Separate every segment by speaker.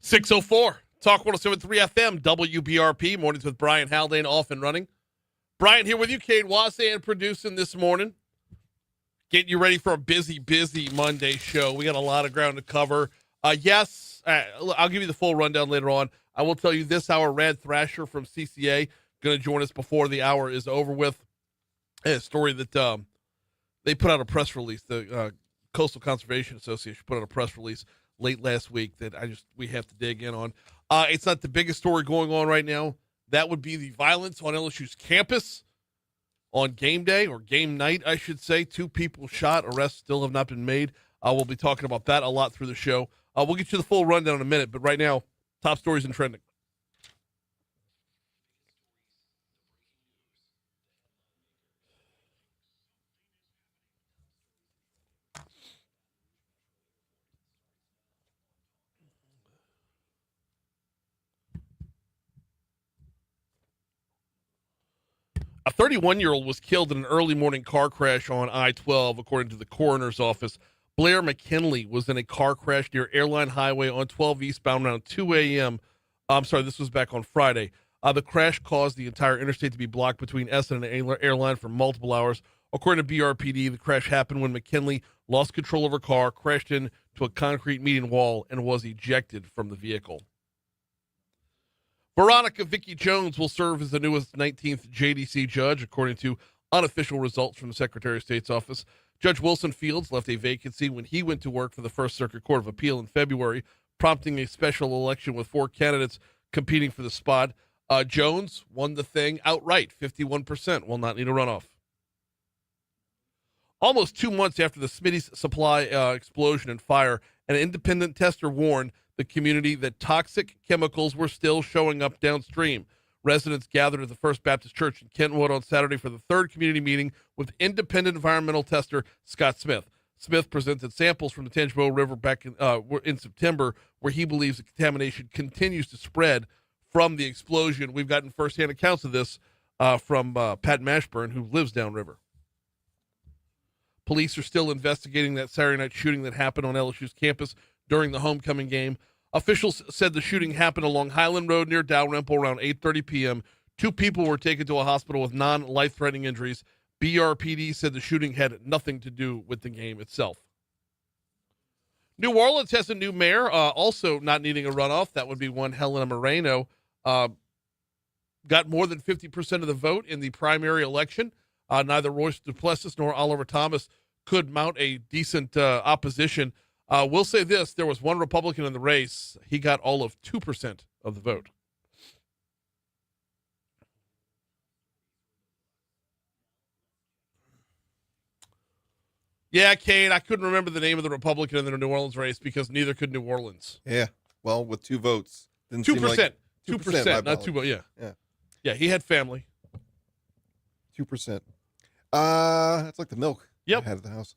Speaker 1: 6:04. Talk 107.3 FM, WBRP. Mornings with Brian Haldane off and running. Brian here with you, Cade Wasan producing this morning. Getting you ready for a busy Monday show. We got a lot of ground to cover. I'll give you the full rundown later on. I will tell you this hour, Thrascher from CCA going to join us before the hour is over with. A story that they put out a press release. The Coastal Conservation Association put out a press release late last week that we have to dig in on. It's not the biggest story going on right now. That would be the violence on LSU's campus on game day, or game night, I should say. 2 people shot. Arrests still have not been made. We'll be talking about that a lot through the show. We'll get you the full rundown in a minute, but right now, top stories and trending. A 31-year-old was killed in an early morning car crash on I-12, according to the coroner's office. Blair McKinley was in a car crash near Airline Highway on 12 eastbound around 2 a.m. I'm sorry, this was back on Friday. The crash caused the entire interstate to be blocked between Essen and Airline for multiple hours. According to BRPD, the crash happened when McKinley lost control of her car, crashed into a concrete median wall, and was ejected from the vehicle. Veronica Vicky Jones will serve as the newest 19th JDC judge, according to unofficial results from the Secretary of State's office. Judge Wilson Fields left a vacancy when he went to work for the First Circuit Court of Appeal in February, prompting a special election with 4 candidates competing for the spot. Jones won the thing outright, 51%, will not need a runoff. Almost 2 months after the Smitty's Supply explosion and fire, an independent tester warned the community that toxic chemicals were still showing up downstream. Residents gathered at the First Baptist Church in Kentwood on Saturday for the 3rd community meeting with independent environmental tester Scott Smith. Smith presented samples from the Tangipahoa River back in September, where he believes the contamination continues to spread from the explosion. We've gotten firsthand accounts of this from Pat Mashburn, who lives downriver. Police are still investigating that Saturday night shooting that happened on LSU's campus during the homecoming game. Officials said the shooting happened along Highland Road near Dalrymple around 8:30 p.m. 2 people were taken to a hospital with non-life-threatening injuries. BRPD said the shooting had nothing to do with the game itself. New Orleans has a new mayor, also not needing a runoff. That would be one Helena Moreno. Got more than 50% of the vote in the primary election. Neither Royce Duplessis nor Oliver Thomas could mount a decent opposition. We'll say this, there was one Republican in the race. He got all of 2% of the vote. Yeah, Kate, I couldn't remember the name of the Republican in the New Orleans race because neither could New Orleans.
Speaker 2: Yeah, well, with 2 votes.
Speaker 1: 2%.
Speaker 2: Like
Speaker 1: 2%, not 2 votes, yeah. Yeah, he had family.
Speaker 2: 2%. That's like the milk I had at the house.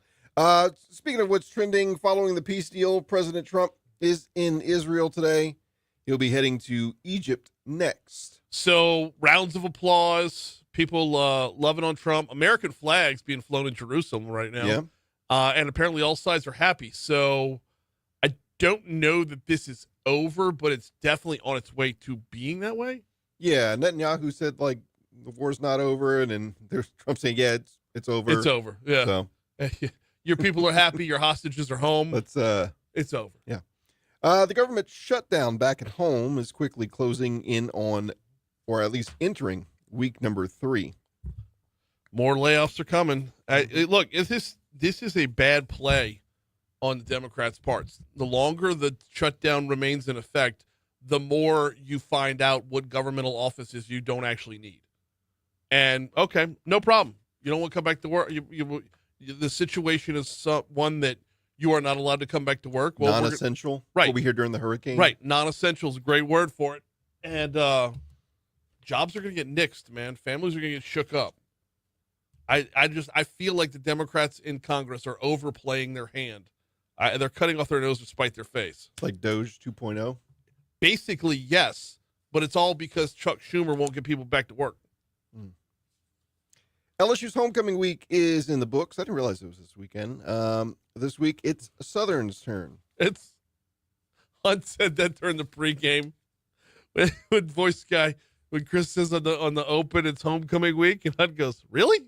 Speaker 2: Speaking of what's trending, following the peace deal, President Trump is in Israel today. He'll be heading to Egypt next.
Speaker 1: So, rounds of applause, people loving on Trump. American flags being flown in Jerusalem right now.
Speaker 2: Yeah.
Speaker 1: And apparently all sides are happy. So, I don't know that this is over, but it's definitely on its way to being that way.
Speaker 2: Yeah, Netanyahu said, like, the war's not over, and then there's Trump saying, yeah, it's over.
Speaker 1: It's over, yeah.
Speaker 2: So.
Speaker 1: Your people are happy. Your hostages are home. It's over.
Speaker 2: Yeah. The government shutdown back at home is quickly closing in on, or at least entering, week number 3.
Speaker 1: More layoffs are coming. Look, this is a bad play on the Democrats' parts. The longer the shutdown remains in effect, the more you find out what governmental offices you don't actually need. And, okay, no problem. You don't want to come back to work. The situation is one that you are not allowed to come back to work. Well,
Speaker 2: non-essential?
Speaker 1: Right.
Speaker 2: What we hear during the hurricane?
Speaker 1: Right. Non-essential is a great word for it. And jobs are going to get nixed, man. Families are going to get shook up. I feel like the Democrats in Congress are overplaying their hand. They're cutting off their nose to spite their face.
Speaker 2: It's like Doge 2.0?
Speaker 1: Basically, yes. But it's all because Chuck Schumer won't get people back to work.
Speaker 2: LSU's homecoming week is in the books. I didn't realize it was this weekend. This week, it's Southern's turn.
Speaker 1: It's Hunt said that during the pregame when voice guy when Chris says on the open it's homecoming week, and Hunt goes, "Really?"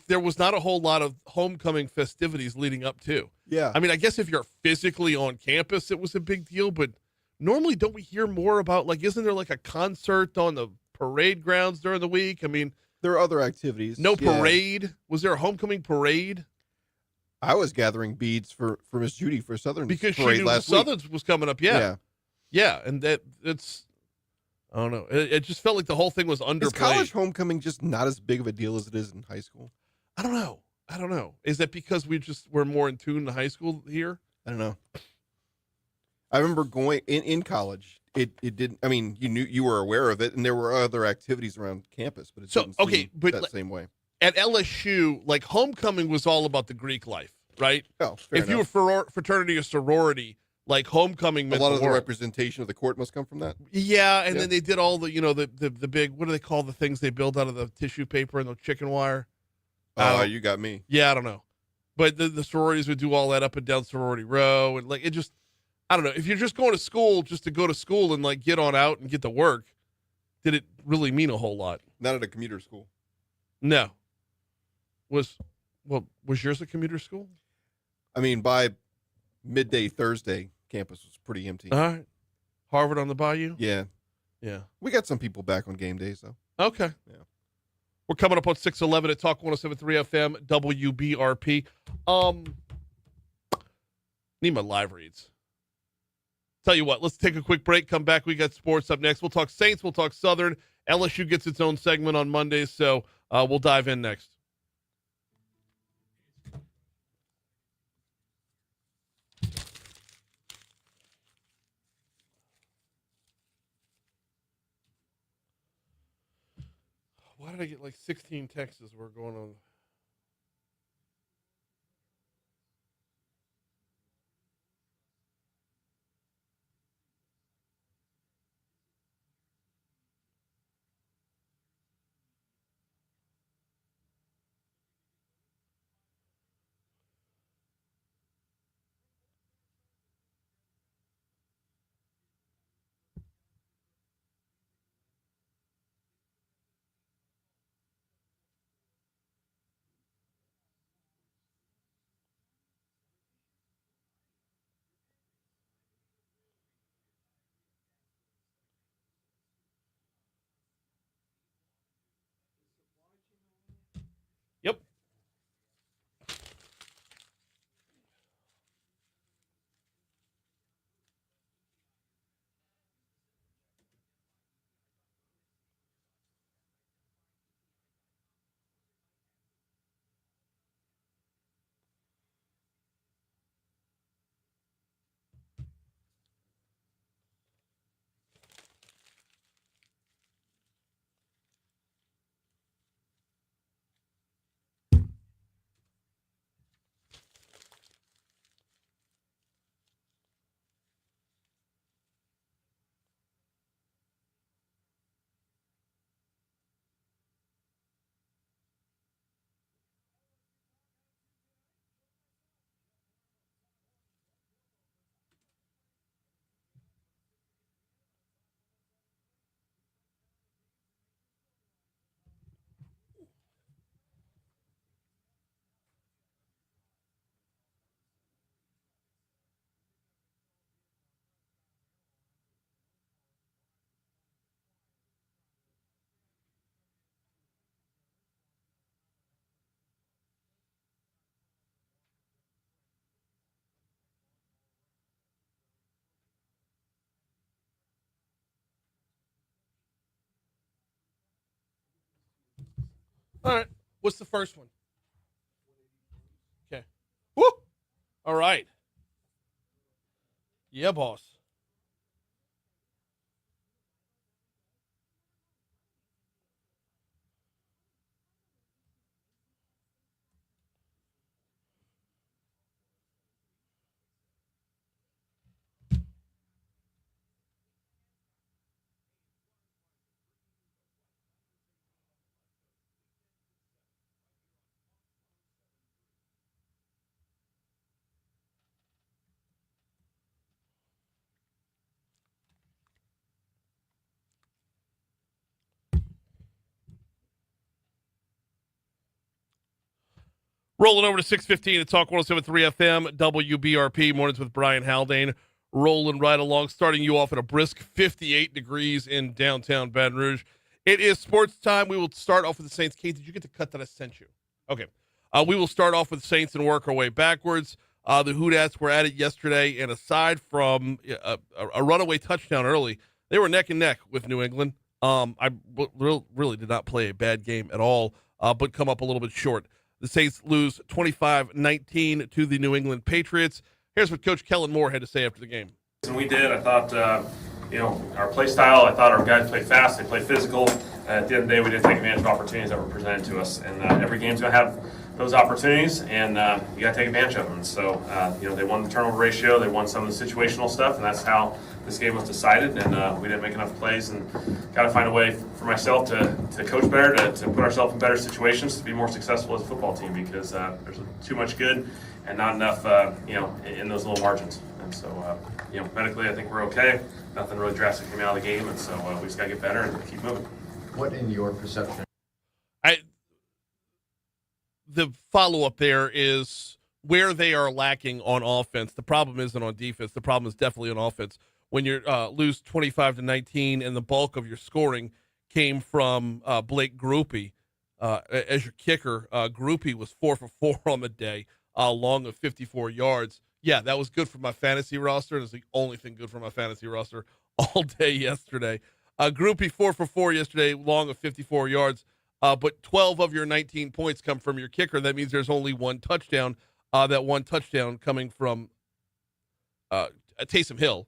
Speaker 1: There was not a whole lot of homecoming festivities leading up to.
Speaker 2: Yeah.
Speaker 1: I mean, I guess if you're physically on campus, it was a big deal, but normally don't we hear more about, like, isn't there like a concert on the parade grounds during the week? I mean,
Speaker 2: there are other activities.
Speaker 1: No parade? Yeah. Was there a homecoming parade?
Speaker 2: I was gathering beads for Miss Judy for Southern
Speaker 1: because
Speaker 2: parade
Speaker 1: she knew
Speaker 2: last
Speaker 1: Southern's
Speaker 2: week.
Speaker 1: Was coming up. Yeah, and it's I don't know. It just felt like the whole thing was underplayed.
Speaker 2: Is college homecoming just not as big of a deal as it is in high school?
Speaker 1: I don't know. Is that because we're more in tune to high school here?
Speaker 2: I don't know. I remember going in college. It didn't. I mean, you were aware of it, and there were other activities around campus, but it didn't seem that same way.
Speaker 1: At LSU, like homecoming was all about the Greek life, right?
Speaker 2: Oh,
Speaker 1: if you were fraternity or sorority, like homecoming meant
Speaker 2: a lot of the representation of the court must come from that.
Speaker 1: Yeah, and then they did all the the big, what do they call the things they build out of the tissue paper and the chicken wire?
Speaker 2: Oh, you got me.
Speaker 1: Yeah, I don't know, but the sororities would do all that up and down sorority row, and like it just, I don't know. If you're just going to school just to go to school and like get on out and get to work, did it really mean a whole lot?
Speaker 2: Not at a commuter school.
Speaker 1: No. Was yours a commuter school?
Speaker 2: I mean, by midday Thursday, campus was pretty empty.
Speaker 1: All right. Harvard on the Bayou?
Speaker 2: Yeah. We got some people back on game days, though.
Speaker 1: Okay.
Speaker 2: Yeah.
Speaker 1: We're coming up on 611 at Talk 107.3 FM, WBRP. Need my live reads. Tell you what, let's take a quick break. Come back. We got sports up next. We'll talk Saints. We'll talk Southern. LSU gets its own segment on Mondays, so we'll dive in next. Why did I get like 16 texts as we're going on? Yep. All right. What's the first one? Okay. Woo! All right. Yeah, boss. Rolling over to 6:15 at Talk 107.3 FM, WBRP, mornings with Brian Haldane. Rolling right along, starting you off at a brisk 58 degrees in downtown Baton Rouge. It is sports time. We will start off with the Saints. Kate, did you get the cut that I sent you? Okay. We will start off with Saints and work our way backwards. The Hoodats were at it yesterday, and aside from a runaway touchdown early, they were neck and neck with New England. I really did not play a bad game at all, but come up a little bit short. The Saints lose 25-19 to the New England Patriots. Here's what Coach Kellen Moore had to say after the game.
Speaker 3: And we did. I thought, our play style, I thought our guys played fast, they played physical. At the end of the day, we did take advantage of opportunities that were presented to us. And every game's going to have those opportunities, and you got to take advantage of them. And so, they won the turnover ratio, they won some of the situational stuff, and that's how this game was decided. And we didn't make enough plays, and got to find a way for myself to coach better, to put ourselves in better situations to be more successful as a football team, because there's too much good and not enough, in those little margins. And so, medically, I think we're okay. Nothing really drastic came out of the game, and so we just got to get better and keep moving.
Speaker 4: What, in your perception?
Speaker 1: The follow-up there is where they are lacking on offense. The problem isn't on defense. The problem is definitely on offense. When you lose 25-19 and the bulk of your scoring came from Blake Grupe as your kicker, Grupe was 4 for 4 on the day, long of 54 yards. Yeah, that was good for my fantasy roster, and it's the only thing good for my fantasy roster all day yesterday. Grupe 4 for 4 yesterday, long of 54 yards. But 12 of your 19 points come from your kicker. That means there's only one touchdown. That one touchdown coming from Taysom Hill.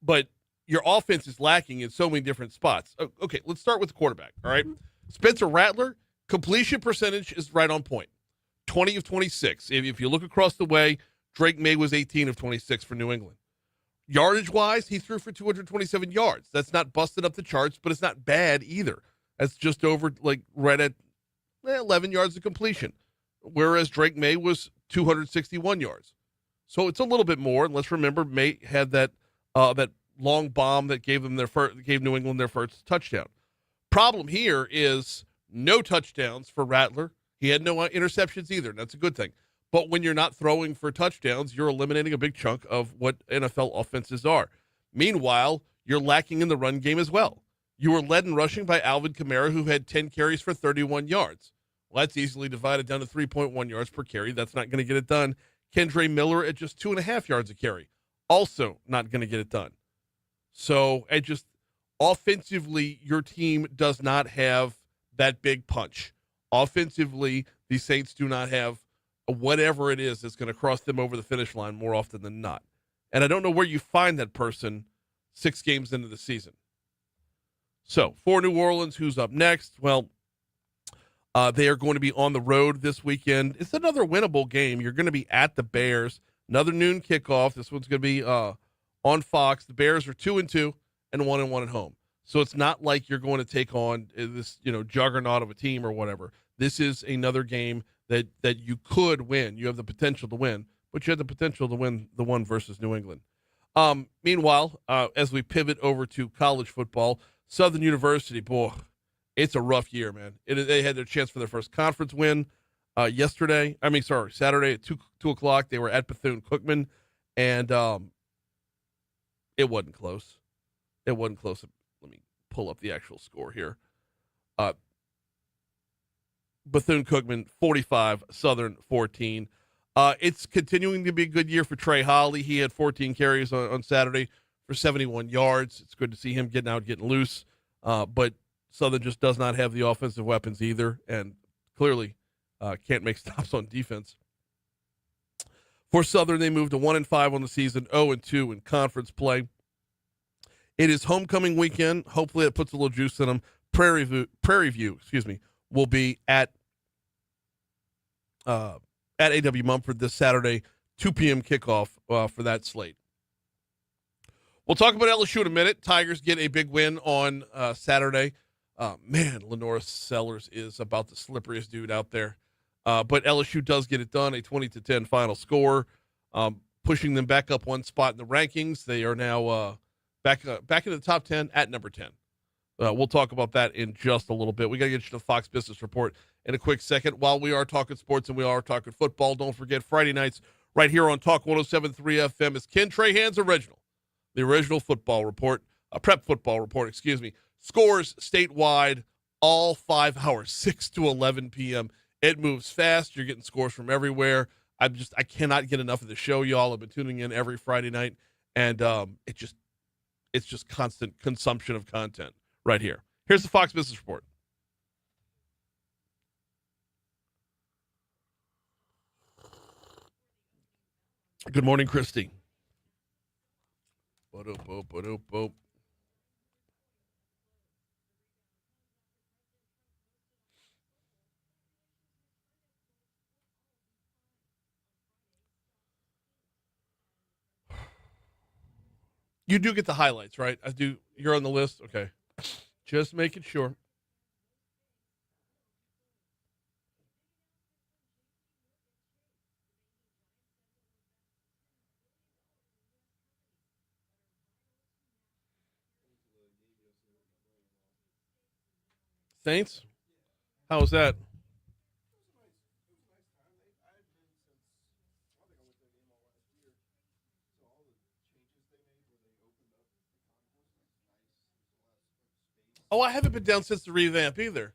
Speaker 1: But your offense is lacking in so many different spots. Okay, let's start with the quarterback, all right? Spencer Rattler, completion percentage is right on point. 20 of 26. If you look across the way, Drake May was 18 of 26 for New England. Yardage-wise, he threw for 227 yards. That's not busted up the charts, but it's not bad either. That's just over, right at 11 yards of completion, whereas Drake May was 261 yards. So it's a little bit more. And let's remember, May had that long bomb that gave New England their first touchdown. Problem here is no touchdowns for Rattler. He had no interceptions either, and that's a good thing. But when you're not throwing for touchdowns, you're eliminating a big chunk of what NFL offenses are. Meanwhile, you're lacking in the run game as well. You were led in rushing by Alvin Kamara, who had 10 carries for 31 yards. Well, that's easily divided down to 3.1 yards per carry. That's not going to get it done. Kendre Miller at just 2.5 yards a carry. Also not going to get it done. So, offensively, your team does not have that big punch. Offensively, the Saints do not have whatever it is that's going to cross them over the finish line more often than not. And I don't know where you find that person 6 games into the season. So, for New Orleans, who's up next? Well, they are going to be on the road this weekend. It's another winnable game. You're going to be at the Bears. Another noon kickoff. This one's going to be on Fox. The Bears are 2-2 and 1-1 at home. So it's not like you're going to take on this, juggernaut of a team or whatever. This is another game that you could win. You have the potential to win, but you have the potential to win the one versus New England. Meanwhile, as we pivot over to college football, Southern University, boy, it's a rough year, man. They had their chance for their first conference win Saturday at 2 o'clock. They were at Bethune-Cookman, and it wasn't close. It wasn't close. Let me pull up the actual score here. Bethune-Cookman 45, Southern 14. It's continuing to be a good year for Trey Holly. He had 14 carries on Saturday for 71 yards. It's good to see him getting loose. But Southern just does not have the offensive weapons either, and clearly can't make stops on defense. For Southern, they moved to 1-5 on the season, 0-2 in conference play. It is homecoming weekend. Hopefully it puts a little juice in them. Prairie View, will be at A.W. Mumford this Saturday, 2 p.m. kickoff for that slate. We'll talk about LSU in a minute. Tigers get a big win on Saturday. Lenora Sellers is about the slipperiest dude out there. But LSU does get it done, a 20-10 final score, pushing them back up one spot in the rankings. They are now back into the top 10 at number 10. We'll talk about that in just a little bit. We got to get you the Fox Business Report in a quick second. While we are talking sports and we are talking football, don't forget Friday nights right here on Talk 107.3 FM is Ken Trahan's original, the original football report, prep football report, excuse me. Scores statewide all 5 hours, 6 to 11 p.m. It moves fast. You're getting scores from everywhere. I cannot get enough of the show, y'all. I've been tuning in every Friday night, and it's just constant consumption of content right here. Here's the Fox Business Report. Good morning, Christy. You do get the highlights, right? I do. You're on the list? Okay. Just making sure. Saints? How was that? Oh, I haven't been down since the revamp either.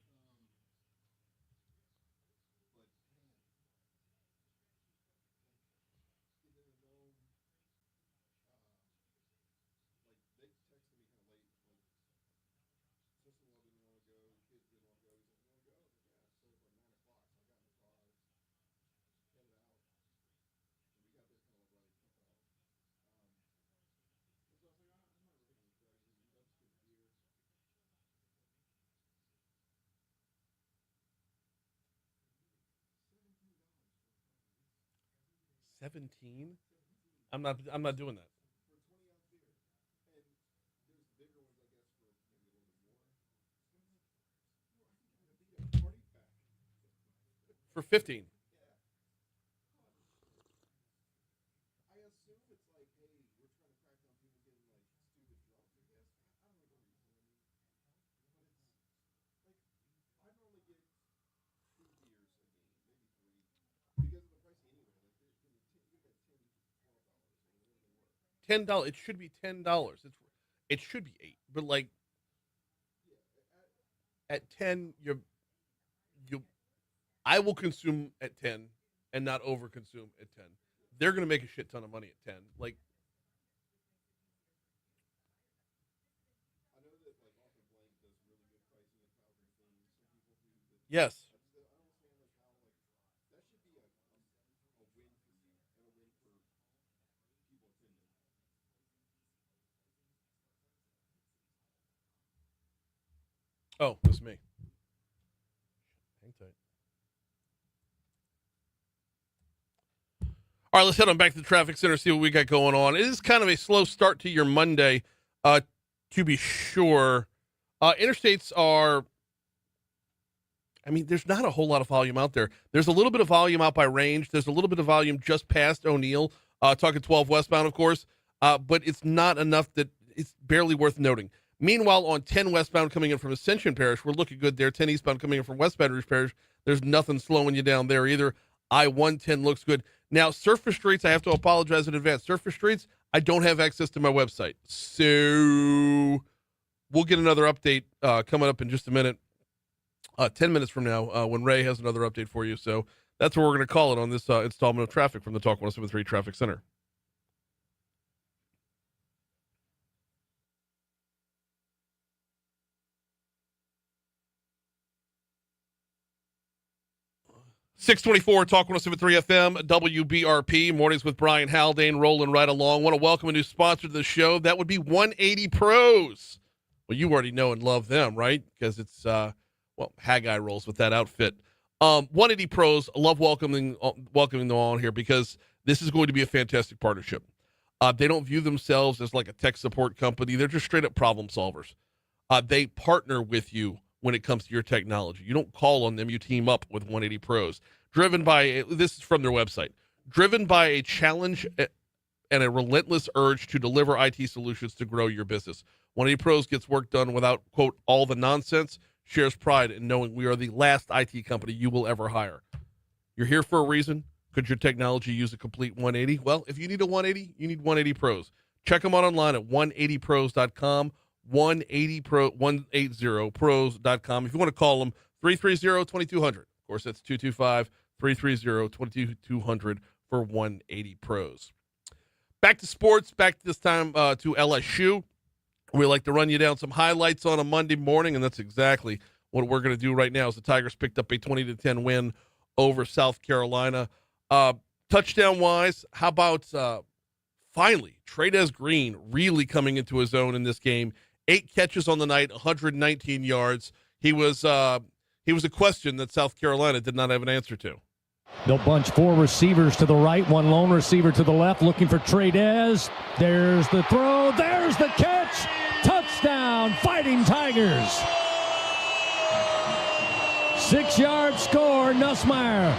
Speaker 1: $17? I'm not doing that. For 15. $10. It should be $10. It should be $8, but like at 10, I will consume at 10 and not overconsume at 10. They're gonna make a shit ton of money at 10. Like, yes. Oh, it's me. Hang tight. All right, let's head on back to the traffic center, see what we got going on. It is kind of a slow start to your Monday, to be sure. Interstates are, there's not a whole lot of volume out there. There's a little bit of volume out by Range. There's a little bit of volume just past O'Neill, talking 12 westbound, of course, but it's not enough that it's barely worth noting. Meanwhile, on 10 westbound coming in from Ascension Parish, we're looking good there. 10 eastbound coming in from West Baton Rouge Parish, there's nothing slowing you down there either. I-110 looks good. Now, Surface Streets, I have to apologize in advance. Surface Streets, I don't have access to my website. So we'll get another update coming up in just a minute, 10 minutes from now, when Ray has another update for you. So that's what we're going to call it on this installment of Traffic from the Talk 107.3 Traffic Center. .624 Talk 107.3 FM, WBRP, mornings with Brian Haldane, rolling right along. Want to welcome a new sponsor to the show. That would be 180 Pros. Well, you already know and love them, right? Because it's, Haggai rolls with that outfit. 180 Pros, I love welcoming them on here because this is going to be a fantastic partnership. They don't view themselves as like a tech support company. They're just straight up problem solvers. They partner with you when it comes to your technology. You don't call on them, you team up with 180 Pros. This is from their website, driven by a challenge and a relentless urge to deliver IT solutions to grow your business. 180 Pros gets work done without, quote, all the nonsense. shares pride in knowing we are the last IT company you will ever hire. You're here for a reason. Could your technology use a complete 180? Well, if you need a 180, you need 180 Pros. Check them out online at 180pros.com, 180pros.com. If you want to call them, 330-2200. Of course, that's 225-330-2200 for 180 Pros. Back to sports, back this time to LSU. We like to run you down some highlights on a Monday morning, and that's exactly what we're going to do right now as the Tigers picked up a 20-10 win over South Carolina. Touchdown-wise, how about finally Trey'Dez Green really coming into his own in this game? 8 catches on the night, 119 yards. He was a question that South Carolina did not have an answer to.
Speaker 5: They'll bunch 4 receivers to the right, 1 lone receiver to the left, looking for Trey'Dez. There's the throw. There's the catch. Touchdown, Fighting Tigers. 6-yard score, Nussmeier.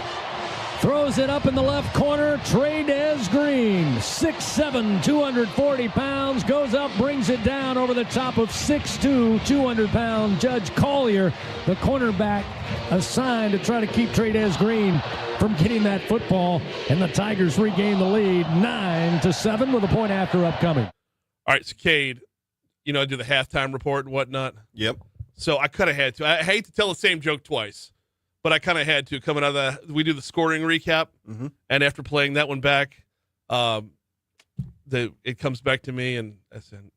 Speaker 5: Throws it up in the left corner. Trey'Dez Green, 6'7", 240 pounds, goes up, brings it down over the top of 6'2", 200-pound Judge Collier, the cornerback assigned to try to keep Trey'Dez Green from getting that football, and the Tigers regain the lead 9-7 with a point after upcoming.
Speaker 1: All right, so Cade, I do the halftime report and whatnot.
Speaker 2: Yep.
Speaker 1: So I kind of had to. I hate to tell the same joke twice, but I kind of had to. Coming out of we do the scoring recap, and after playing that one back, it comes back to me, and I said,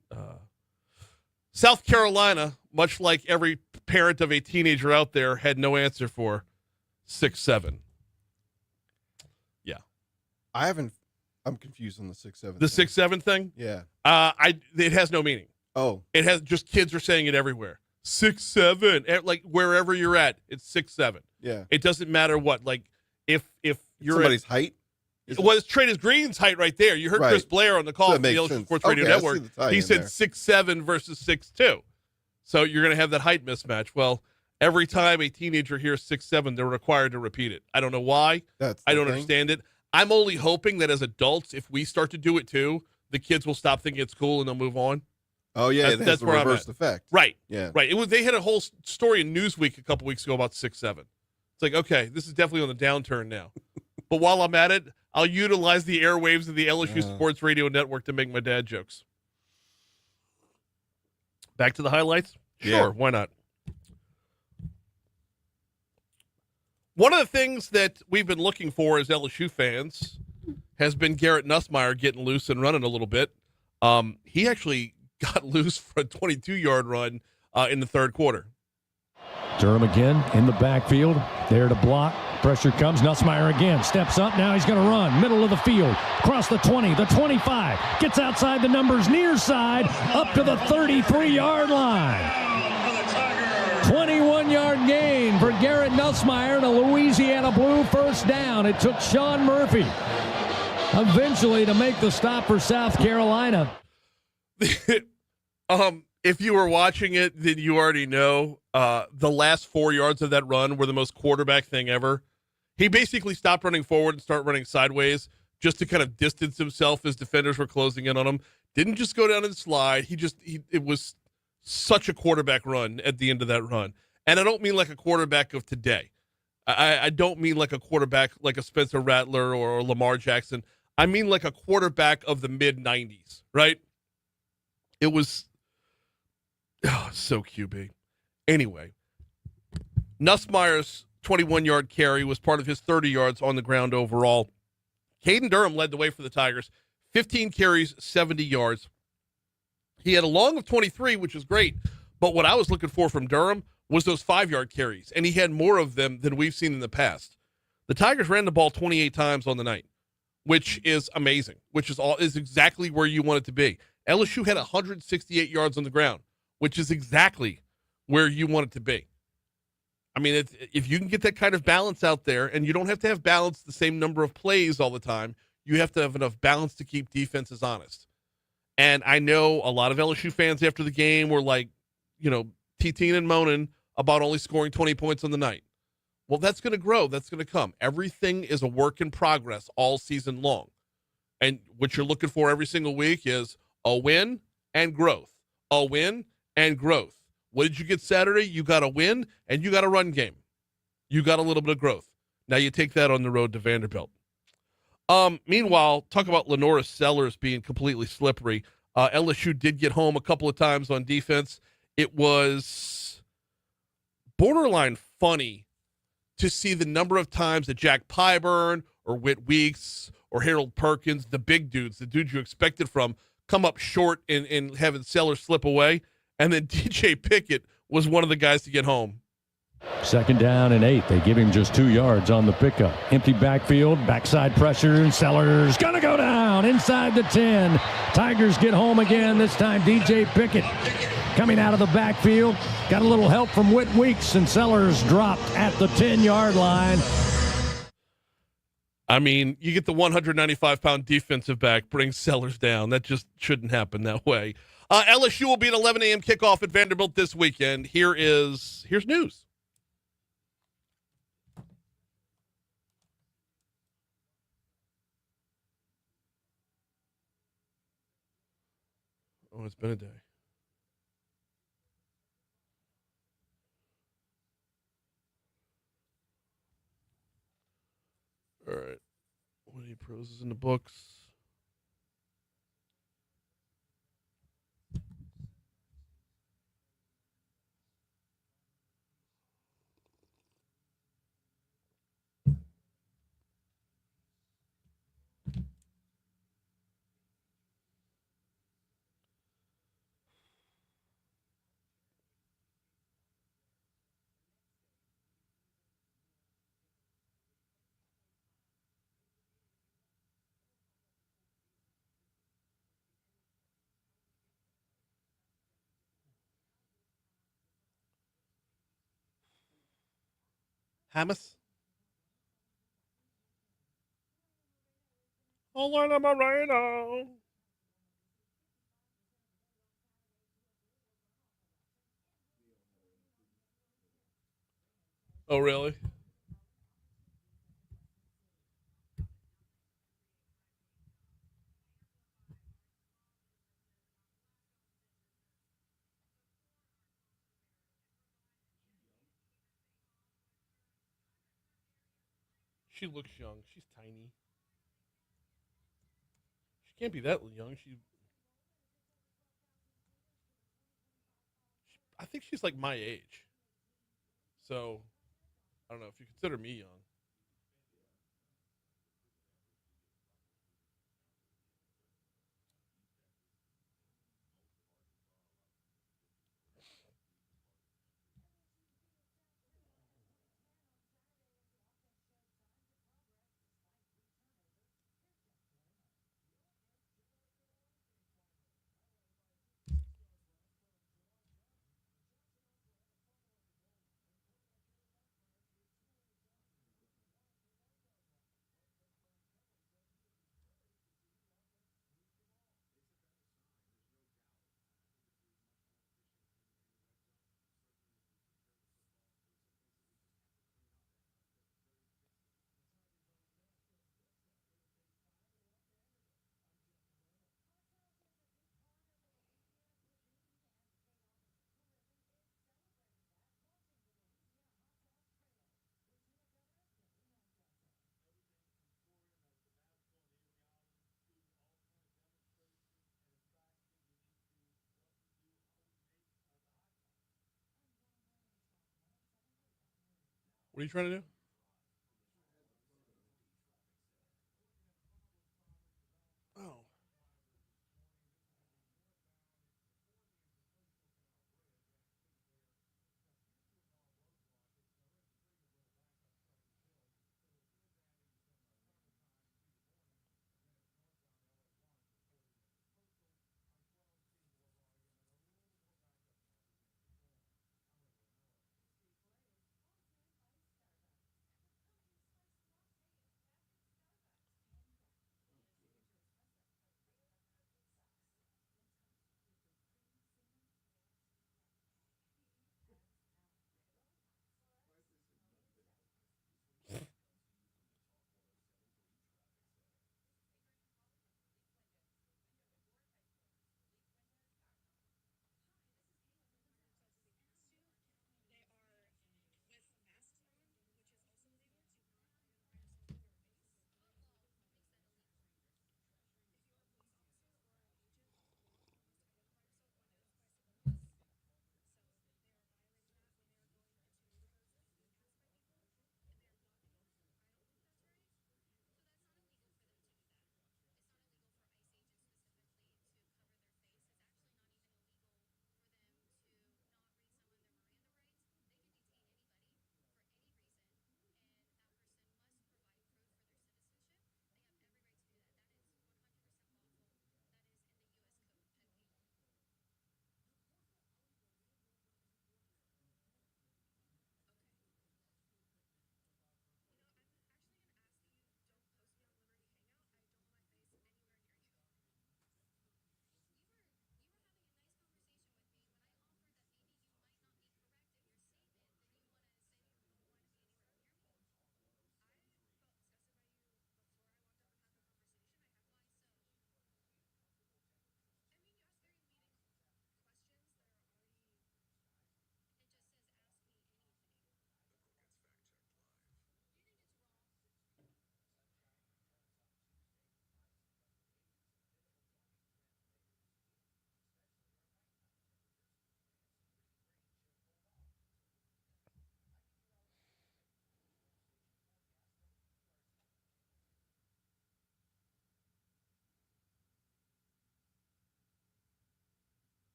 Speaker 1: South Carolina, much like every parent of a teenager out there, had no answer for 6'7". Yeah,
Speaker 2: I'm confused on the 6'7".
Speaker 1: The 6'7" thing.
Speaker 2: Yeah.
Speaker 1: It has no meaning.
Speaker 2: Oh.
Speaker 1: It has just kids are saying it everywhere. 6'7", like wherever you're at, it's 6'7".
Speaker 2: Yeah.
Speaker 1: It doesn't matter what. Like if you're
Speaker 2: somebody's height.
Speaker 1: Well, it's Trey'Dez Green's height right there. You heard
Speaker 2: Right.
Speaker 1: Chris Blair on the call
Speaker 2: So
Speaker 1: from the LSU Sports Radio
Speaker 2: Okay, I
Speaker 1: Network.
Speaker 2: see the tie
Speaker 1: He
Speaker 2: in
Speaker 1: said
Speaker 2: there.
Speaker 1: 6'7" versus 6'2". So you're going to have that height mismatch. Well, every time a teenager hears 6'7", they're required to repeat it. I don't know why. I don't understand it. I'm only hoping that as adults, if we start to do it too, the kids will stop thinking it's cool and they'll move on.
Speaker 2: Oh, yeah, it has
Speaker 1: that's
Speaker 2: the
Speaker 1: where I'm
Speaker 2: reverse
Speaker 1: at.
Speaker 2: effect.
Speaker 1: Right.
Speaker 2: Yeah.
Speaker 1: Right. They had a whole story in Newsweek a couple weeks ago about 6'7". It's like, okay, this is definitely on the downturn now. But while I'm at it, I'll utilize the airwaves of the LSU Sports Radio Network to make my dad jokes. Back to the highlights? Sure,
Speaker 2: Yeah.
Speaker 1: Why not? One of the things that we've been looking for as LSU fans has been Garrett Nussmeier getting loose and running a little bit. He actually got loose for a 22-yard run in the third quarter.
Speaker 5: Durham again in the backfield, there to block. Pressure comes. Nussmeier again steps up. Now he's going to run. Middle of the field. Across the 20, the 25. Gets outside the numbers near side. Up to the 33-yard line. 21-yard gain for Garrett Nussmeier and a Louisiana Blue first down. It took Sean Murphy eventually to make the stop for South Carolina.
Speaker 1: If you were watching it, then you already know the last 4 yards of that run were the most quarterback thing ever. He basically stopped running forward and started running sideways just to kind of distance himself as defenders were closing in on him. Didn't just go down and slide. It was such a quarterback run at the end of that run. And I don't mean like a quarterback of today. I don't mean like a quarterback like a Spencer Rattler or Lamar Jackson. I mean like a quarterback of the mid-90s, right? It was so QB. Anyway, Nussmeier's 21-yard carry was part of his 30 yards on the ground overall. Caden Durham led the way for the Tigers. 15 carries, 70 yards. He had a long of 23, which is great. But what I was looking for from Durham was those 5-yard carries, and he had more of them than we've seen in the past. The Tigers ran the ball 28 times on the night, which is amazing, which is exactly where you want it to be. LSU had 168 yards on the ground, which is exactly where you want it to be. I mean, if you can get that kind of balance out there, and you don't have to have balance the same number of plays all the time, you have to have enough balance to keep defenses honest. And I know a lot of LSU fans after the game were like, teeting and moaning about only scoring 20 points on the night. Well, that's going to grow. That's going to come. Everything is a work in progress all season long. And what you're looking for every single week is a win and growth. A win and growth. What did you get Saturday? You got a win, and you got a run game. You got a little bit of growth. Now you take that on the road to Vanderbilt. Meanwhile, talk about Lenora Sellers being completely slippery. LSU did get home a couple of times on defense. It was borderline funny to see the number of times that Jack Pyburn or Whit Weeks or Harold Perkins, the big dudes, the dudes you expected from, come up short in having Sellers slip away. And then DJ Pickett was one of the guys to get home.
Speaker 5: 2nd down and 8. They give him just 2 yards on the pickup. Empty backfield, backside pressure. Sellers gonna go down inside the 10. Tigers get home again. This time DJ Pickett coming out of the backfield. Got a little help from Whit Weeks, and Sellers dropped at the 10-yard line.
Speaker 1: I mean, you get the 195-pound defensive back, bring Sellers down. That just shouldn't happen that way. LSU will be an 11 a.m. kickoff at Vanderbilt this weekend. Here's news. Oh, it's been a day. All right. What any pros is in the books? Hamas? Orlando Moreno. Oh, really? She looks young. She's tiny. She can't be that young. I think she's like my age. So, I don't know if you consider me young. What are you trying to do? Oh.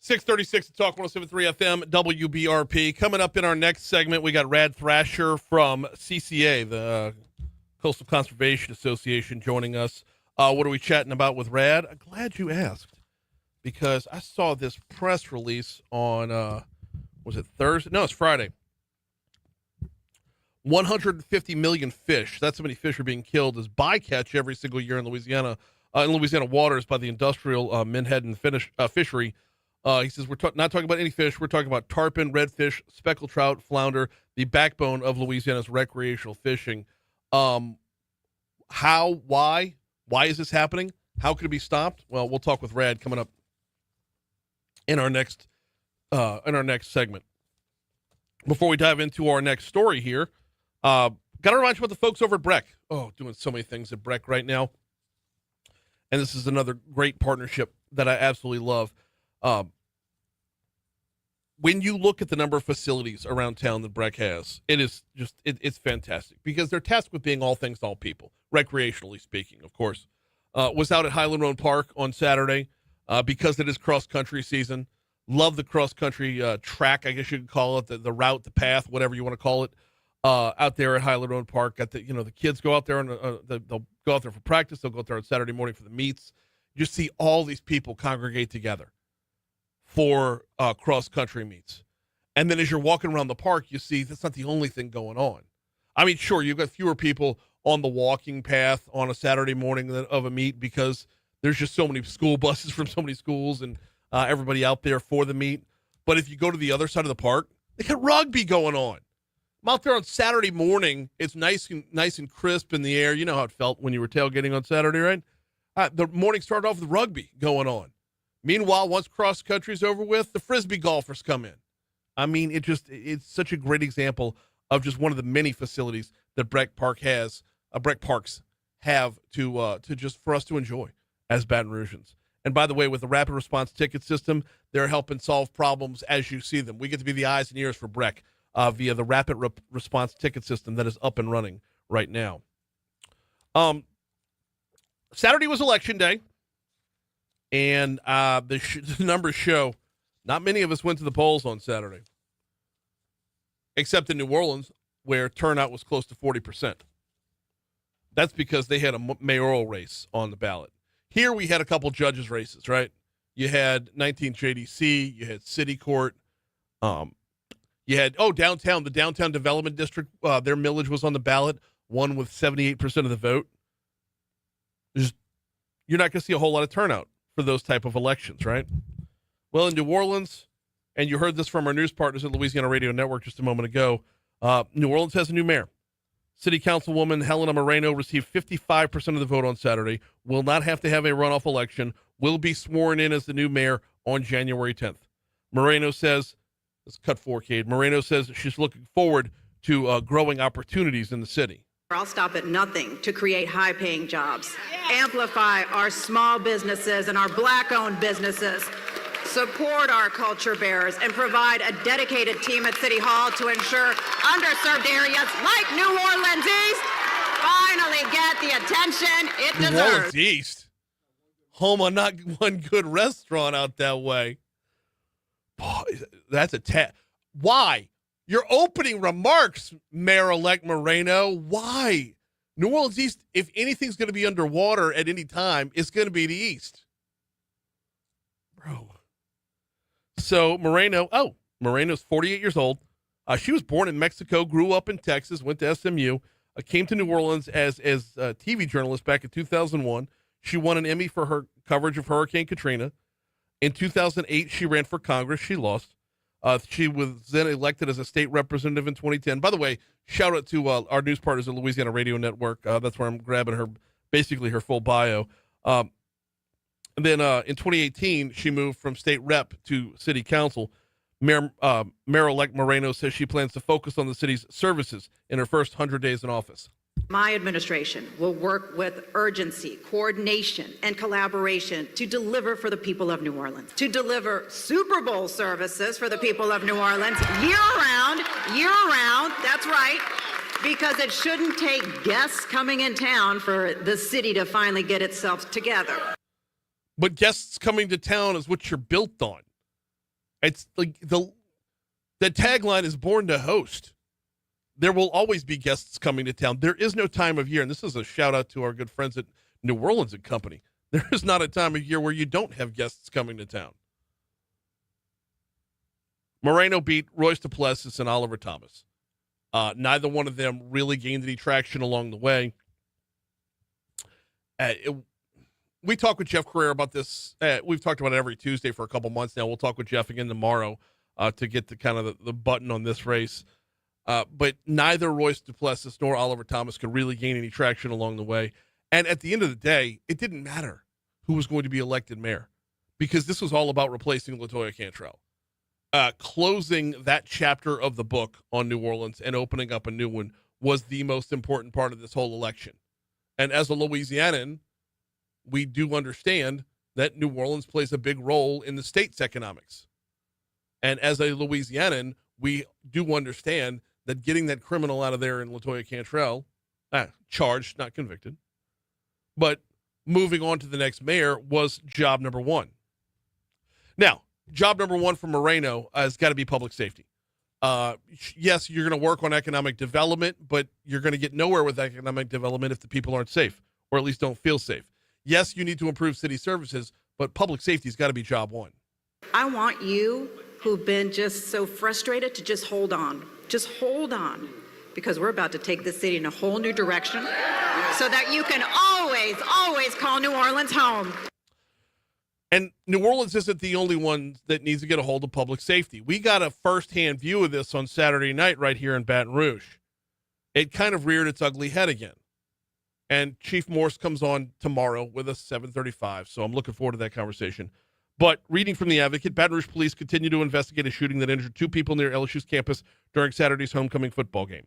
Speaker 1: 636 to Talk 107.3 FM, WBRP. Coming up in our next segment, we got Rad Thrascher from CCA, the Coastal Conservation Association, joining us. What are we chatting about with Rad? I'm glad you asked, because I saw this press release on, was it Thursday? No, it's Friday. 150 million fish. That's how many fish are being killed as bycatch every single year in Louisiana waters by the industrial Menhaden fishery. He says we're not talking about any fish. We're talking about tarpon, redfish, speckled trout, flounder, the backbone of Louisiana's recreational fishing. Why is this happening? How could it be stopped? Well, we'll talk with Rad coming up in our next segment. Before we dive into our next story here, got to remind you about the folks over at Breck. Oh, doing so many things at Breck right now. And this is another great partnership that I absolutely love. When you look at the number of facilities around town that Breck has, it's fantastic, because they're tasked with being all things to all people, recreationally speaking, of course. Was out at Highland Road Park on Saturday because it is cross-country season. Love the cross-country track, I guess you could call it, the route, the path, whatever you want to call it, out there at Highland Road Park. Got the kids go out there, and they'll go out there for practice. They'll go out there on Saturday morning for the meets. You see all these people congregate together for cross-country meets. And then as you're walking around the park, you see that's not the only thing going on. I mean, sure, you've got fewer people on the walking path on a Saturday morning of a meet, because there's just so many school buses from so many schools and everybody out there for the meet. But if you go to the other side of the park, they got rugby going on. I'm out there on Saturday morning. It's nice and crisp in the air. You know how it felt when you were tailgating on Saturday, right? The morning started off with rugby going on. Meanwhile, once cross country's over with, the Frisbee golfers come in. I mean, it's such a great example of just one of the many facilities that Breck Parks have to just for us to enjoy as Baton Rougeans. And by the way, with the rapid response ticket system, they're helping solve problems as you see them. We get to be the eyes and ears for Breck via the rapid response ticket system that is up and running right now. Saturday was election day. And the numbers show not many of us went to the polls on Saturday, except in New Orleans, where turnout was close to 40%. That's because they had a mayoral race on the ballot. Here we had a couple judges' races, right? You had 19th JDC, you had City Court, you had, downtown, the Downtown Development District, their millage was on the ballot, won with 78% of the vote. You're not going to see a whole lot of turnout for those type of elections, right? Well, in New Orleans, and you heard this from our news partners at Louisiana Radio Network just a moment ago, New Orleans has a new mayor. City Councilwoman Helena Moreno received 55% of the vote on Saturday, will not have to have a runoff election, will be sworn in as the new mayor on January 10th. Moreno says, let's cut 4K. Moreno says she's looking forward to growing opportunities in the city.
Speaker 6: I'll stop at nothing to create high-paying jobs, amplify our small businesses and our Black-owned businesses, support our culture bearers, and provide a dedicated team at City Hall to ensure underserved areas like New Orleans East finally get the attention it deserves.
Speaker 1: New Orleans East, home on not one good restaurant out that way. Boy, that's a Why? Your opening remarks, Mayor-elect Moreno, why? New Orleans East, if anything's going to be underwater at any time, it's going to be the East. Bro. So Moreno's 48 years old. She was born in Mexico, grew up in Texas, went to SMU, came to New Orleans as a TV journalist back in 2001. She won an Emmy for her coverage of Hurricane Katrina. In 2008, she ran for Congress. She lost. She was then elected as a state representative in 2010. By the way, shout out to our news partners at Louisiana Radio Network. That's where I'm grabbing her full bio. And then in 2018, she moved from state rep to city council. Mayor-elect Moreno says she plans to focus on the city's services in her first 100 days in office.
Speaker 6: My administration will work with urgency, coordination, and collaboration to deliver for the people of New Orleans, to deliver Super Bowl services for the people of New Orleans year-round, that's right, because it shouldn't take guests coming in town for the city to finally get itself together.
Speaker 1: But guests coming to town is what you're built on. It's like the tagline is born to host. There will always be guests coming to town. There is no time of year, and this is a shout out to our good friends at New Orleans and Company. There is not a time of year where you don't have guests coming to town. Moreno beat Royce Duplessis and Oliver Thomas. Neither one of them really gained any traction along the way. We talk with Jeff Carrera about this. We've talked about it every Tuesday for a couple months now. We'll talk with Jeff again tomorrow to get the kind of the button on this race. But neither Royce Duplessis nor Oliver Thomas could really gain any traction along the way. And at the end of the day, it didn't matter who was going to be elected mayor because this was all about replacing LaToya Cantrell. Closing that chapter of the book on New Orleans and opening up a new one was the most important part of this whole election. And as a Louisianan, we do understand that New Orleans plays a big role in the state's economics. And as a Louisianan, we do understand that getting that criminal out of there in LaToya Cantrell, charged, not convicted, but moving on to the next mayor was job number one. Now, job number one for Moreno has got to be public safety. Yes, you're going to work on economic development, but you're going to get nowhere with economic development if the people aren't safe, or at least don't feel safe. Yes, you need to improve city services, but public safety's got to be job one.
Speaker 6: I want you who've been just so frustrated to just hold on. Just hold on, because we're about to take this city in a whole new direction so that you can always call New Orleans home.
Speaker 1: And New Orleans isn't the only one that needs to get a hold of public safety. We got a firsthand view of this on Saturday night right here in Baton Rouge. It kind of reared its ugly head again. And Chief Morse comes on tomorrow with us, 7:35, so I'm looking forward to that conversation. But reading from the Advocate, Baton Rouge police continue to investigate a shooting that injured two people near LSU's campus during Saturday's homecoming football game.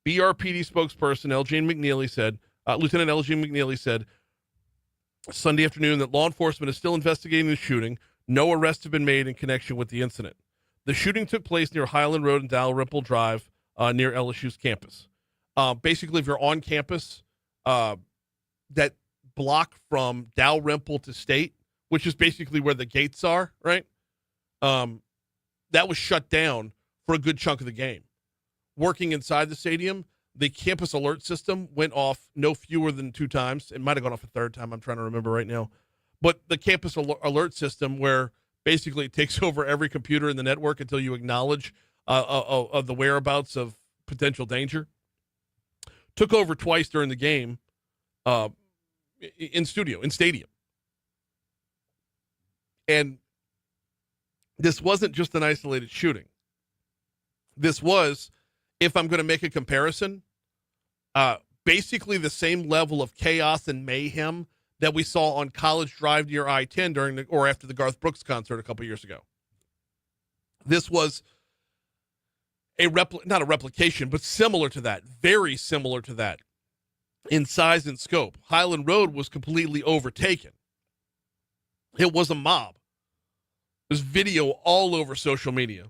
Speaker 1: BRPD spokesperson Lieutenant L.J. McNeely said Sunday afternoon that law enforcement is still investigating the shooting. No arrests have been made in connection with the incident. The shooting took place near Highland Road and Dalrymple Drive near LSU's campus. Basically, if you're on campus, that block from Dalrymple to State, which is basically where the gates are, right? That was shut down for a good chunk of the game. Working inside the stadium, the campus alert system went off no fewer than 2 times. It might have gone off a third time. I'm trying to remember right now. But the campus alert system, where basically it takes over every computer in the network until you acknowledge of the whereabouts of potential danger, took over twice during the game in stadium. And this wasn't just an isolated shooting. This was, if I'm going to make a comparison, basically the same level of chaos and mayhem that we saw on College Drive near I-10 or after the Garth Brooks concert a couple years ago. This was not a replication, but similar to that, very similar to that in size and scope. Highland Road was completely overtaken. It was a mob. There's video all over social media.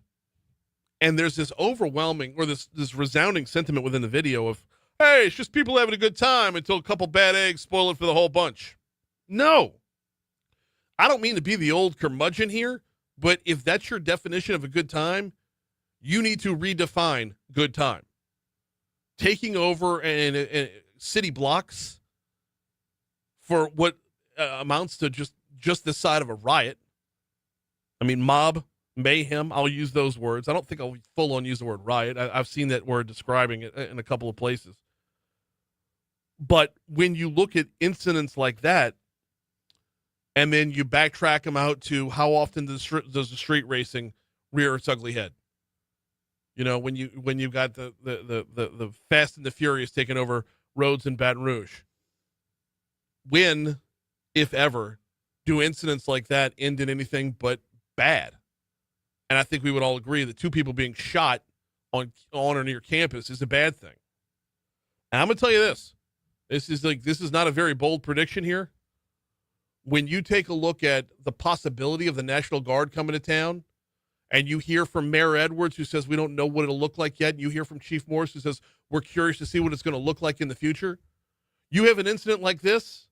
Speaker 1: And there's this overwhelming, or this resounding sentiment within the video of, hey, it's just people having a good time until a couple bad eggs spoil it for the whole bunch. No. I don't mean to be the old curmudgeon here, but if that's your definition of a good time, you need to redefine good time. Taking over city blocks for what amounts to just this side of a riot. I mean, mob, mayhem, I'll use those words. I don't think I'll full on use the word riot. I've seen that word describing it in a couple of places. But when you look at incidents like that, and then you backtrack them out to how often does the street racing rear its ugly head? You know, when you've got the Fast and the Furious taking over roads in Baton Rouge. When, if ever, do incidents like that end in anything but bad? And I think we would all agree that 2 people being shot on or near campus is a bad thing. And I'm going to tell you this. This is not a very bold prediction here. When you take a look at the possibility of the National Guard coming to town, and you hear from Mayor Edwards, who says we don't know what it'll look like yet, and you hear from Chief Morse, who says we're curious to see what it's going to look like in the future, you have an incident like this.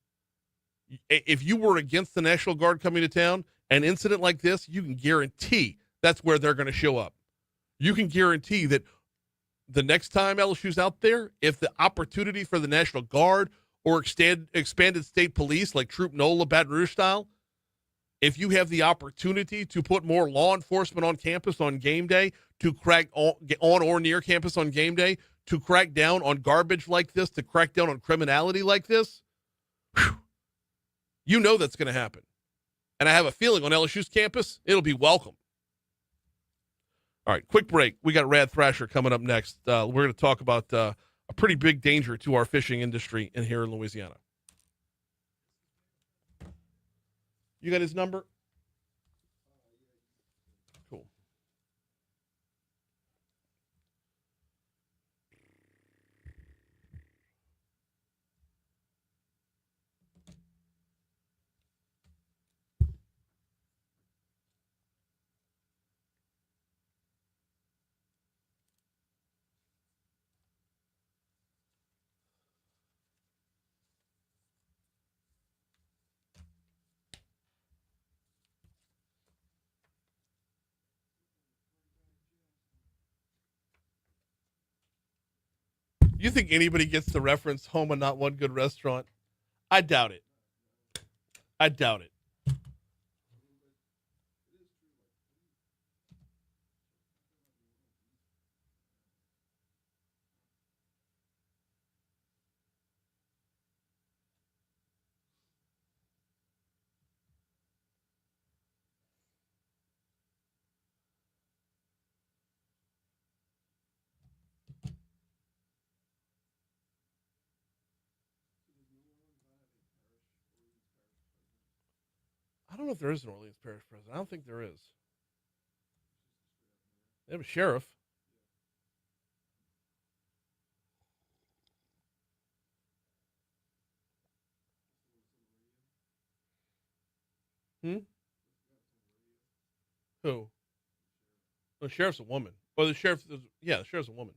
Speaker 1: If you were against the National Guard coming to town, an incident like this, you can guarantee that's where they're going to show up. You can guarantee that the next time LSU's out there, if the opportunity for the National Guard or expanded state police like Troop NOLA, Baton Rouge style, if you have the opportunity to put more law enforcement on campus on game day, to crack on or near campus on game day, to crack down on garbage like this, to crack down on criminality like this, you know that's going to happen. And I have a feeling on LSU's campus, it'll be welcome. All right, quick break. We got Rad Thrasher coming up next. We're going to talk about a pretty big danger to our fishing industry here in Louisiana. You got his number? Cool. You think anybody gets the reference home and not one good restaurant? I doubt it. I doubt it. I don't know if there is an Orleans Parish president. I don't think there is. They have a sheriff. Who? The sheriff's a woman. Or the sheriff's a woman.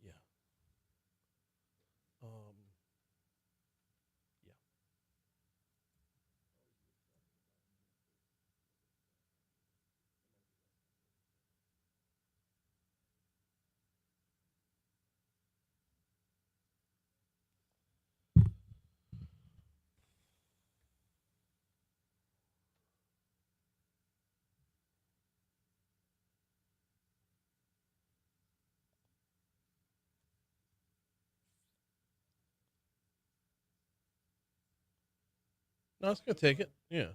Speaker 1: Yeah. Yeah. No, it's gonna take it. Yeah.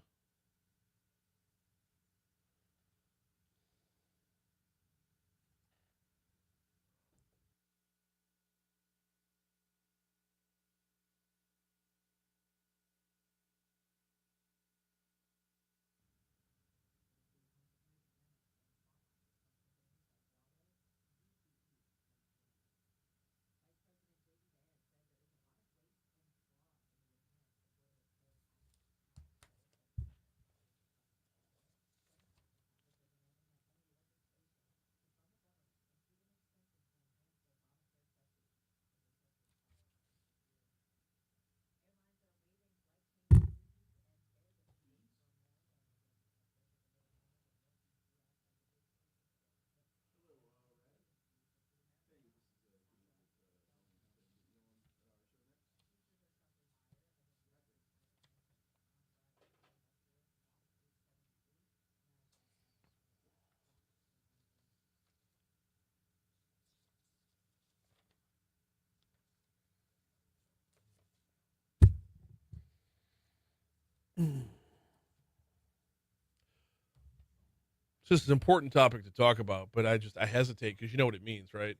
Speaker 1: So this is an important topic to talk about, but I hesitate because you know what it means, right?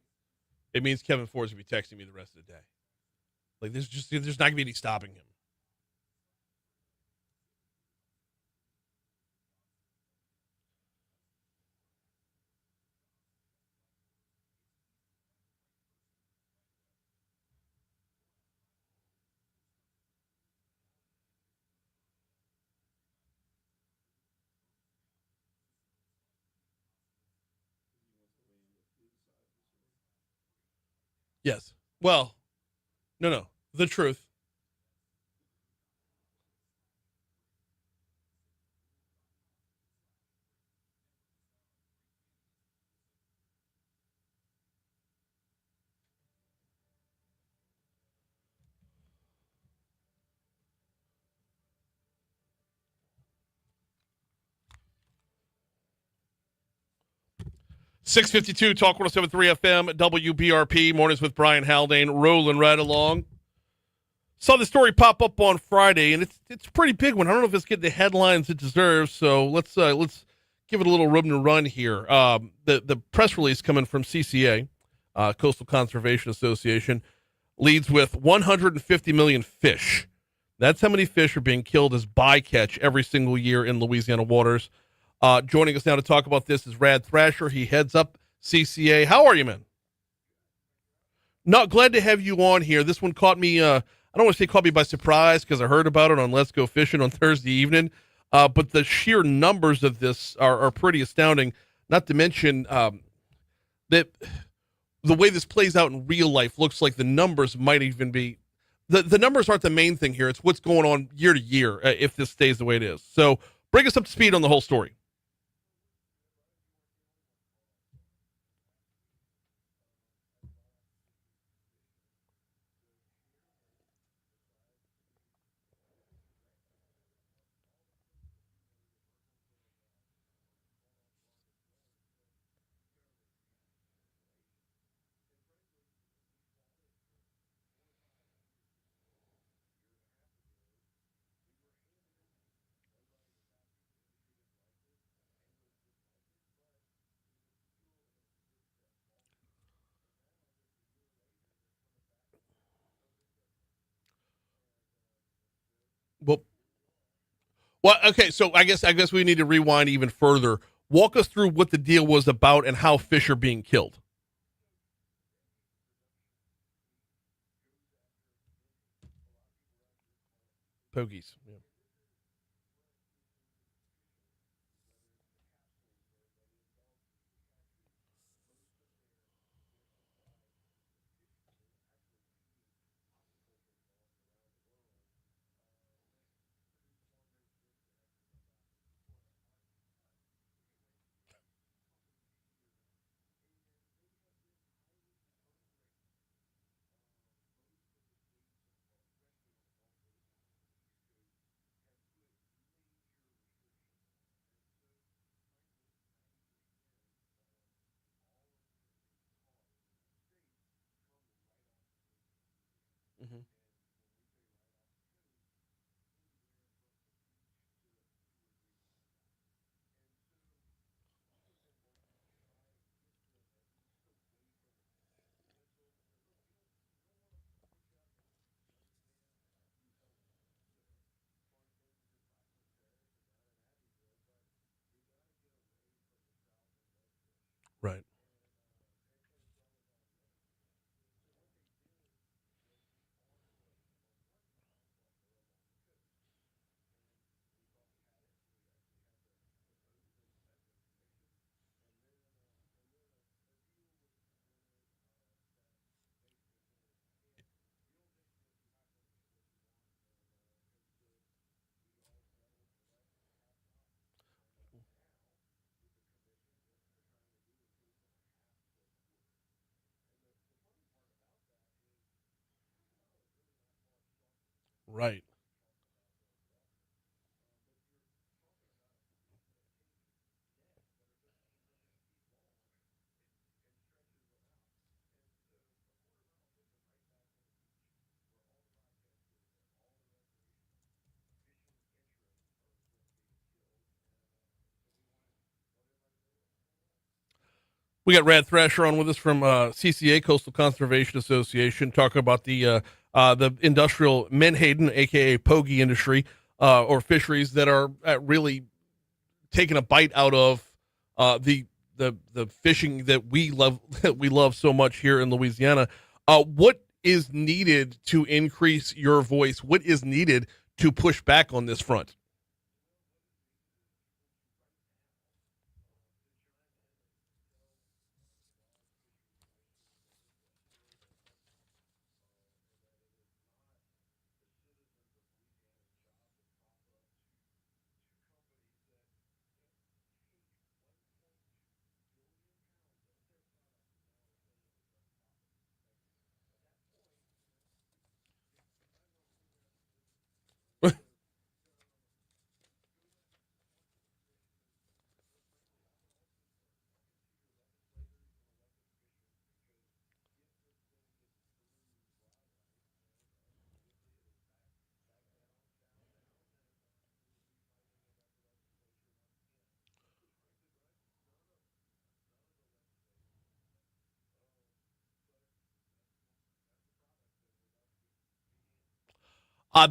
Speaker 1: it means Kevin Ford's going to be texting me the rest of the day. Like, there's not going to be any stopping him. Yes. Well, no. The truth. .652 Talk 107.3 FM WBRP mornings with Brian Haldane rolling right along. Saw the story pop up on Friday, and it's a pretty big one. I don't know if it's getting the headlines it deserves, so let's give it a little room to run here. The press release coming from CCA, Coastal Conservation Association, leads with 150 million fish. That's how many fish are being killed as bycatch every single year in Louisiana waters. Joining us now to talk about this is Rad Thrascher. He heads up CCA. How are you, man? Not glad to have you on here. This one caught me. I don't want to say caught me by surprise because I heard about it on Let's Go Fishing on Thursday evening. But the sheer numbers of this are pretty astounding. Not to mention that the way this plays out in real life looks like the numbers might even be the numbers aren't the main thing here. It's what's going on year to year if this stays the way it is. So bring us up to speed on the whole story. Well, okay. So I guess we need to rewind even further. Walk us through what the deal was about and how fish are being killed. Pogies. Yeah. Mm-hmm. Right. Right. We got Rad Thrasher on with us from CCA, Coastal Conservation Association, talking about the industrial menhaden, aka pogie industry, or fisheries that are really taking a bite out of the fishing that we love so much here in Louisiana. What is needed to increase your voice? What is needed to push back on this front?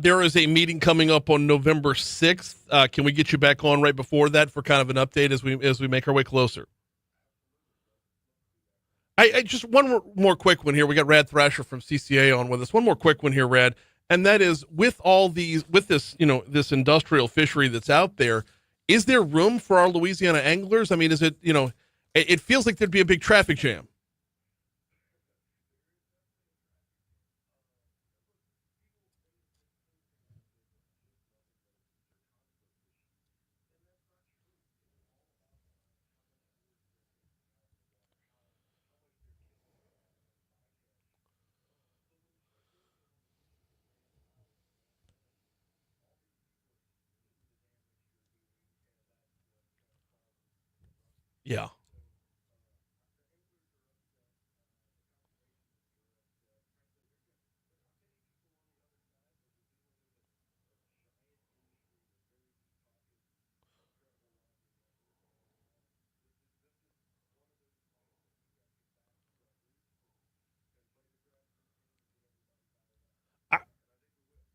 Speaker 1: There is a meeting coming up on November 6th. Can we get you back on right before that for kind of an update as we make our way closer? I just one more quick one here. We got Rad Thrasher from CCA on with us. One more quick one here, Rad, and that is with this this industrial fishery that's out there. Is there room for our Louisiana anglers? I mean, is it it feels like there'd be a big traffic jam. Yeah.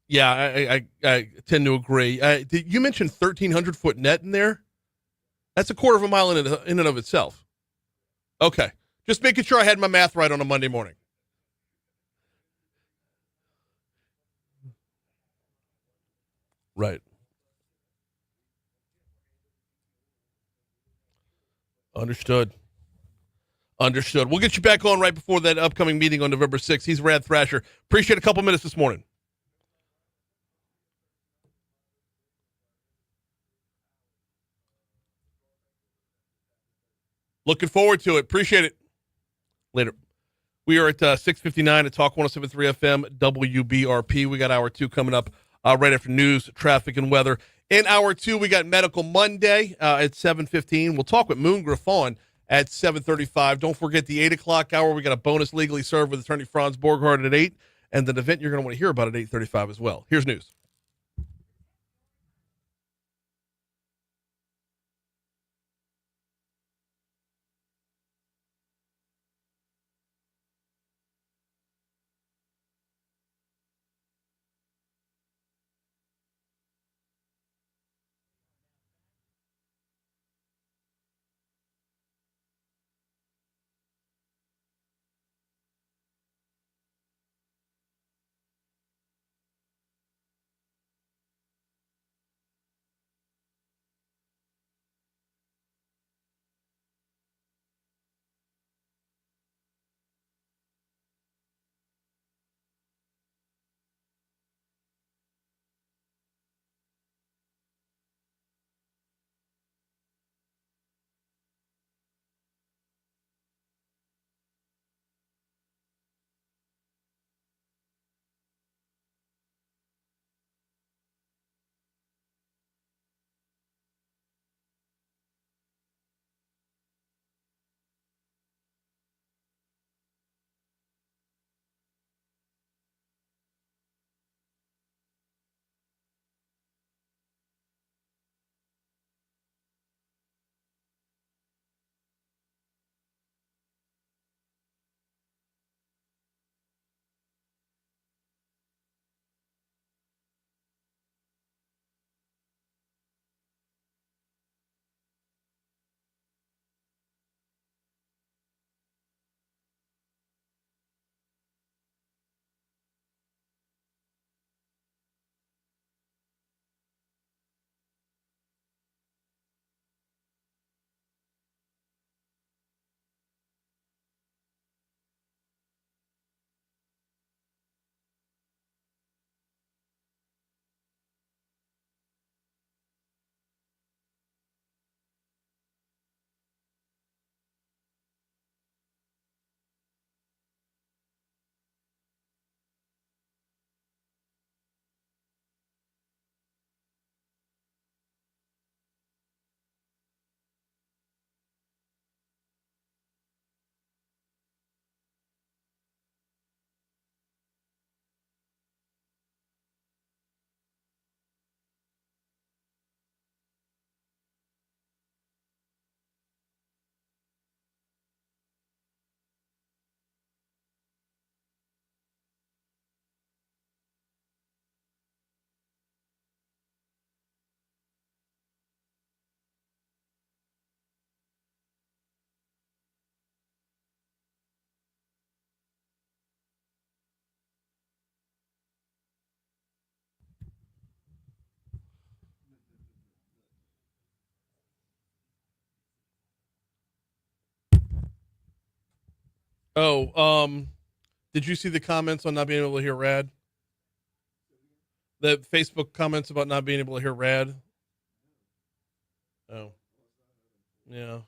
Speaker 1: Yeah, I tend to agree. You mentioned 1,300-foot net in there. That's a quarter of a mile in and of itself. Okay, just making sure I had my math right on a Monday morning. Right. Understood. Understood. We'll get you back on right before that upcoming meeting on November 6th. He's Rad Thrasher. Appreciate a couple minutes this morning. Looking forward to it. Appreciate it. Later. We are at 6:59 at Talk 107.3 FM WBRP. We got hour 2 coming up right after news, traffic, and weather. In hour 2, we got Medical Monday at 7:15. We'll talk with Moon Griffon at 7:35. Don't forget the 8 o'clock hour. We got a bonus Legally Served with attorney Franz Borghardt at 8, and an event you're going to want to hear about at 8:35 as well. Here's news. Oh, did you see the comments on not being able to hear Rad? The Facebook comments about not being able to hear Rad? Oh. Yeah.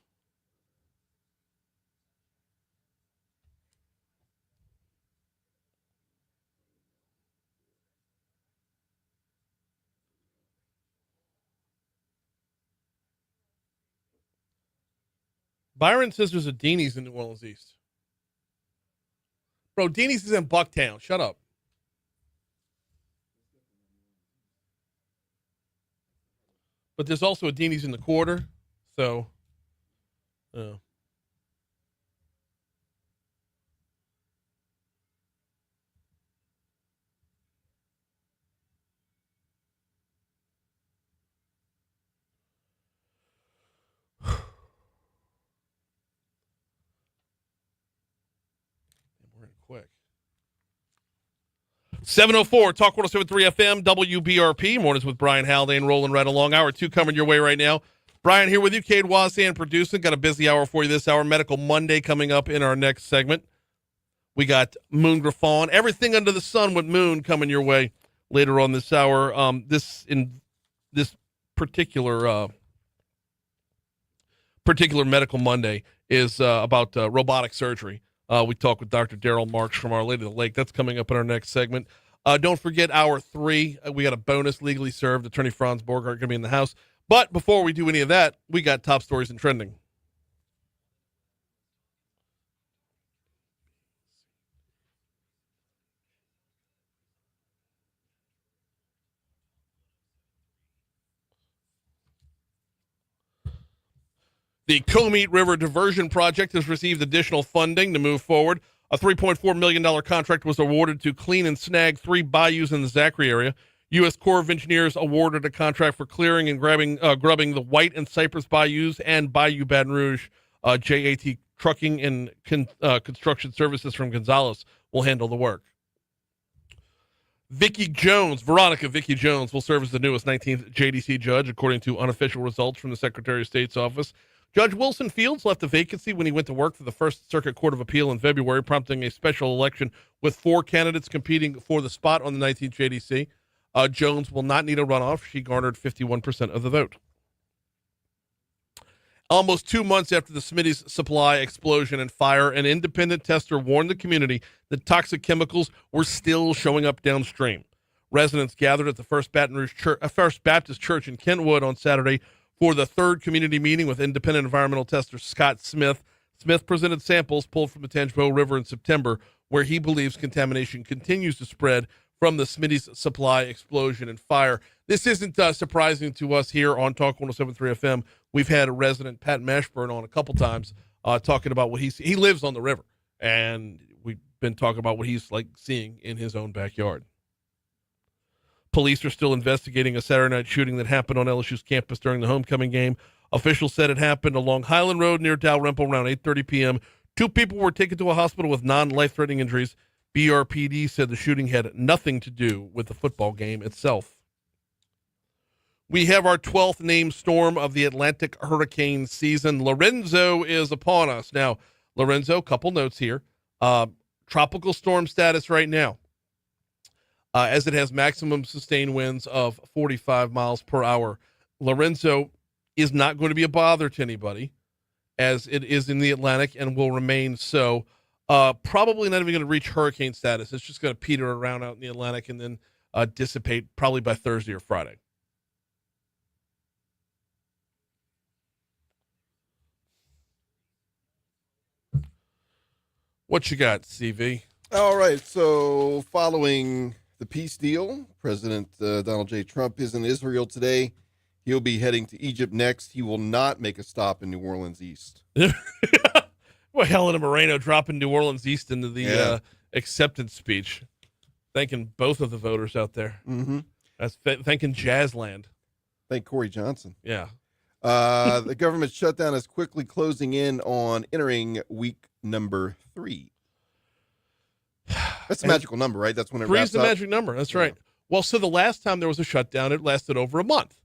Speaker 1: Byron says there's a Deanie's in New Orleans East. Bro, Deanie's is in Bucktown. Shut up. But there's also a Deanie's in the Quarter. So, yeah. We're in quick. 704, Talk 107.3 FM, WBRP. Mornings with Brian Haldane rolling right along. Hour 2 coming your way right now. Brian here with you. Cade Wasan producing. Got a busy hour for you this hour. Medical Monday coming up in our next segment. We got Moon Griffon. Everything under the sun with Moon coming your way later on this hour. This particular Medical Monday is about robotic surgery. We talk with Dr. Daryl Marks from Our Lady of the Lake. That's coming up in our next segment. Don't forget hour 3. We got a bonus legally served. Attorney Franz Borghardt going to be in the house. But before we do any of that, we got top stories and trending. The Comeet River Diversion Project has received additional funding to move forward. A $3.4 million contract was awarded to clean and snag 3 bayous in the Zachary area. U.S. Corps of Engineers awarded a contract for clearing and grubbing the White and Cypress bayous and Bayou Baton Rouge. JAT Trucking and Construction Services from Gonzales will handle the work. Veronica Vicky Jones will serve as the newest 19th JDC judge, according to unofficial results from the Secretary of State's office. Judge Wilson Fields left a vacancy when he went to work for the First Circuit Court of Appeal in February, prompting a special election with 4 candidates competing for the spot on the 19th JDC. Jones will not need a runoff. She garnered 51% of the vote. Almost 2 months after the Smitty's supply explosion and fire, an independent tester warned the community that toxic chemicals were still showing up downstream. Residents gathered at the First Baptist Church in Kentwood on Saturday for the 3rd community meeting with independent environmental tester Scott Smith. Smith presented samples pulled from the Tangipahoa River in September, where he believes contamination continues to spread from the Smitty's supply explosion and fire. This isn't surprising to us here on Talk 107.3 FM. We've had a resident, Pat Mashburn, on a couple times talking about what he lives on the river, and we've been talking about what he's like seeing in his own backyard. Police are still investigating a Saturday night shooting that happened on LSU's campus during the homecoming game. Officials said it happened along Highland Road near Dalrymple around 8:30 p.m. 2 people were taken to a hospital with non-life-threatening injuries. BRPD said the shooting had nothing to do with the football game itself. We have our 12th named storm of the Atlantic hurricane season. Lorenzo is upon us. Now, Lorenzo, couple notes here. Tropical storm status right now, as it has maximum sustained winds of 45 miles per hour. Lorenzo is not going to be a bother to anybody, as it is in the Atlantic and will remain so. Probably not even going to reach hurricane status. It's just going to peter around out in the Atlantic and then dissipate probably by Thursday or Friday. What you got, CV?
Speaker 2: All right. So following the peace deal, President Donald J. Trump is in Israel today. He'll be heading to Egypt next. He will not make a stop in New Orleans East.
Speaker 1: Well, Helena Moreno dropping New Orleans East into the acceptance speech, thanking both of the voters out there.
Speaker 2: Mm-hmm.
Speaker 1: That's thanking Jazzland.
Speaker 2: Thank Corey Johnson.
Speaker 1: Yeah.
Speaker 2: The government shutdown is quickly closing in on entering week number 3. That's the magical number, right? That's when it
Speaker 1: 3
Speaker 2: wraps
Speaker 1: is the
Speaker 2: up.
Speaker 1: magic number. That's right. Well, so the last time there was a shutdown, it lasted over a month.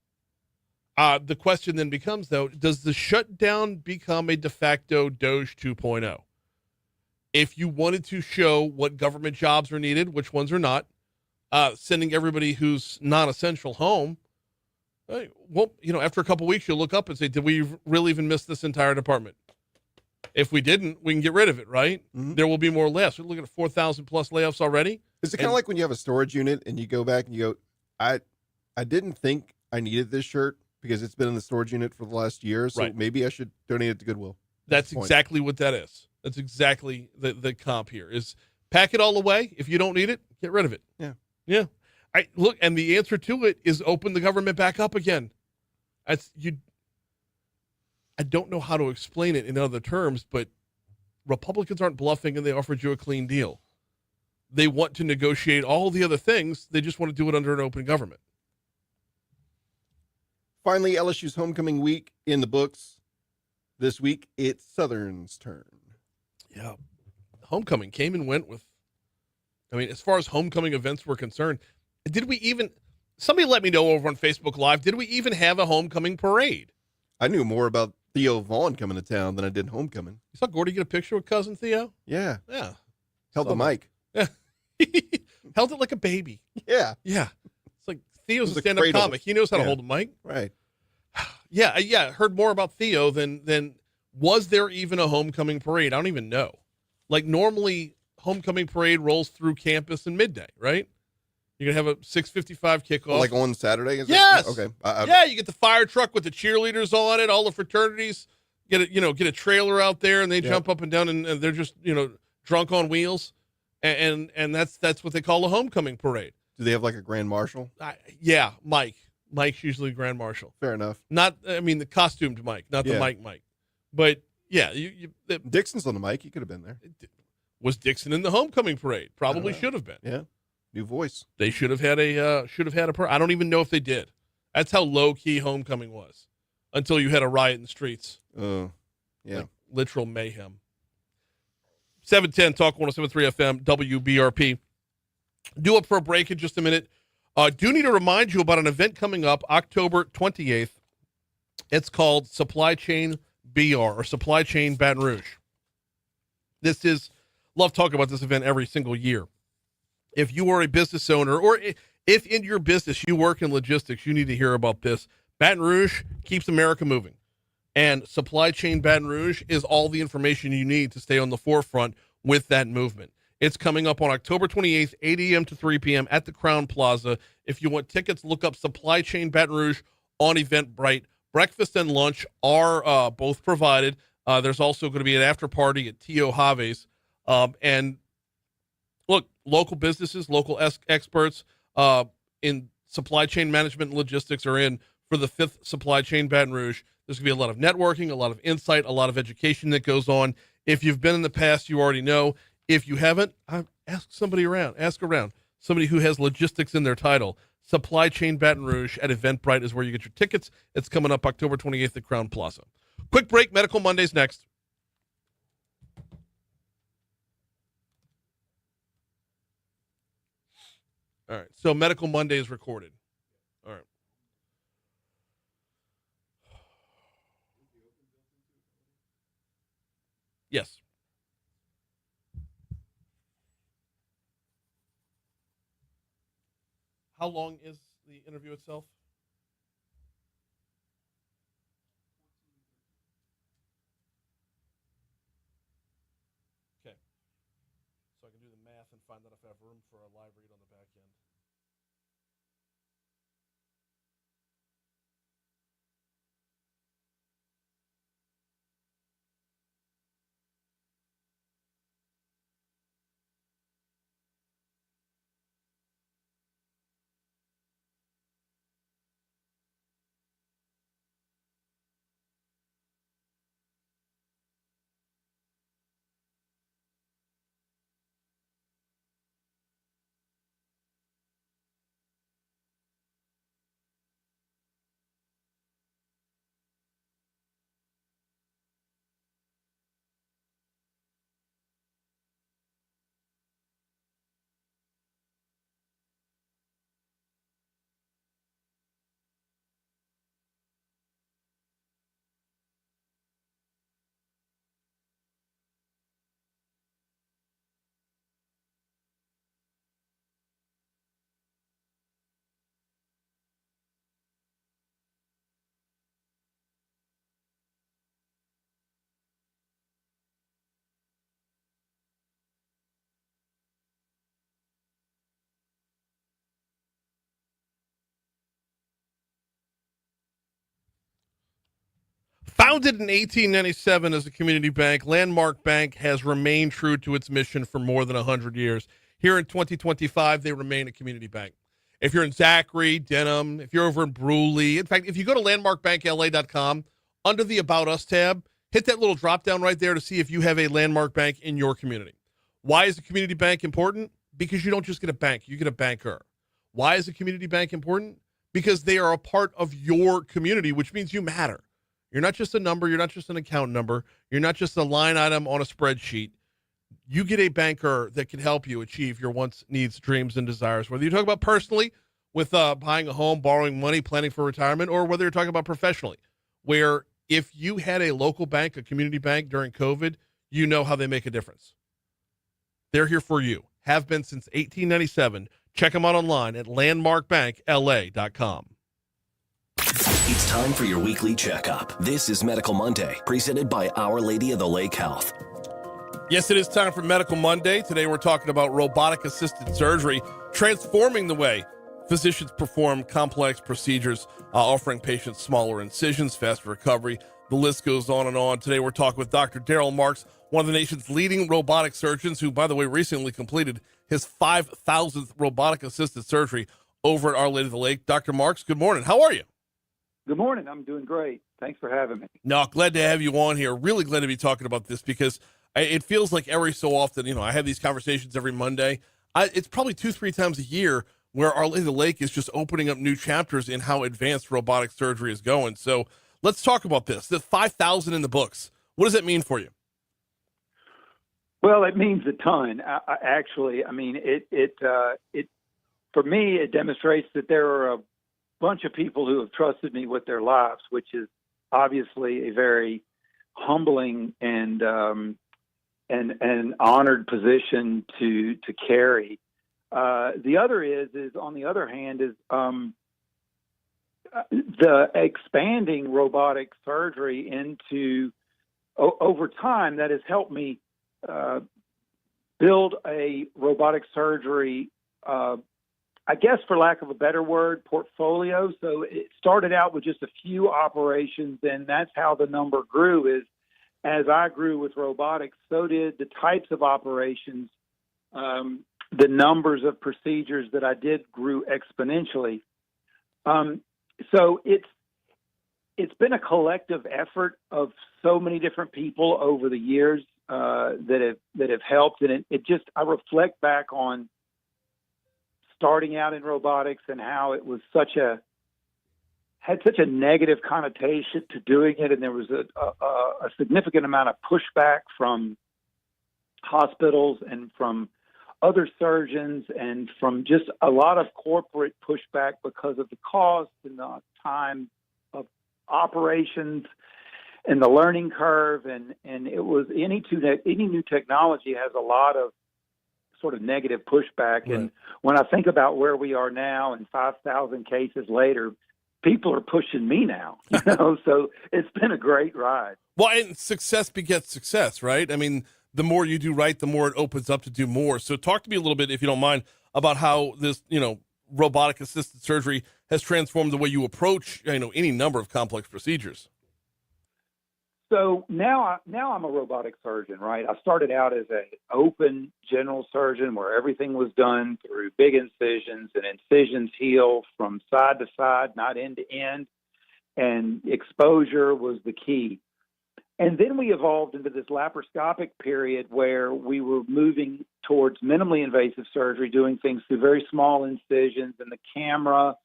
Speaker 1: The question then becomes, though, does the shutdown become a de facto Doge 2.0? If you wanted to show what government jobs are needed, which ones are not, sending everybody who's non-essential home, well, after a couple weeks, you'll look up and say, did we really even miss this entire department? If we didn't, we can get rid of it, right? Mm-hmm. There will be more layoffs. We're looking at 4,000 plus layoffs already.
Speaker 2: Is it kind of like when you have a storage unit and you go back and you go, I didn't think I needed this shirt because it's been in the storage unit for the last year, so maybe I should donate it to Goodwill.
Speaker 1: That's exactly what that is. That's exactly the comp here is pack it all away. If you don't need it, get rid of it. Yeah. And the answer to it is open the government back up again. I don't know how to explain it in other terms, but Republicans aren't bluffing and they offered you a clean deal. They want to negotiate all the other things. They just want to do it under an open government.
Speaker 2: Finally, LSU's homecoming week in the books. This week, it's Southern's turn.
Speaker 1: Yeah. Homecoming came and went with, as far as homecoming events were concerned, somebody let me know over on Facebook Live, did we even have a homecoming parade?
Speaker 2: I knew more about Theo Vaughn coming to town than I did homecoming.
Speaker 1: You saw Gordy get a picture with cousin Theo?
Speaker 2: Yeah.
Speaker 1: Yeah.
Speaker 2: Held the mic.
Speaker 1: Yeah. Held it like a baby.
Speaker 2: Yeah.
Speaker 1: Yeah. It's like Theo's a stand-up comic. He knows how to hold a mic.
Speaker 2: Right.
Speaker 1: Yeah. Heard more about Theo than was there even a homecoming parade? I don't even know. Like normally homecoming parade rolls through campus in midday, right? You're going to have a 6:55 kickoff.
Speaker 2: Like on Saturday?
Speaker 1: Yes.
Speaker 2: Okay.
Speaker 1: You get the fire truck with the cheerleaders on it, all the fraternities get a trailer out there and they jump up and down and they're just, drunk on wheels. And that's what they call a homecoming parade.
Speaker 2: Do they have like a grand marshal?
Speaker 1: Yeah, Mike. Mike's usually grand marshal.
Speaker 2: Fair enough.
Speaker 1: Not, the costumed Mike, not the Mike. But yeah,
Speaker 2: Dixon's on the mic. He could have been there.
Speaker 1: Was Dixon in the homecoming parade? Probably should have been.
Speaker 2: Yeah, new voice.
Speaker 1: They should have had a parade. I don't even know if they did. That's how low key homecoming was, until you had a riot in the streets.
Speaker 2: Yeah,
Speaker 1: like literal mayhem. 710 Talk 107.3 FM WBRP. Due up for a break in just a minute. Do need to remind you about an event coming up October 28th. It's called Supply Chain BR or Supply Chain Baton Rouge. Love talking about this event every single year. If you are a business owner or if in your business you work in logistics, you need to hear about this. Baton Rouge keeps America moving. And Supply Chain Baton Rouge is all the information you need to stay on the forefront with that movement. It's coming up on October 28th, 8 a.m. to 3 p.m. at the Crown Plaza. If you want tickets, look up Supply Chain Baton Rouge on Eventbrite. Breakfast and lunch are both provided. There's also going to be an after party at Tio Jave's. And look, local businesses, local experts in supply chain management and logistics are in for the 5th Supply Chain Baton Rouge. There's going to be a lot of networking, a lot of insight, a lot of education that goes on. If you've been in the past, you already know. If you haven't, ask around. Somebody who has logistics in their title. Supply Chain Baton Rouge at Eventbrite is where you get your tickets. It's coming up October 28th at Crown Plaza. Quick break. Medical Mondays next. All right. So Medical Monday is recorded. All right. Yes. How long is the interview itself? Okay. So I can do the math and find out if I have room for a live read on the back end. Founded in 1897 as a community bank, Landmark Bank has remained true to its mission for more than 100 years. Here in 2025, they remain a community bank. If you're in Zachary, Denham, if you're over in Brewley, in fact, if you go to landmarkbankla.com, under the About Us tab, hit that little drop down right there to see if you have a Landmark Bank in your community. Why is a community bank important? Because you don't just get a bank, you get a banker. Why is a community bank important? Because they are a part of your community, which means you matter. You're not just a number. You're not just an account number. You're not just a line item on a spreadsheet. You get a banker that can help you achieve your wants, needs, dreams, and desires. Whether you talk about personally with buying a home, borrowing money, planning for retirement, or whether you're talking about professionally, where if you had a local bank, a community bank during COVID, you know how they make a difference. They're here for you. Have been since 1897. Check them out online at landmarkbankla.com.
Speaker 7: It's time for your weekly checkup. This is Medical Monday, presented by Our Lady of the Lake Health.
Speaker 1: Yes, it is time for Medical Monday. Today we're talking about robotic-assisted surgery, transforming the way physicians perform complex procedures, offering patients smaller incisions, faster recovery. The list goes on and on. Today we're talking with Dr. Daryl Marks, one of the nation's leading robotic surgeons, who, by the way, recently completed his 5,000th robotic-assisted surgery over at Our Lady of the Lake. Dr. Marks, good morning. How are you?
Speaker 8: Good morning. I'm doing great. Thanks for having me.
Speaker 1: No, glad to have you on here. Really glad to be talking about this because it feels like every so often, I have these conversations every Monday. It's probably 2-3 times a year where Our Lady of the Lake is just opening up new chapters in how advanced robotic surgery is going. So let's talk about this. The 5,000 in the books. What does that mean for you?
Speaker 8: Well, it means a ton. For me, it demonstrates that there are a bunch of people who have trusted me with their lives, which is obviously a very humbling and honored position to carry. The other is on the other hand is the expanding robotic surgery into over time that has helped me build a robotic surgery, I guess for lack of a better word, portfolio. So it started out with just a few operations, and that's how the number grew. Is as I grew with robotics, so did the types of operations, the numbers of procedures that I did grew exponentially. So it's been a collective effort of so many different people over the years that have helped, and I reflect back on starting out in robotics and how it was had such a negative connotation to doing it, and there was a significant amount of pushback from hospitals and from other surgeons and from just a lot of corporate pushback because of the cost and the time of operations and the learning curve, and it was any new technology has a lot of sort of negative pushback. Right. And when I think about where we are now and 5,000 cases later, people are pushing me now, so it's been a great ride. Well,
Speaker 1: and success begets success, right? I mean, the more you do right, the more it opens up to do more. So talk to me a little bit, if you don't mind, about how this, robotic assisted surgery has transformed the way you approach, any number of complex procedures.
Speaker 8: So now I'm a robotic surgeon, right? I started out as an open general surgeon where everything was done through big incisions, and incisions heal from side to side, not end to end, and exposure was the key. And then we evolved into this laparoscopic period where we were moving towards minimally invasive surgery, doing things through very small incisions, and the camera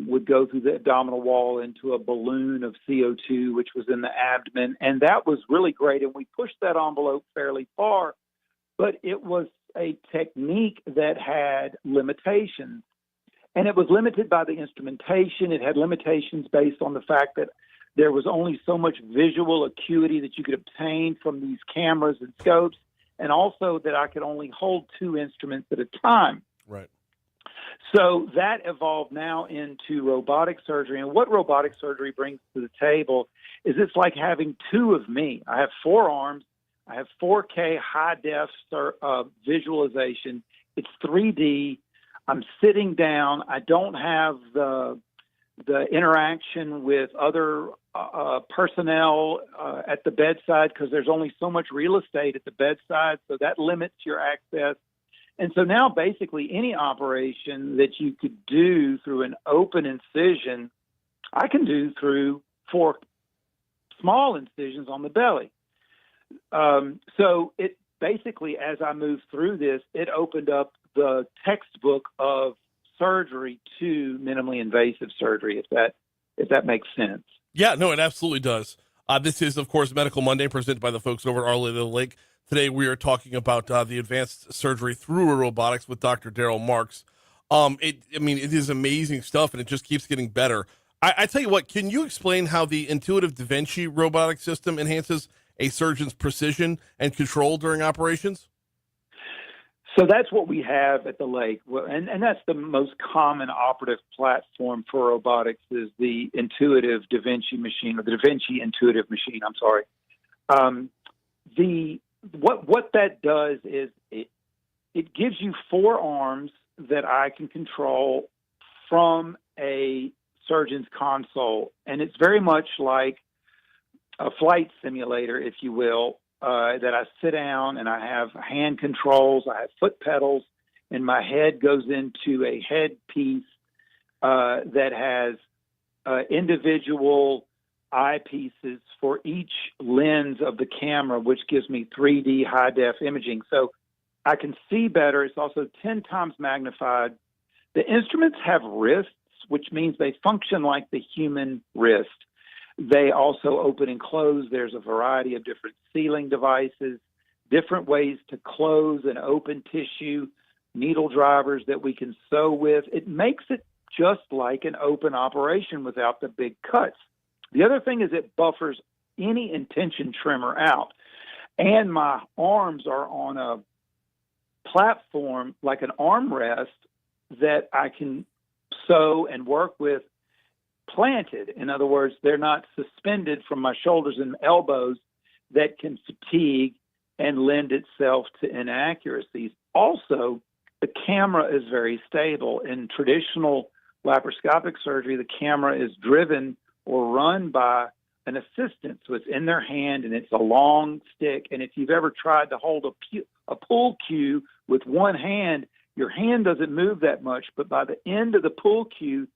Speaker 8: would go through the abdominal wall into a balloon of CO2, which was in the abdomen. And that was really great. And we pushed that envelope fairly far, but it was a technique that had limitations. And it was limited by the instrumentation. It had limitations based on the fact that there was only so much visual acuity that you could obtain from these cameras and scopes, and also that I could only hold 2 instruments at a time.
Speaker 1: Right.
Speaker 8: So that evolved now into robotic surgery. And what robotic surgery brings to the table is it's like having 2 of me. I have 4 arms. I have 4K high-def visualization. It's 3D. I'm sitting down. I don't have the interaction with other personnel at the bedside, because there's only so much real estate at the bedside, so that limits your access. And so now basically any operation that you could do through an open incision, I can do through 4 small incisions on the belly. So it basically, as I moved through this, it opened up the textbook of surgery to minimally invasive surgery, if that makes sense.
Speaker 1: Yeah, no, it absolutely does. This is, of course, Medical Monday, presented by the folks over at Our Lady of the Lake. Today we are talking about the advanced surgery through robotics with Dr. Daryl Marks. It is amazing stuff, and it just keeps getting better. I tell you what, can you explain how the intuitive Da Vinci robotic system enhances a surgeon's precision and control during operations?
Speaker 8: So that's what we have at the lake, and that's the most common operative platform for robotics is the intuitive Da Vinci machine, or the Da Vinci intuitive machine. I'm sorry. What that does is it gives you 4 arms that I can control from a surgeon's console, and it's very much like a flight simulator, if you will. That I sit down and I have hand controls, I have foot pedals, and my head goes into a headpiece that has individual eyepieces for each lens of the camera, which gives me 3D high-def imaging. So I can see better. It's also 10 times magnified. The instruments have wrists, which means they function like the human wrist. They also open and close. There's a variety of different sealing devices, different ways to close and open tissue, needle drivers that we can sew with. It makes it just like an open operation without the big cuts. The other thing is it buffers any intention tremor out. And my arms are on a platform like an armrest that I can sew and work with planted. In other words, they're not suspended from my shoulders and elbows that can fatigue and lend itself to inaccuracies. Also, the camera is very stable. In traditional laparoscopic surgery, the camera is driven or run by an assistant. So it's in their hand and it's a long stick. And if you've ever tried to hold a pull cue with one hand, your hand doesn't move that much. But by the end of the pull cue,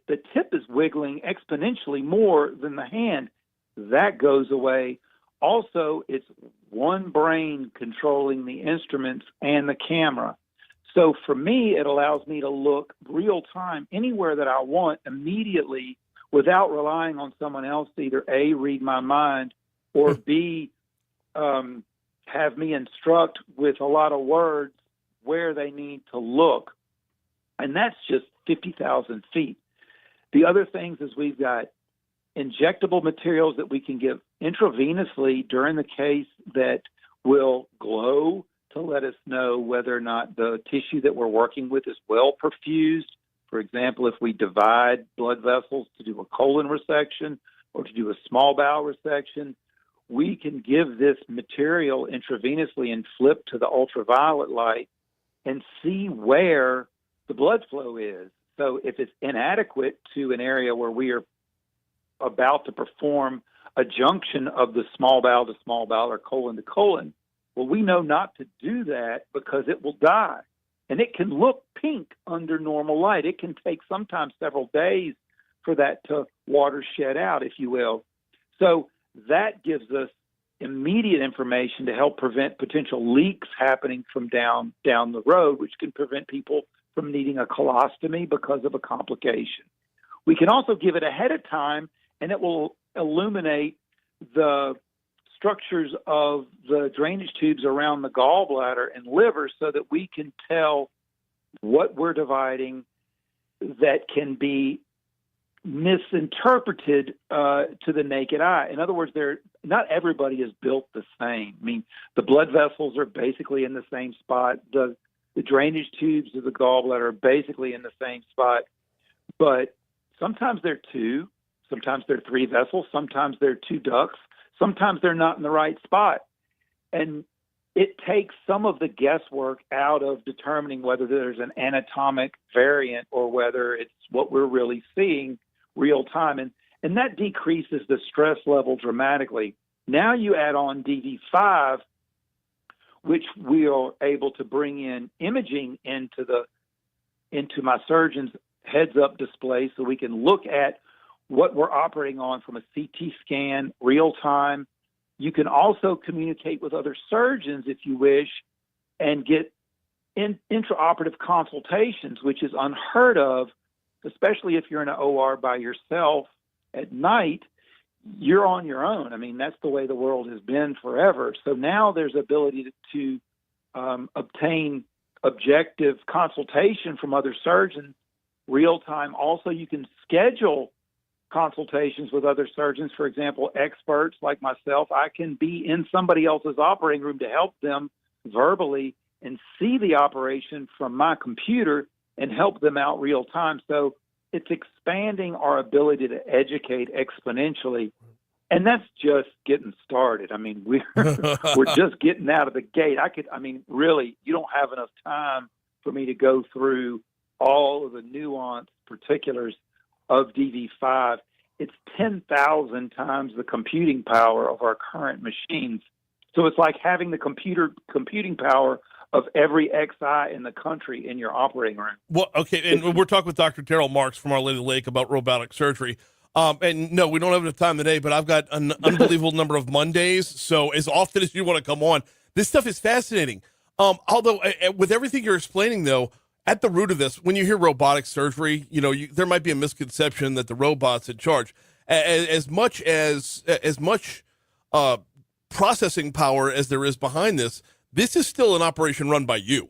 Speaker 8: the tip is wiggling exponentially more than the hand. That goes away. Also, it's one brain controlling the instruments and the camera. So for me, it allows me to look real time anywhere that I want immediately without relying on someone else to either A, read my mind, or B, have me instruct with a lot of words where they need to look. And that's just 50,000 feet. The other things is we've got injectable materials that we can give intravenously during the case that will glow to let us know whether or not the tissue that we're working with is well perfused. For example, if we divide blood vessels to do a colon resection or to do a small bowel resection, we can give this material intravenously and flip to the ultraviolet light and see where the blood flow is. So if it's inadequate to an area where we are about to perform a junction of the small bowel to small bowel or colon to colon, well, we know not to do that because it will die. And it can look pink under normal light. It can take sometimes several days for that to water shed out, if you will. So that gives us immediate information to help prevent potential leaks happening from down the road, which can prevent people from needing a colostomy because of a complication. We can also give it ahead of time, and it will illuminate the structures of the drainage tubes around the gallbladder and liver so that we can tell what we're dividing that can be misinterpreted to the naked eye. In other words, not everybody is built the same. I mean, the blood vessels are basically in the same spot. The drainage tubes of the gallbladder are basically in the same spot, but sometimes they're 2, sometimes they're 3 vessels, sometimes they're 2 ducts, sometimes they're not in the right spot. And it takes some of the guesswork out of determining whether there's an anatomic variant or whether it's what we're really seeing real time. And that decreases the stress level dramatically. Now you add on DV5, which we are able to bring in imaging into my surgeon's heads-up display so we can look at what we're operating on from a CT scan, real time. You can also communicate with other surgeons, if you wish, and get intraoperative consultations, which is unheard of, especially if you're in an OR by yourself at night. You're on your own. I mean, that's the way the world has been forever. So now there's ability to obtain objective consultation from other surgeons real time. Also, you can schedule consultations with other surgeons. For example, experts like myself, I can be in somebody else's operating room to help them verbally and see the operation from my computer and help them out real time. So it's expanding our ability to educate exponentially. And that's just getting started. I mean, we're just getting out of the gate. Really, you don't have enough time for me to go through all of the nuanced particulars of DV5. It's 10,000 times the computing power of our current machines. So it's like having the computing power of every XI in the country in your operating room.
Speaker 1: Well, okay, and we're talking with Dr. Darryl Marks from Our Lady of the Lake about robotic surgery. And no, we don't have enough time today, but I've got an unbelievable number of Mondays. So as often as you want to come on, this stuff is fascinating. Although with everything you're explaining, though, at the root of this, when you hear robotic surgery, there might be a misconception that the robot's in charge. As much processing power as there is behind this, this is still an operation run by you.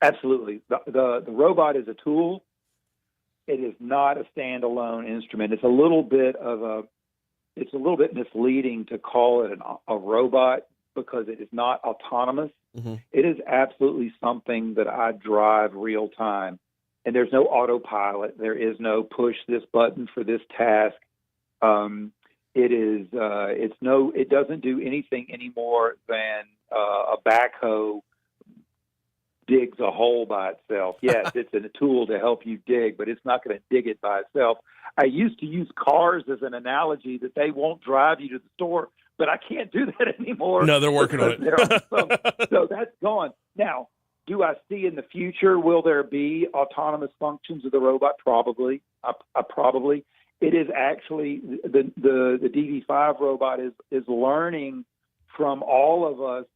Speaker 8: Absolutely. The robot is a tool. It is not a standalone instrument. It's a little bit misleading to call it a robot because it is not autonomous. Mm-hmm. It is absolutely something that I drive real time. And there's no autopilot. There is no push this button for this task. It doesn't do anything any more than a backhoe digs a hole by itself. Yes, it's a tool to help you dig, but it's not going to dig it by itself. I used to use cars as an analogy that they won't drive you to the store, but I can't do that anymore.
Speaker 1: No, they're working on it.
Speaker 8: So that's gone. Now, do I see in the future, will there be autonomous functions of the robot? Probably. Probably. It is actually, the DV5 robot is learning from all of us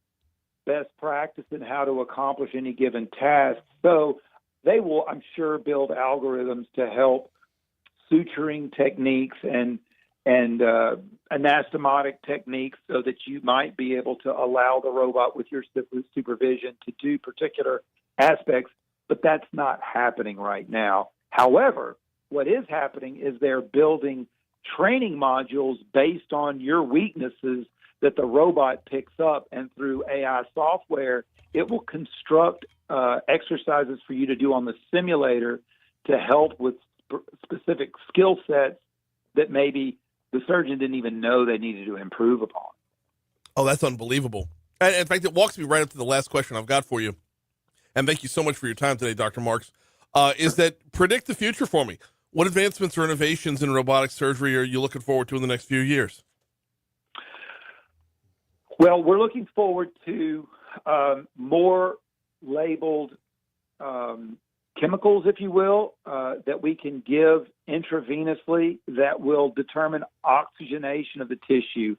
Speaker 8: best practice in how to accomplish any given task. So they will, I'm sure, build algorithms to help suturing techniques and anastomotic techniques so that you might be able to allow the robot with your supervision to do particular aspects, but that's not happening right now. However, what is happening is they're building training modules based on your weaknesses that the robot picks up, and through AI software, it will construct exercises for you to do on the simulator to help with specific skill sets that maybe the surgeon didn't even know they needed to improve upon.
Speaker 1: Oh, that's unbelievable. And in fact, it walks me right up to the last question I've got for you. And thank you so much for your time today, Dr. Marks. Is that predict the future for me? What advancements or innovations in robotic surgery are you looking forward to in the next few years?
Speaker 8: Well, we're looking forward to more labeled chemicals, if you will, that we can give intravenously that will determine oxygenation of the tissue,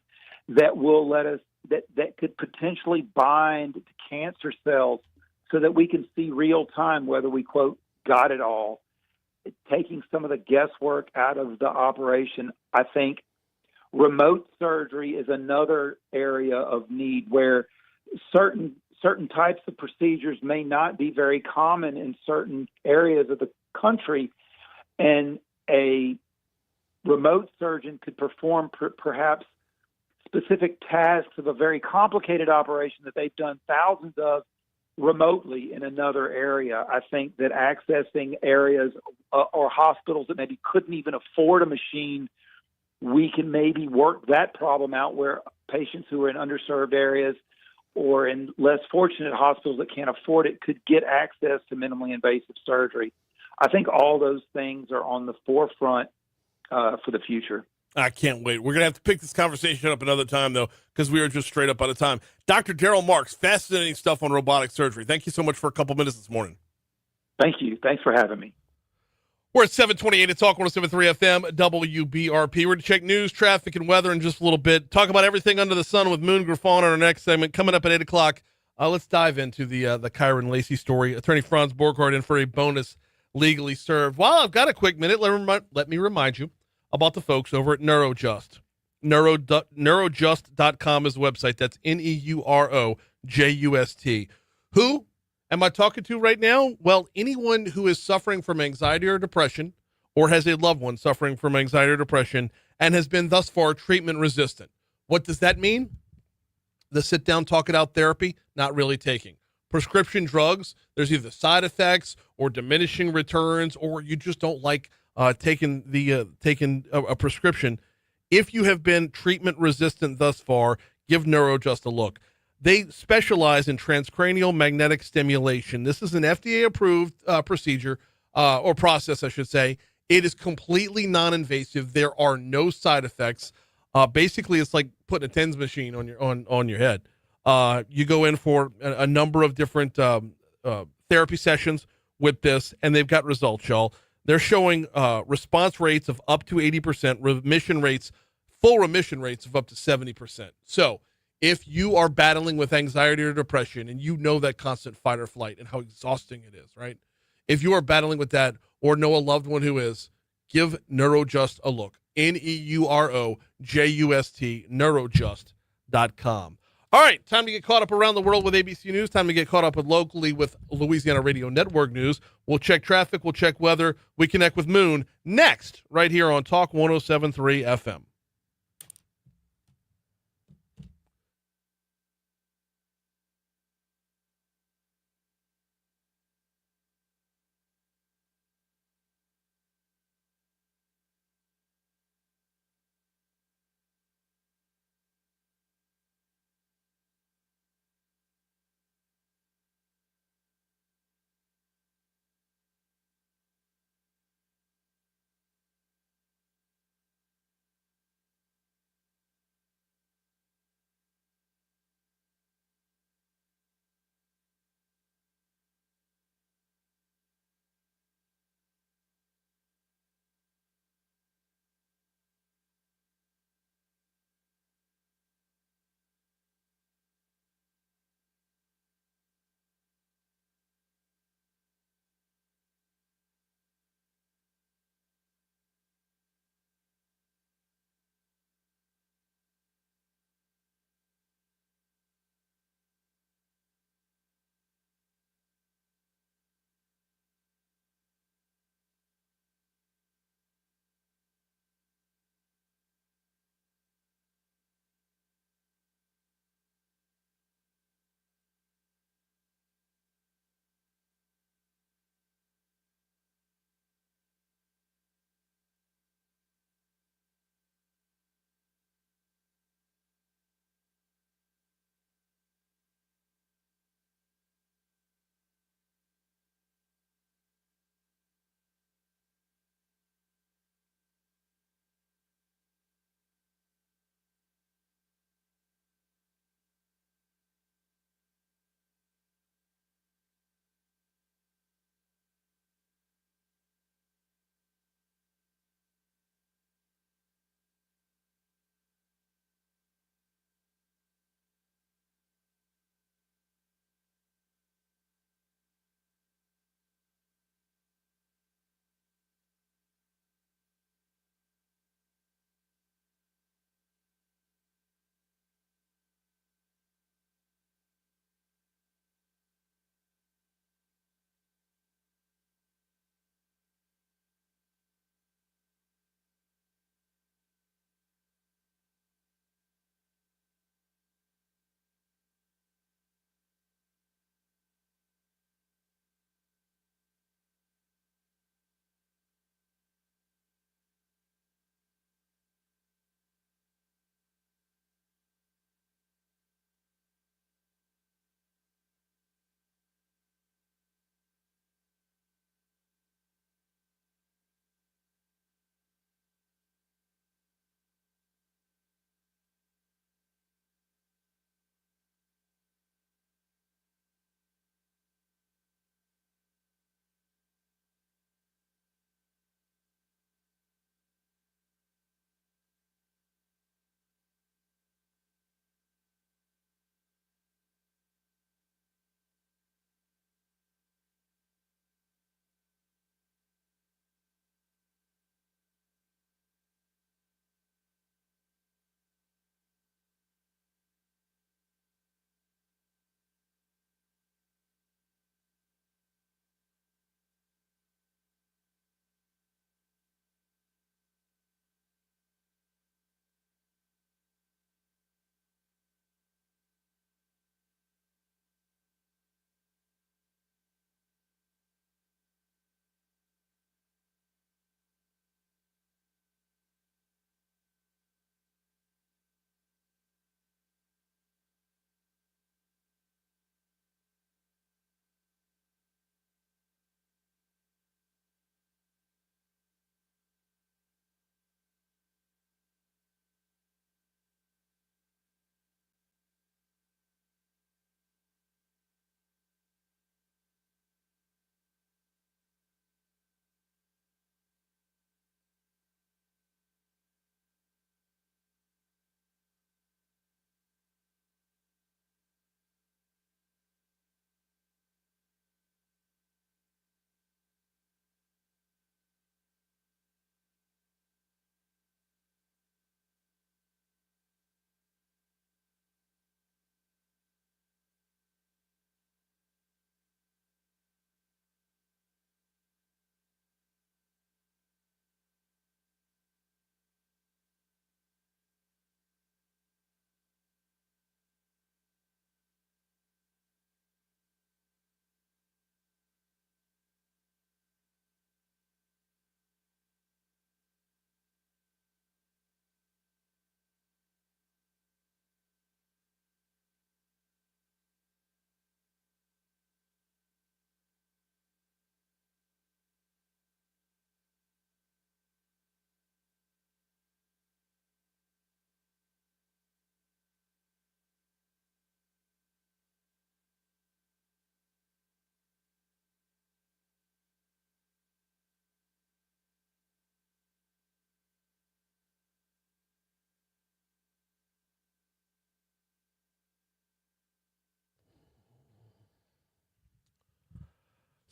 Speaker 8: that will let us, that could potentially bind to cancer cells so that we can see real time whether we, quote, got it all. Taking some of the guesswork out of the operation. I think remote surgery is another area of need where certain types of procedures may not be very common in certain areas of the country, and a remote surgeon could perform perhaps specific tasks of a very complicated operation that they've done thousands of remotely in another area. I think that accessing areas or hospitals that maybe couldn't even afford a machine, we can maybe work that problem out where patients who are in underserved areas or in less fortunate hospitals that can't afford it could get access to minimally invasive surgery. I think all those things are on the forefront for the future.
Speaker 1: I can't wait. We're going to have to pick this conversation up another time, though, because we are just straight up out of time. Dr. Daryl Marks, fascinating stuff on robotic surgery. Thank you so much for a couple minutes this morning.
Speaker 8: Thank you. Thanks for having me.
Speaker 1: We're at 728 at Talk 107.3 FM, WBRP. We're going to check news, traffic, and weather in just a little bit. Talk about everything under the sun with Moon Griffon on our next segment. Coming up at 8 o'clock, let's dive into the Kyren Lacy story. Attorney Franz Borghardt in for a bonus legally served. While I've got a quick minute, let me remind you about the folks over at Neurojust. Neurojust.com is the website. That's NEUROJUST. Who am I talking to right now? Well, anyone who is suffering from anxiety or depression, or has a loved one suffering from anxiety or depression, and has been thus far treatment resistant. What does that mean? The sit down, talk it out therapy, not really taking. Prescription drugs, there's either side effects or diminishing returns, or you just don't like taking a prescription. If you have been treatment resistant thus far, give Neurojust a look. They specialize in transcranial magnetic stimulation. This is an FDA-approved procedure or process, I should say. It is completely non-invasive. There are no side effects. Basically, it's like putting a TENS machine on your head. You go in for a number of different therapy sessions with this, and they've got results, y'all. They're showing response rates of up to 80%, full remission rates of up to 70%. So if you are battling with anxiety or depression, and you know that constant fight or flight and how exhausting it is, right? If you are battling with that or know a loved one who is, give Neurojust a look. NEUROJUST, Neurojust.com. All right, time to get caught up around the world with ABC News. Time to get caught up locally with Louisiana Radio Network News. We'll check traffic. We'll check weather. We connect with Moon next, right here on Talk 107.3 FM.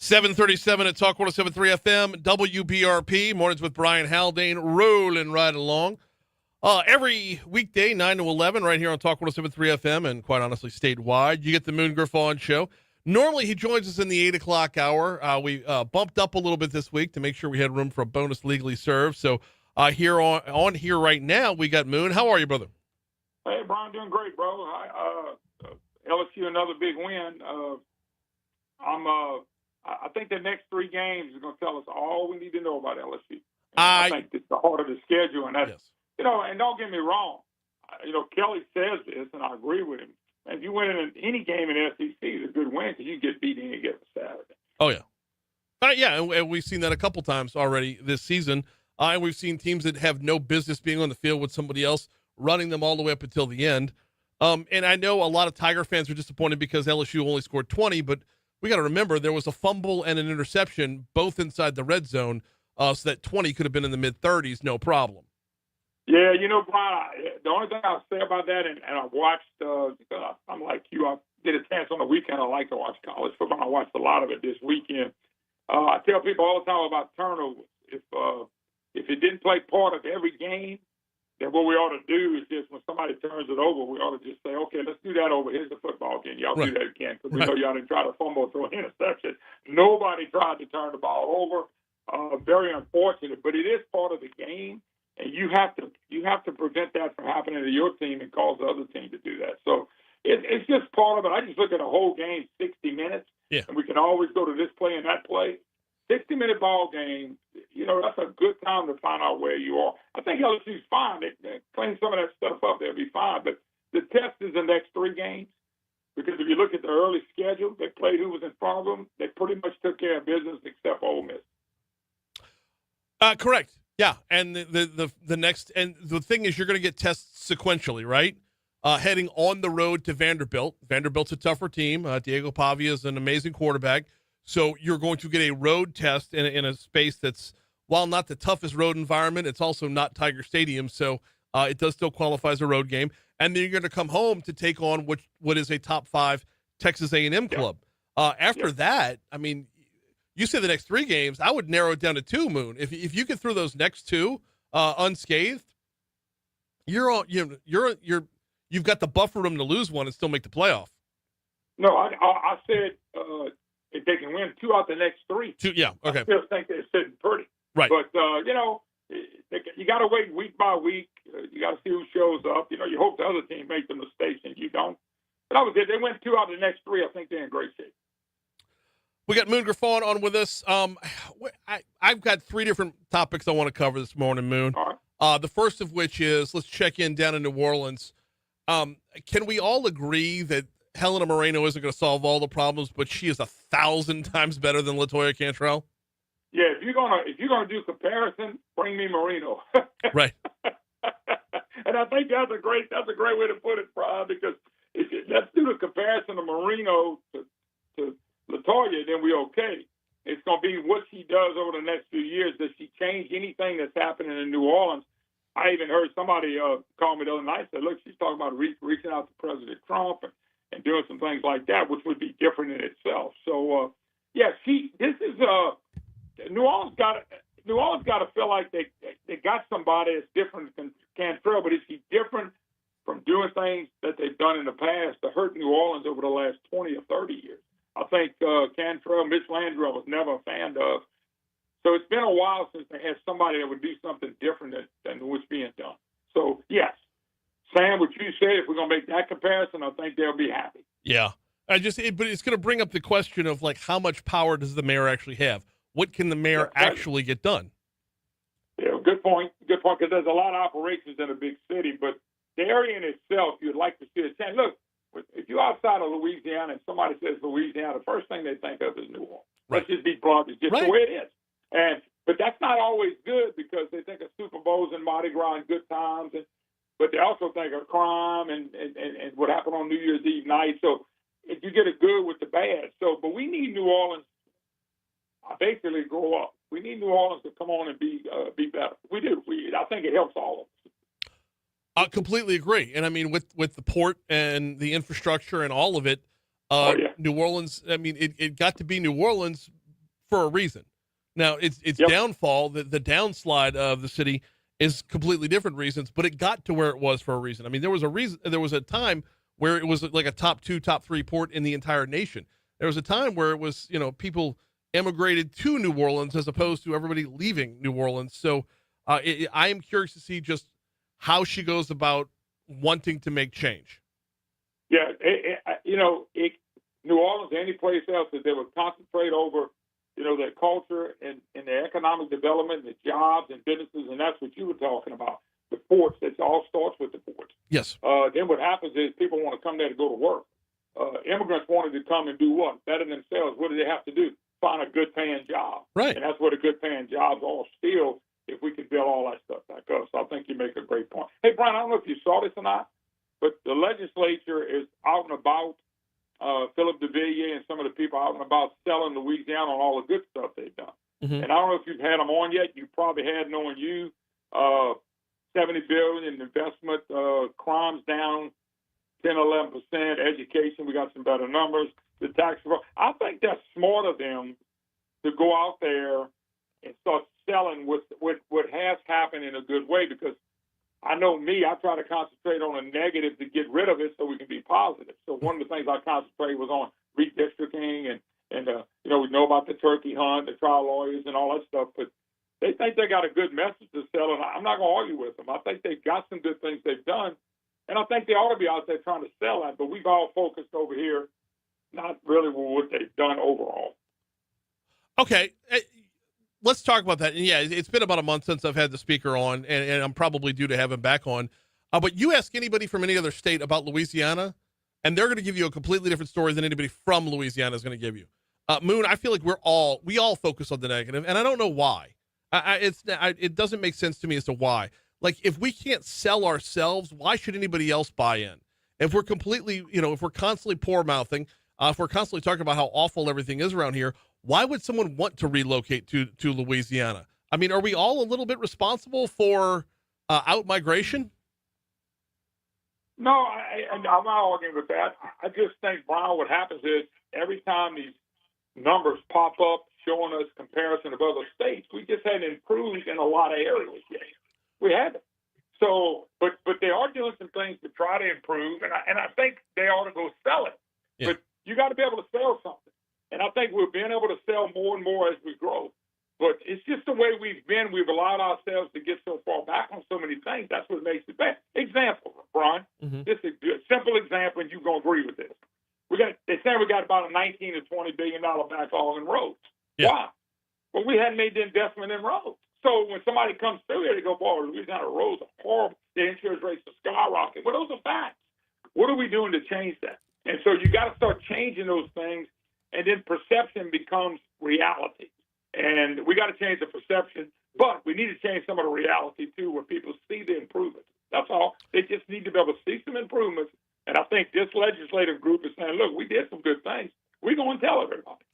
Speaker 1: 737 at Talk 107.3 FM, WBRP. Mornings with Brian Haldane, rolling right along. Every weekday, 9 to 11, right here on Talk 107.3 FM, and quite honestly, statewide. You get the Moon Griffon show. Normally, he joins us in the 8 o'clock hour. We bumped up a little bit this week to make sure we had room for a bonus legally served. So here on here right now, we got Moon. How are you, brother?
Speaker 9: Hey, Brian, doing great, bro. LSU, another big win. I think the next 3 games is going to tell us all we need to know about LSU. I think it's the heart of the schedule, and that's and don't get me wrong. Kelly says this, and I agree with him. If you win in any game in SEC, it's a good win because you get beat any given Saturday.
Speaker 1: Oh yeah, and we've seen that a couple times already this season. And we've seen teams that have no business being on the field with somebody else running them all the way up until the end. And I know a lot of Tiger fans are disappointed because LSU only scored 20, but we got to remember there was a fumble and an interception both inside the red zone, so that 20 could have been in the mid-30s, no problem.
Speaker 9: Yeah, Brian, the only thing I'll say about that, and I watched, I'm like you, I did a chance on the weekend. I like to watch college football. I watched a lot of it this weekend. I tell people all the time about turnovers. If it didn't play part of every game, then what we ought to do is just when somebody turns it over, we ought to just say, okay, let's do that over. Here's the football again. Y'all do that again because we know y'all didn't try to fumble through an interception. Nobody tried to turn the ball over. Very unfortunate, but it is part of the game, and you have to prevent that from happening to your team and cause the other team to do that. So it's just part of it. I just look at the whole game, 60 minutes, and we can always go to this play and that play. 60-minute ball game, that's a good time to find out where you are. I think LSU's fine. They clean some of that stuff up, they'll be fine. But the test is the next 3 games because if you look at the early schedule, they played who was in front of them. They pretty much took care of business except Ole Miss.
Speaker 1: Correct. Yeah, and the next – and the thing is you're going to get tests sequentially, right? Heading on the road to Vanderbilt. Vanderbilt's a tougher team. Diego Pavia is an amazing quarterback. So you're going to get a road test in a space that's, while not the toughest road environment, it's also not Tiger Stadium. So it does still qualify as a road game. And then you're going to come home to take on what is a top 5 Texas A&M club. After that, I mean, you say the next 3 games, I would narrow it down to 2, Moon. If you get through those next 2 unscathed, you've got the buffer room to lose one and still make the playoff.
Speaker 9: No, I said if they can win 2 out the next 3.
Speaker 1: 2, yeah, okay.
Speaker 9: I still think they're sitting pretty.
Speaker 1: Right.
Speaker 9: But, you got to wait week by week. You got to see who shows up. You hope the other team makes the mistakes and you don't. But that was it. They went 2 out of the next 3. I think they're in great shape.
Speaker 1: We got Moon Griffon on with us. I've got 3 different topics I want to cover this morning, Moon.
Speaker 9: All right.
Speaker 1: The first of which is let's check in down in New Orleans. Can we all agree that Helena Moreno isn't going to solve all the problems, but she is 1,000 times better than LaToya Cantrell?
Speaker 9: Yeah, if you're gonna do comparison, bring me Moreno.
Speaker 1: Right.
Speaker 9: And I think that's a great way to put it, Brian, because let's do the comparison of Moreno to LaToya, then we're okay. It's going to be what she does over the next few years. Does she change anything that's happening in New Orleans? I even heard somebody call me the other night and said, look, she's talking about reaching out to President Trump and doing some things like that, which would be different in itself. So, New Orleans got to feel like they got somebody that's different than Cantrell, but is she different from doing things that they've done in the past to hurt New Orleans over the last 20 or 30 years? I think Cantrell, Mitch Landry, I was never a fan of. So it's been a while since they had somebody that would do something different than what's being done. So, yes, Sam, what you said, if we're going to make that comparison, I think they'll be happy.
Speaker 1: Yeah. But it's going to bring up the question of, like, how much power does the mayor actually have? What can the mayor actually get done?
Speaker 9: Yeah, good point. Good point, because there's a lot of operations in a big city, but the area in itself, you'd like to see a change. Look, if you're outside of Louisiana and somebody says Louisiana, the first thing they think of is New Orleans.
Speaker 1: Right.
Speaker 9: Let's just be blunt. It's just the way it is. But that's not always good because they think of Super Bowls and Mardi Gras and good times, but they also think of crime and what happened on New Year's Eve night. So if you get a good with the bad. So, but we need New Orleans basically grow up. We need New Orleans to come on and be better. We do. I think it helps all of us.
Speaker 1: I completely agree. And I mean, with the port and the infrastructure and all of it, New Orleans, I mean, it got to be New Orleans for a reason. Now, its downfall, the downslide of the city is completely different reasons, but it got to where it was for a reason. I mean, there was a time where it was like a top 2, top 3 port in the entire nation. There was a time where it was, people emigrated to New Orleans as opposed to everybody leaving New Orleans. So I am curious to see just how she goes about wanting to make change.
Speaker 9: Yeah, New Orleans, any place else, that they would concentrate over, their culture and their economic development, the jobs and businesses, and that's what you were talking about. The ports, it all starts with the ports.
Speaker 1: Yes.
Speaker 9: Then what happens is people want to come there to go to work. Immigrants wanted to come and do what? Better themselves. What do they have to do? Find a good-paying job.
Speaker 1: Right.
Speaker 9: And that's what the good-paying jobs are still, if we can build all that stuff back up. So I think you make a great point. Hey, Brian, I don't know if you saw this or not, but the legislature is out and about. Philip DeVilliers and some of the people out and about selling Louisiana on all the good stuff they've done.
Speaker 1: Mm-hmm.
Speaker 9: And I don't know if you've had them on yet. You probably had, knowing you, $70 billion in investment, crimes down 10-11%, education, we got some better numbers, the tax reform. I think that's smart of them to go out there and start selling what has happened in a good way, because I know me, I try to concentrate on a negative to get rid of it so we can be positive. So one of the things I concentrated was on redistricting and we know about the turkey hunt, the trial lawyers and all that stuff, but they think they got a good message to sell, and I'm not going to argue with them. I think they've got some good things they've done, and I think they ought to be out there trying to sell that, but we've all focused over here, not really with what they've done overall.
Speaker 1: Okay. Let's talk about that. And yeah, it's been about a month since I've had the speaker on, and I'm probably due to have him back on. But you ask anybody from any other state about Louisiana, and they're going to give you a completely different story than anybody from Louisiana is going to give you. Moon, I feel like we all focus on the negative, and I don't know why. It doesn't make sense to me as to why. Like, if we can't sell ourselves, why should anybody else buy in? If we're completely, if we're constantly poor-mouthing, if we're constantly talking about how awful everything is around here, why would someone want to relocate to Louisiana? I mean, are we all a little bit responsible for out-migration?
Speaker 9: No, I'm not arguing with that. I just think, Brian, what happens is every time these numbers pop up showing us comparison of other states, we just hadn't improved in a lot of areas yet. We haven't. So, but they are doing some things to try to improve, and I think they ought to go sell it. Yeah. But you got to be able to sell something. And I think we're being able to sell more and more as we grow. But it's just the way we've been. We've allowed ourselves to get so far back on so many things. That's what makes it bad. Example, Brian. Mm-hmm. This is a simple example, and you're going to agree with this. They say we got about a $19 to $20 billion backlog in roads. Yeah. Why? Well, we hadn't made the investment in roads. So when somebody comes through here, they go, boy, Louisiana roads are horrible. The insurance rates are skyrocketing. Well, those are facts. What are we doing to change that? And so you got to start changing those things, and then perception becomes reality. And we got to change the perception, but we need to change some of the reality, too, where people see the improvements. That's all. They just need to be able to see some improvements. And I think this legislative group is saying, look, we did some good things. We're going to tell everybody.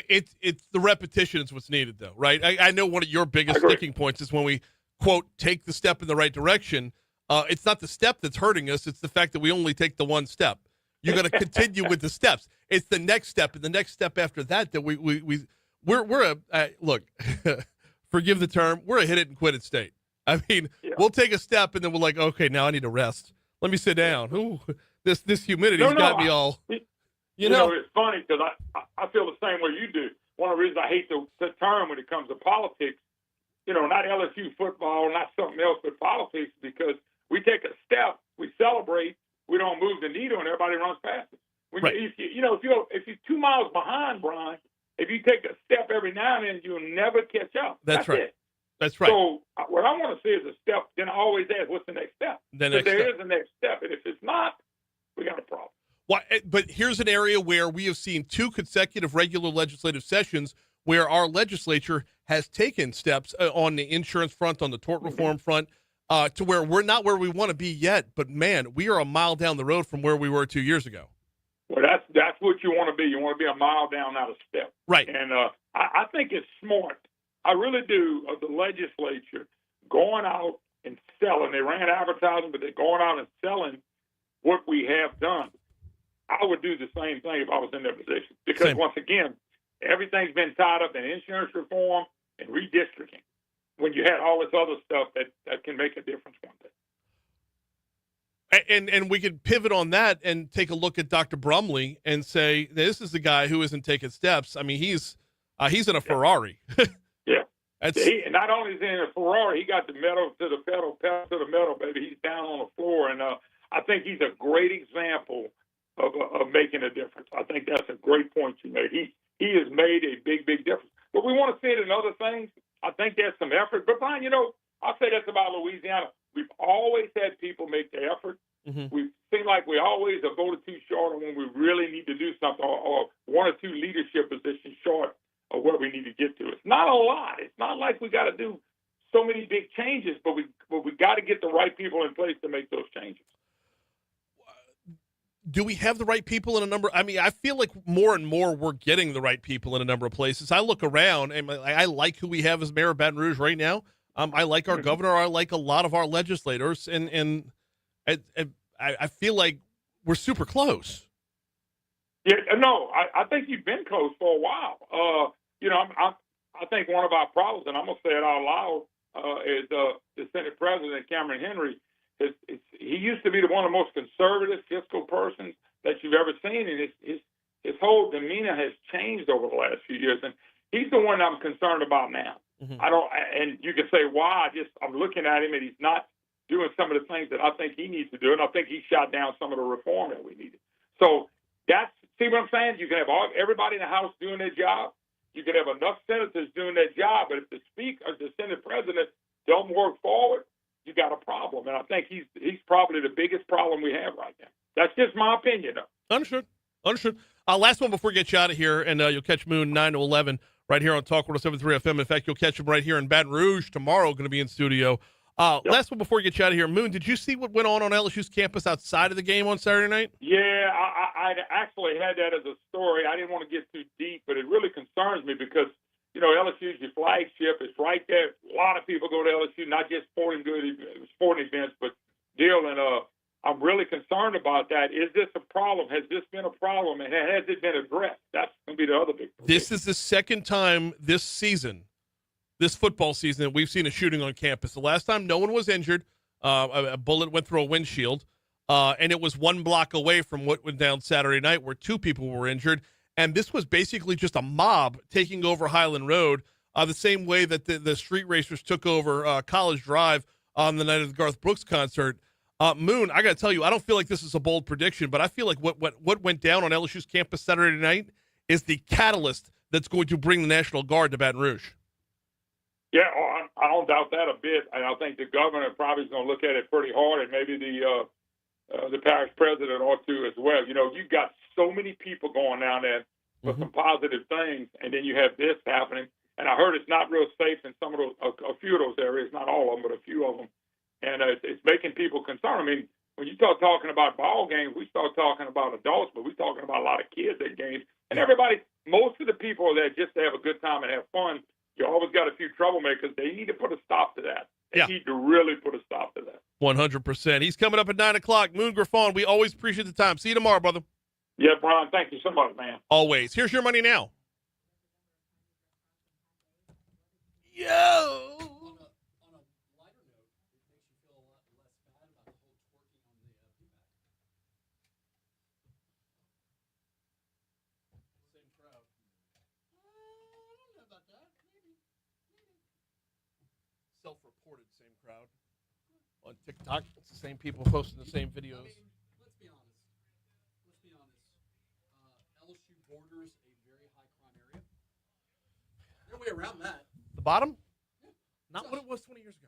Speaker 1: It's the repetition is what's needed, though, right? I know one of your biggest sticking points is when we, quote, take the step in the right direction. It's not the step that's hurting us. It's the fact that we only take the one step. You're going to continue with the steps. It's the next step and the next step after that we're look, forgive the term, we're a hit it and quit it state. I mean, We'll take a step and then we're like, okay, now I need to rest. Let me sit down. Ooh, this humidity's got me all. You know,
Speaker 9: it's funny because I feel the same way you do. One of the reasons I hate the term when it comes to politics, not LSU football, not something else, but politics, because we take a step, we celebrate, we don't move the needle, and everybody runs past us. If you're 2 miles behind, Brian, if you take a step every now and then, you'll never catch up. That's
Speaker 1: right.
Speaker 9: It.
Speaker 1: That's right.
Speaker 9: So what I want to see is a step. Then I always ask, what's the next step? There is a next step, and if it's not, we got a problem.
Speaker 1: But here's an area where we have seen 2 consecutive regular legislative sessions where our legislature has taken steps on the insurance front, on the tort reform front, to where we're not where we want to be yet. But, man, we are a mile down the road from where we were 2 years ago.
Speaker 9: Well, that's what you want to be. You want to be a mile down, not a step.
Speaker 1: Right.
Speaker 9: And I think it's smart. I really do, of the legislature going out and selling. They ran advertising, but they're going out and selling what we have done. I would do the same thing if I was in their position. Because, once again, everything's been tied up in insurance reform and redistricting when you had all this other stuff that can make a difference one day.
Speaker 1: And we could pivot on that and take a look at Dr. Brumley and say, this is the guy who isn't taking steps. I mean, he's in a Ferrari.
Speaker 9: Yeah.
Speaker 1: That's,
Speaker 9: Not only is he in a Ferrari, he got the pedal to the metal, baby. He's down on the floor. And I think he's a great example of making a difference. I think that's a great point you made. He has made a big, big difference. But we want to see it in other things. I think there's some effort. But, Brian, I'll say this about Louisiana. We've always had people make the effort.
Speaker 1: mm-hmm.
Speaker 9: We seem like we always are voted too short on when we really need to do something, or one or two leadership positions short of where we need to get to. It's not a lot. It's not like we got to do so many big changes, but we got to get the right people in place to make those changes.
Speaker 1: Do we have the right people in a number? I mean, I feel like more and more we're getting the right people in a number of places. I look around, and I like who we have as mayor of Baton Rouge right now. I like our governor. I like a lot of our legislators, and I feel like we're super close.
Speaker 9: Yeah, no, I think you've been close for a while. I think one of our problems, and I'm going to say it out loud, is the Senate President, Cameron Henry. He used to be one of the most conservative fiscal persons that you've ever seen, and his whole demeanor has changed over the last few years, and he's the one I'm concerned about now.
Speaker 1: Mm-hmm.
Speaker 9: And you can say why. I'm looking at him, and he's not doing some of the things that I think he needs to do, and I think he shot down some of the reform that we needed. So see what I'm saying? You can have everybody in the House doing their job. You can have enough senators doing their job, but if the Speaker, the Senate President, don't work forward, you got a problem. And I think he's probably the biggest problem we have right now. That's just my opinion, though.
Speaker 1: Understood. Last one before we get you out of here, and you'll catch Moon 9 to 11 right here on Talk 107.3 FM. In fact, you'll catch him right here in Baton Rouge tomorrow, going to be in studio.
Speaker 9: Yep.
Speaker 1: Last one before we get you out of here. Moon, did you see what went on LSU's campus outside of the game on Saturday night?
Speaker 9: Yeah, I actually had that as a story. I didn't want to get too deep, but it really concerns me because, LSU's your flagship. It's right there. A lot of people go to LSU, not just sporting events, but deal. And I'm really concerned about that. Is this a problem? Has this been a problem? And has it been addressed? That's going to be the other big problem.
Speaker 1: This is the second time this football season, that we've seen a shooting on campus. The last time no one was injured. A bullet went through a windshield. And it was one block away from what went down Saturday night where two people were injured. And this was basically just a mob taking over Highland Road, the same way that the street racers took over College Drive on the night of the Garth Brooks concert. Moon, I got to tell you, I don't feel like this is a bold prediction, but I feel like what went down on LSU's campus Saturday night is the catalyst that's going to bring the National Guard to Baton Rouge.
Speaker 9: Yeah, I don't doubt that a bit. And I think the governor probably is going to look at it pretty hard, and maybe the parish president ought to as well. You've got so many people going down there for some positive things, and then you have this happening. And I heard it's not real safe in some of those, a few of those areas, not all of them, but a few of them. And it's making people concerned. I mean, when you start talking about ball games, we start talking about adults, but we're talking about a lot of kids at games. And most of the people are there just to have a good time and have fun. You always got a few troublemakers. They need to put a stop to that. They need to really put a stop to that.
Speaker 1: 100%. He's coming up at 9 o'clock. Moon Griffon, we always appreciate the time. See you tomorrow, brother.
Speaker 9: Yeah, Brian, thank you so much, man.
Speaker 1: Always. Here's your money now. Yo! Self-reported same crowd on TikTok. It's the same people posting the same videos.
Speaker 10: I mean, let's be honest. LSU borders a very high crime area. No way around that.
Speaker 1: The bottom?
Speaker 10: Yeah.
Speaker 1: Not what it was 20 years ago.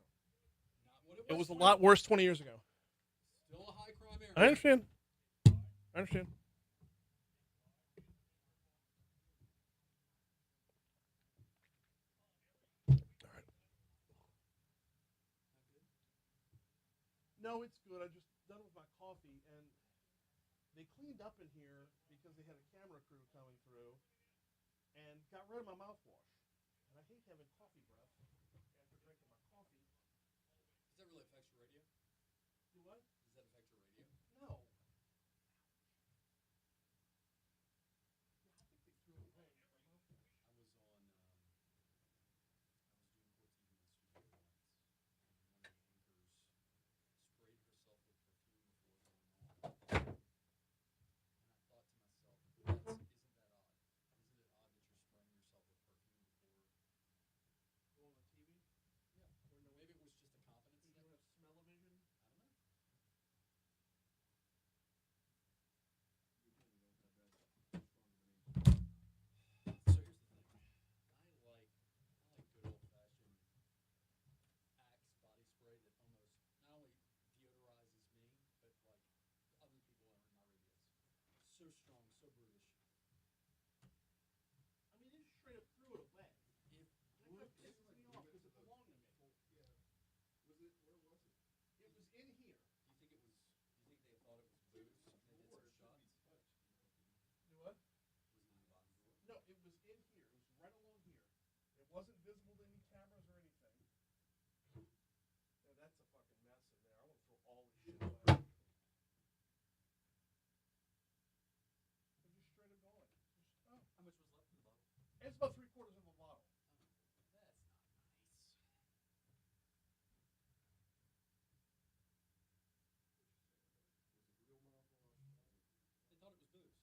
Speaker 10: Not what it was.
Speaker 1: It was a lot worse 20 years ago.
Speaker 10: Still a high crime area.
Speaker 1: I understand. No, it's good. I just done with my coffee, and they cleaned up in here because they had a camera crew coming through and got rid of my mouthwash. And I hate having coffee breath after drinking my coffee.
Speaker 10: Does that really affect your radio?
Speaker 1: Do what?
Speaker 10: Does that affect your radio?
Speaker 1: No. I think they threw it away. wasn't visible to any cameras or anything. Yeah, that's a fucking mess in there. I want to throw all this shit away. Just straight up going.
Speaker 10: How much was left in the bottle?
Speaker 1: It's about 3/4 of a bottle.
Speaker 10: That's not nice. They thought it was booze.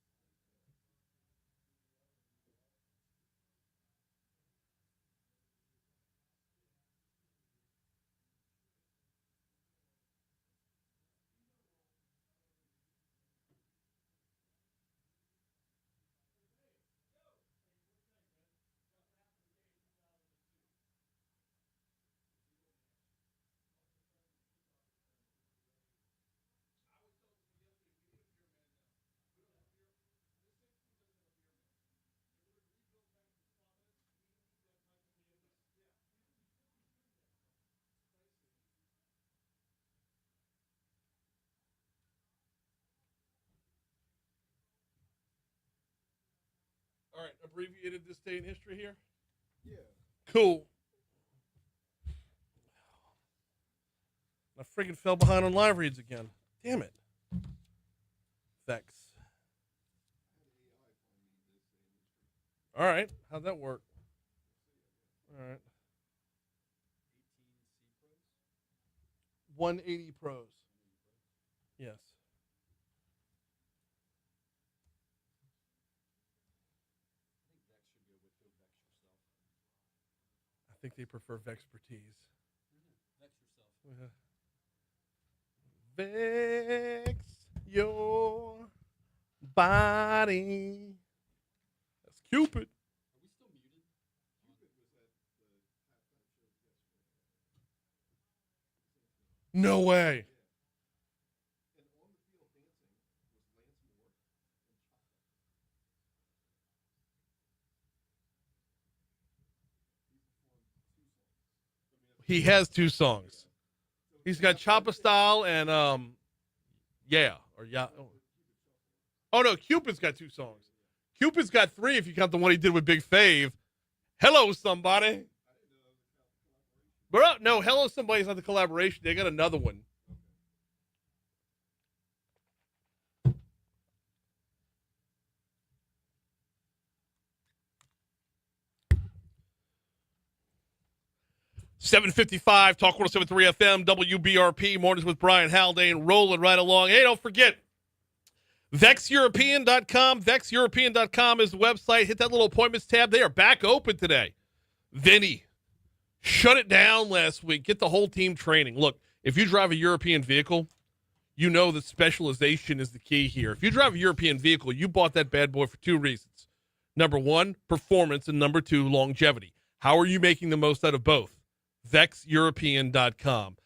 Speaker 1: All right, abbreviated this day in history here.
Speaker 2: Yeah.
Speaker 1: Cool. I freaking fell behind on live reads again. Damn it. Thanks. All right, how'd that work? All right. 180 pros. Yes. I think they prefer Vexpertise.
Speaker 10: Vex yourself.
Speaker 1: Vex your body. That's Cupid.
Speaker 10: Are we still muted?
Speaker 1: No way. He has 2 songs. He's got Choppa Style and Yeah or Yeah. Oh no, Cupid's got 2 songs. Cupid's got 3 if you count the one he did with Big Fave. Hello Somebody. Bro, no, Hello Somebody's not the collaboration. They got another one. $7:55, Talk 107.3 FM, WBRP, Mornings with Brian Haldane, rolling right along. Hey, don't forget, VexEuropean.com. VexEuropean.com is the website. Hit that little appointments tab. They are back open today. Vinny, shut it down last week. Get the whole team training. Look, if you drive a European vehicle, you know that specialization is the key here. If you drive a European vehicle, you bought that bad boy for 2 reasons. Number 1, performance, and number 2, longevity. How are you making the most out of both? VexEuropean.com.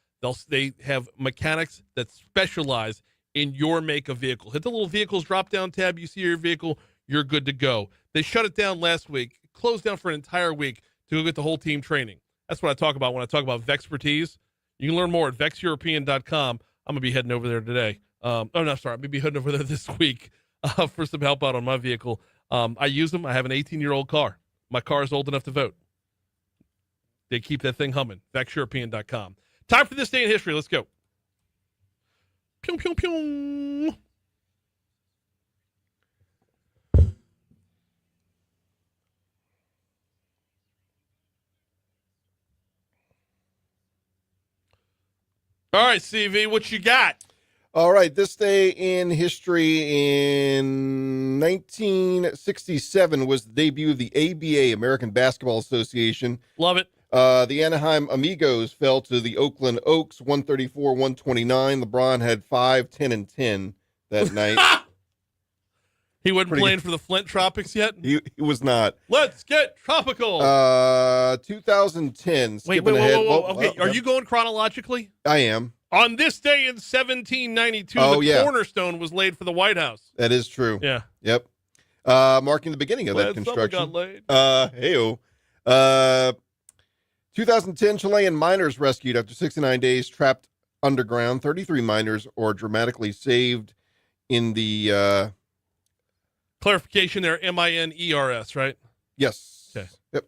Speaker 1: They have mechanics that specialize in your make of vehicle. Hit the little vehicles drop-down tab. You see your vehicle, you're good to go. They shut it down last week, closed down for an entire week to go get the whole team training. That's what I talk about when I talk about Vexpertise. You can learn more at VexEuropean.com. I'm going to be heading over there today. I'm going to be heading over there this week for some help out on my vehicle. I use them. I have an 18-year-old car. My car is old enough to vote. They keep that thing humming. VexEuropean.com. Time for this day in history. Let's go. Pew, pew, pew. All right, CV, what you got?
Speaker 2: All right, this day in history in 1967 was the debut of the ABA, American Basketball Association.
Speaker 1: Love it.
Speaker 2: The Anaheim Amigos fell to the Oakland Oaks, 134-129. LeBron had 5, 10, and 10 that night.
Speaker 1: He wasn't playing for the Flint Tropics yet?
Speaker 2: He was not.
Speaker 1: Let's get tropical.
Speaker 2: 2010.
Speaker 1: Wait. Okay, are you going chronologically?
Speaker 2: I am.
Speaker 1: On this day in 1792, cornerstone was laid for the White House.
Speaker 2: That is true.
Speaker 1: Yeah.
Speaker 2: Yep. Marking the beginning of that construction.
Speaker 1: Got laid.
Speaker 2: Hey-o. 2010, Chilean miners rescued after 69 days trapped underground. 33 miners are dramatically saved in the...
Speaker 1: Clarification there, MINERS, right?
Speaker 2: Yes.
Speaker 1: Okay.
Speaker 2: Yep.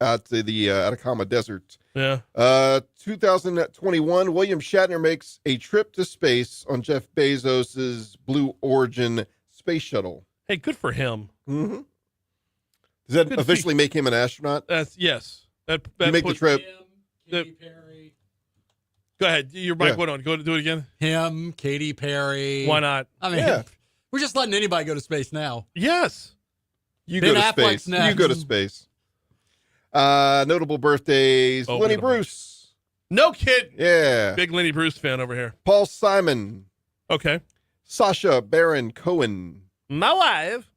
Speaker 2: out to the Atacama Desert.
Speaker 1: Yeah.
Speaker 2: 2021, William Shatner makes a trip to space on Jeff Bezos's Blue Origin space shuttle.
Speaker 1: Hey, good for him.
Speaker 2: Mm-hmm. Does that
Speaker 1: Good
Speaker 2: officially make him an astronaut?
Speaker 1: Yes. That
Speaker 2: You make the trip.
Speaker 10: Him, Katy Perry.
Speaker 1: Go ahead. Your mic
Speaker 2: Yeah.
Speaker 1: went on. Go to do it again.
Speaker 10: Him, Katy Perry.
Speaker 1: Why not?
Speaker 10: I mean,
Speaker 2: Yeah.
Speaker 10: we're just letting anybody go to space now.
Speaker 1: Yes.
Speaker 2: You
Speaker 10: Ben
Speaker 2: go to
Speaker 10: Affleck's
Speaker 2: space.
Speaker 10: next.
Speaker 2: You go to space. Notable birthdays.
Speaker 1: Oh,
Speaker 2: Lenny
Speaker 1: we don't have-
Speaker 2: Bruce.
Speaker 1: No kid.
Speaker 2: Yeah.
Speaker 1: Big Lenny Bruce fan over here.
Speaker 2: Paul Simon.
Speaker 1: Okay.
Speaker 2: Sacha Baron Cohen.
Speaker 1: My wife.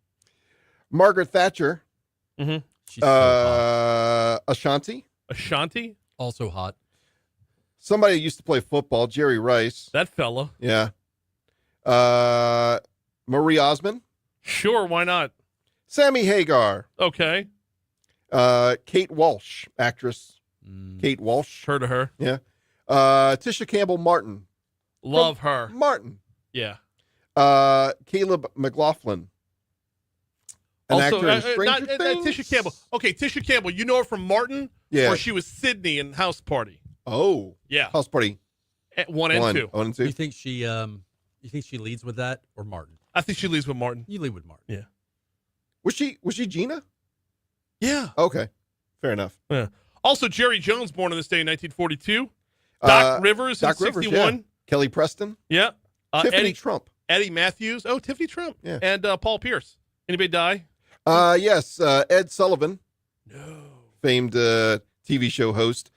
Speaker 2: Margaret Thatcher.
Speaker 1: Mm-hmm.
Speaker 10: She's so hot.
Speaker 2: Ashanti.
Speaker 1: Ashanti.
Speaker 10: Also hot.
Speaker 2: Somebody who used to play football. Jerry Rice.
Speaker 1: That fella.
Speaker 2: Yeah. Marie Osmond.
Speaker 1: Sure. Why not?
Speaker 2: Sammy Hagar.
Speaker 1: Okay.
Speaker 2: Kate Walsh, actress. Kate Walsh.
Speaker 1: Heard of her.
Speaker 2: Yeah. Tisha Campbell Martin.
Speaker 1: Love her.
Speaker 2: Martin.
Speaker 1: Yeah.
Speaker 2: Caleb McLaughlin. An
Speaker 1: Also,
Speaker 2: actor in Stranger Things.
Speaker 1: Tisha Campbell. Okay, Tisha Campbell. You know her from Martin?
Speaker 2: Yeah.
Speaker 1: Or she was Sydney in House Party.
Speaker 2: Oh.
Speaker 1: Yeah.
Speaker 2: House Party.
Speaker 1: One and two.
Speaker 2: 1 and 2.
Speaker 10: You think she leads with that or Martin?
Speaker 1: I think she leads with Martin.
Speaker 10: You lead with Martin.
Speaker 1: Yeah.
Speaker 2: Was she Gina?
Speaker 1: Yeah.
Speaker 2: Okay. Fair enough.
Speaker 1: Yeah. Also, Jerry Jones, born on this day in 1942. Doc Rivers in 61.
Speaker 2: Yeah. Kelly Preston.
Speaker 1: Yeah.
Speaker 2: Tiffany Trump.
Speaker 1: Eddie Matthews. Oh, Tiffany Trump.
Speaker 2: Yeah.
Speaker 1: And Paul Pierce. Anybody die?
Speaker 2: Yes. Ed Sullivan.
Speaker 1: No.
Speaker 2: Famed TV show host.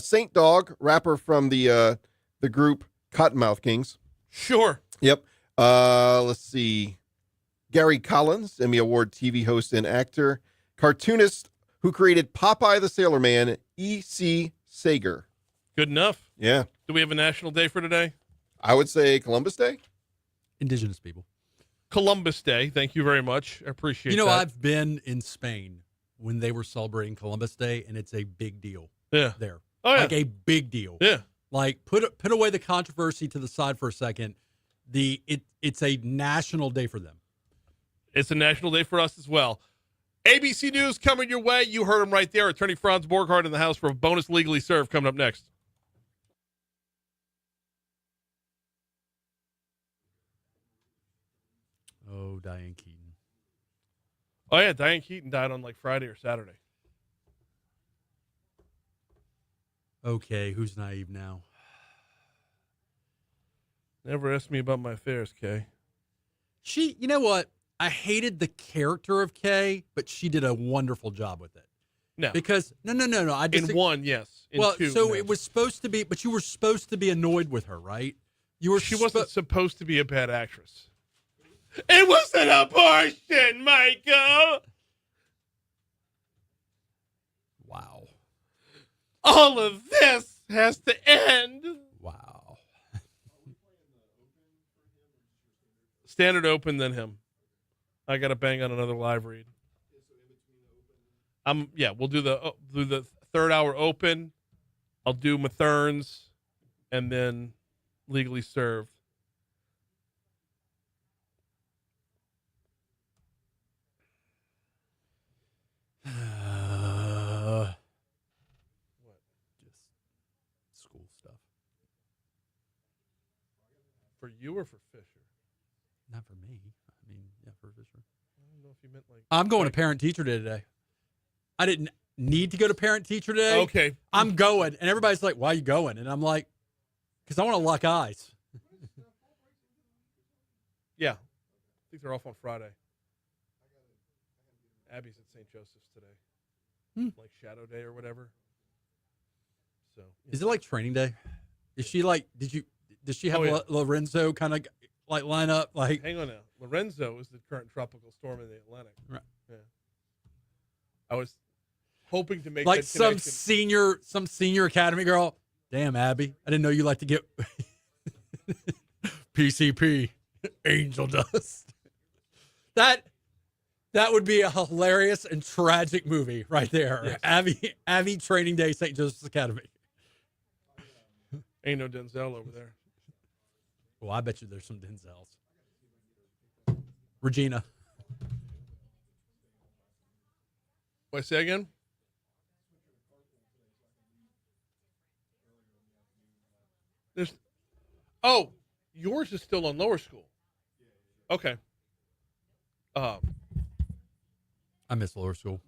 Speaker 2: Saint Dog, rapper from the group Cottonmouth Kings.
Speaker 1: Sure.
Speaker 2: Yep. Let's see. Gary Collins, Emmy Award TV host and actor. Cartoonist who created Popeye the Sailor Man, E.C. Sager.
Speaker 1: Good enough.
Speaker 2: Yeah.
Speaker 1: Do we have a national day for today?
Speaker 2: I would say Columbus Day.
Speaker 10: Indigenous people.
Speaker 1: Columbus Day. Thank you very much. I appreciate that.
Speaker 10: I've been in Spain when they were celebrating Columbus Day, and it's a big deal.
Speaker 1: Yeah.
Speaker 10: There.
Speaker 1: Oh, yeah.
Speaker 10: Like a big deal.
Speaker 1: Yeah.
Speaker 10: Like put away the controversy to the side for a second. It's a national day for them.
Speaker 1: It's a national day for us as well. ABC News coming your way. You heard him right there. Attorney Franz Borghardt in the house for a bonus legally served coming up next.
Speaker 10: Oh, Diane Keaton.
Speaker 1: Oh, yeah. Diane Keaton died on like Friday or Saturday.
Speaker 10: Okay, who's naive now?
Speaker 1: Never asked me about my affairs, Kay.
Speaker 10: You know what? I hated the character of Kay, but she did a wonderful job with it.
Speaker 1: No.
Speaker 10: Because, no.
Speaker 1: In one, yes. In two,
Speaker 10: so
Speaker 1: no.
Speaker 10: it was supposed to be, but you were supposed to be annoyed with her, right?
Speaker 1: She wasn't supposed to be a bad actress. It was an abortion, Michael.
Speaker 10: Wow.
Speaker 1: All of this has to end.
Speaker 10: Wow.
Speaker 1: Standard open, then him. I got to bang on another live read. We'll do the third hour open. I'll do Mathern's and then legally served.
Speaker 10: Just school stuff.
Speaker 1: For you or for Fisher?
Speaker 10: Not for me. I mean, yeah, for Fisher.
Speaker 1: I don't know if you meant like.
Speaker 10: I'm going to parent-teacher day today. I didn't need to go to parent-teacher day.
Speaker 1: Okay.
Speaker 10: I'm going. And everybody's like, why are you going? And I'm like, because I want to lock eyes.
Speaker 1: Yeah. I think they're off on Friday. Abby's at St. Joseph's today. Like Shadow Day or whatever. So.
Speaker 10: Is it like training day? Is she like, does she have Lorenzo kind of like line up? Like,
Speaker 1: hang on now. Lorenzo is the current tropical storm in the Atlantic.
Speaker 10: Right.
Speaker 1: Yeah. I was hoping to make
Speaker 10: like
Speaker 1: that
Speaker 10: some
Speaker 1: connection.
Speaker 10: senior academy girl. Damn, Abby. I didn't know you like to get PCP, angel dust. That would be a hilarious and tragic movie right there. Yes. Abby Training Day, St. Joseph's Academy.
Speaker 1: Ain't no Denzel over there.
Speaker 10: Well, I bet you there's some Denzels. Regina.
Speaker 1: What, say again? Oh, yours is still on lower school. Okay.
Speaker 10: I miss lower school.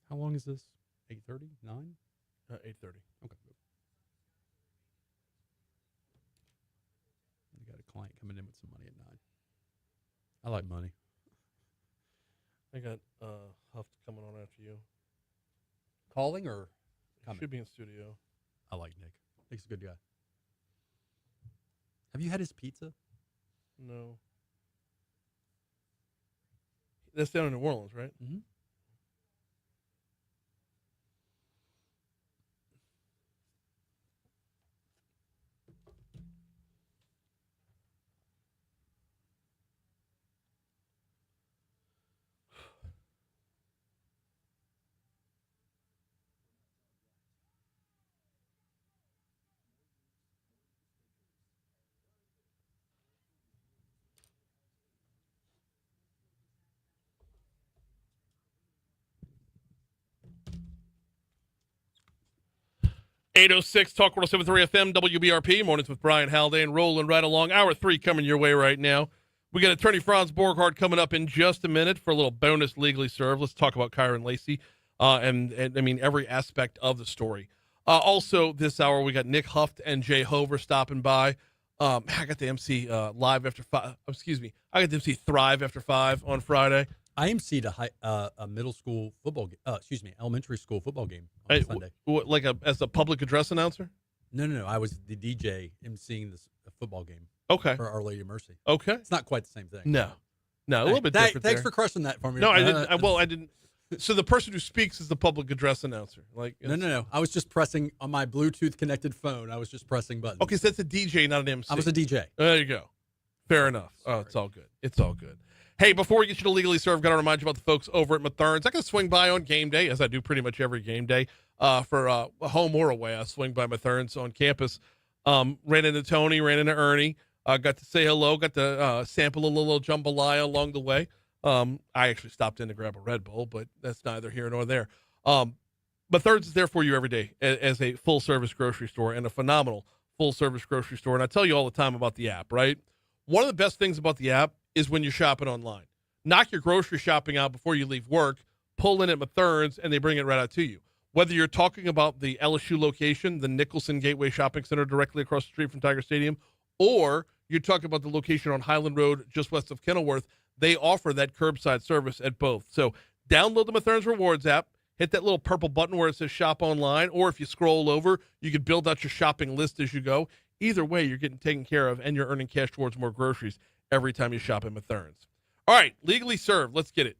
Speaker 10: How long is this? 8:30? 9?
Speaker 1: 8:30.
Speaker 10: Okay. You got a client coming in with some money at 9. I like money.
Speaker 1: I got Huff coming on after you.
Speaker 10: Calling or coming?
Speaker 1: Should be in studio.
Speaker 10: I like Nick. Nick's a good guy. Have you had his pizza?
Speaker 1: No. That's down in New Orleans, right?
Speaker 10: Mm-hmm.
Speaker 1: .806 Talk 107.3 FM WBRP mornings with Brian Haldane rolling right along. Hour 3 coming your way right now. We got attorney Franz Borghardt coming up in just a minute for a little bonus legally served. Let's talk about Kyren Lacy and I mean every aspect of the story. Also this hour we got Nick Huft and Jay Hover stopping by. I got the MC live after 5. Excuse me. I got the MC Thrive after 5 on Friday.
Speaker 10: I emceed a middle school football elementary school football game on Sunday.
Speaker 1: As a public address announcer?
Speaker 10: No. I was the DJ emceeing this football game.
Speaker 1: Okay.
Speaker 10: For Our Lady of Mercy.
Speaker 1: Okay.
Speaker 10: It's not quite the same thing.
Speaker 1: No, a little bit different.
Speaker 10: Thanks for crushing that for me.
Speaker 1: No, I didn't. I didn't. So the person who speaks is the public address announcer.
Speaker 10: No. I was just pressing on my Bluetooth connected phone. I was just pressing buttons.
Speaker 1: Okay, so that's a DJ, not an MC.
Speaker 10: I was a DJ.
Speaker 1: There you go. Fair enough. Oh, it's all good. It's all good. Hey, before we get you to Legally Serve, got to remind you about the folks over at Mathern's. I can swing by on game day, as I do pretty much every game day, for a home or away. I swing by Mathern's on campus. Ran into Tony, ran into Ernie. Got to say hello, got to sample a little jambalaya along the way. I actually stopped in to grab a Red Bull, but that's neither here nor there. Mathern's is there for you every day as a full-service grocery store and a phenomenal full-service grocery store. And I tell you all the time about the app, right? One of the best things about the app is when you're shopping online. Knock your grocery shopping out before you leave work, pull in at Mathern's, and they bring it right out to you. Whether you're talking about the LSU location, the Nicholson Gateway Shopping Center directly across the street from Tiger Stadium, or you're talking about the location on Highland Road just west of Kenilworth, they offer that curbside service at both. So download the Mathern's Rewards app, hit that little purple button where it says shop online, or if you scroll over, you can build out your shopping list as you go. Either way, you're getting taken care of, and you're earning cash towards more groceries every time you shop at Mathern's. All right, Legally Served. Let's get it.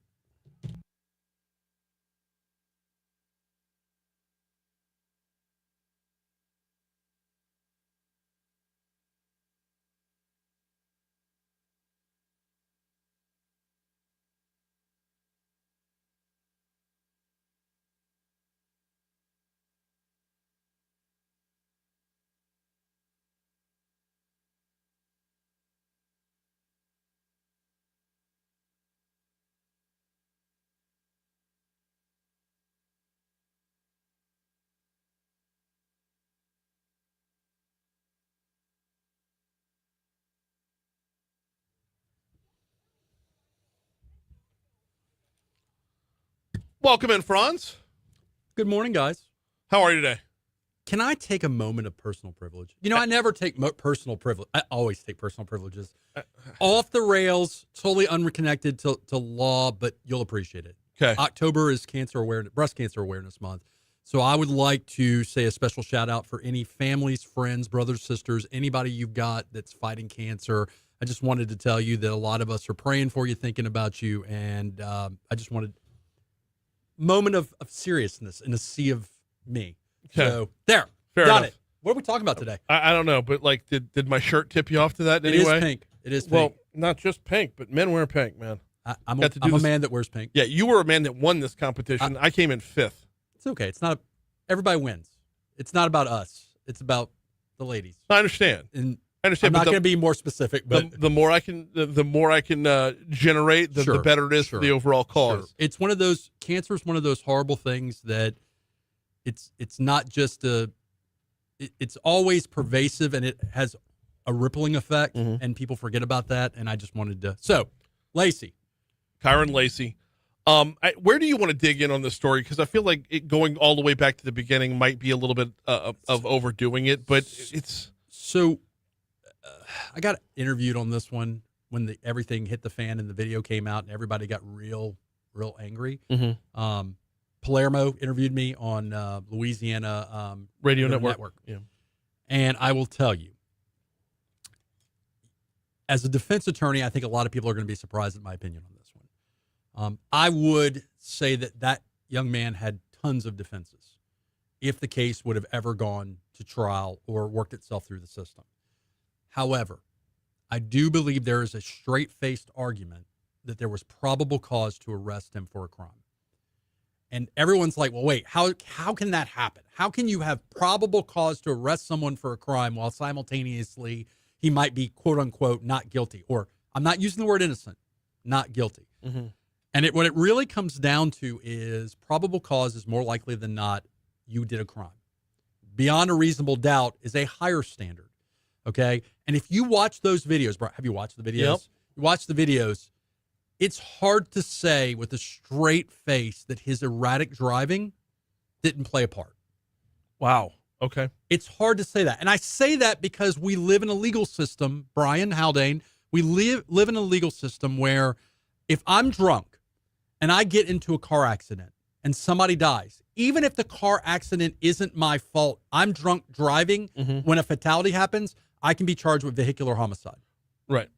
Speaker 1: Welcome in, Franz.
Speaker 10: Good morning, guys.
Speaker 1: How are you today?
Speaker 10: Can I take a moment of personal privilege? You know, I never take personal privilege. I always take personal privileges. Off the rails, totally unconnected to law, but you'll appreciate it.
Speaker 1: Okay.
Speaker 10: October is Breast Cancer Awareness Month. So I would like to say a special shout out for any families, friends, brothers, sisters, anybody you've got that's fighting cancer. I just wanted to tell you that a lot of us are praying for you, thinking about you, and I just wanted moment of seriousness in a sea of me.
Speaker 1: Okay.
Speaker 10: So there,
Speaker 1: Fair
Speaker 10: got
Speaker 1: enough.
Speaker 10: it. What are we talking about today?
Speaker 1: I don't know, but like, did my shirt tip you off to that in
Speaker 10: It
Speaker 1: any way?
Speaker 10: is pink. It is pink.
Speaker 1: Well, not just pink, but men wear pink, man.
Speaker 10: I'm a man that wears pink.
Speaker 1: Yeah, you were a man that won this competition. I came in 5th.
Speaker 10: It's okay. It's not. Everybody wins. It's not about us. It's about the ladies.
Speaker 1: I understand.
Speaker 10: And
Speaker 1: I understand.
Speaker 10: I'm not going to be more specific, but
Speaker 1: the more I can, the more I can generate, the better it is for the overall cause.
Speaker 10: Sure. It's one of those. Cancer is one of those horrible things that it's not just it's always pervasive, and it has a rippling effect, and people forget about that. And I just wanted to. So, Lacy,
Speaker 1: Kyren Lacy. Where do you want to dig in on this story? Because I feel like it going all the way back to the beginning might be a little bit of overdoing it, but it's
Speaker 10: so. I got interviewed on this one when everything hit the fan and the video came out and everybody got real angry. Palermo interviewed me on Louisiana
Speaker 1: Radio Network. Yeah.
Speaker 10: And I will tell you, as a defense attorney, I think a lot of people are going to be surprised at my opinion on this one. I would say that young man had tons of defenses if the case would have ever gone to trial or worked itself through the system. However, I do believe there is a straight-faced argument that there was probable cause to arrest him for a crime. And everyone's like, well, wait, how can that happen? How can you have probable cause to arrest someone for a crime while simultaneously he might be, quote unquote, not guilty? Or I'm not using the word innocent, not guilty. And what it really comes down to is probable cause is more likely than not you did a crime. Beyond a reasonable doubt is a higher standard. Okay. And if you watch those videos, have you watched the videos?
Speaker 1: Yep.
Speaker 10: You watch the videos. It's hard to say with a straight face that his erratic driving didn't play a part.
Speaker 1: Wow. Okay.
Speaker 10: It's hard to say that. And I say that because we live in a legal system, Brian Haldane, we live in a legal system where if I'm drunk and I get into a car accident and somebody dies, even if the car accident isn't my fault, I'm drunk driving when a fatality happens, I can be charged with vehicular homicide.
Speaker 1: Right.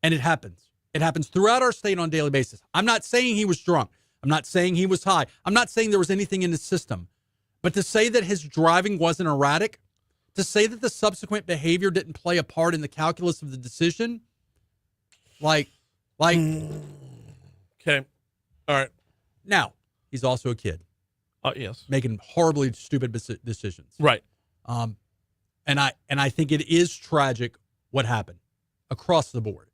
Speaker 10: And it happens. It happens throughout our state on a daily basis. I'm not saying he was drunk. I'm not saying he was high. I'm not saying there was anything in his system. But to say that his driving wasn't erratic, to say that the subsequent behavior didn't play a part in the calculus of the decision, like.
Speaker 1: Okay. All right.
Speaker 10: Now, he's also a kid.
Speaker 1: Yes.
Speaker 10: Making horribly stupid decisions.
Speaker 1: Right.
Speaker 10: And I think it is tragic what happened across the board.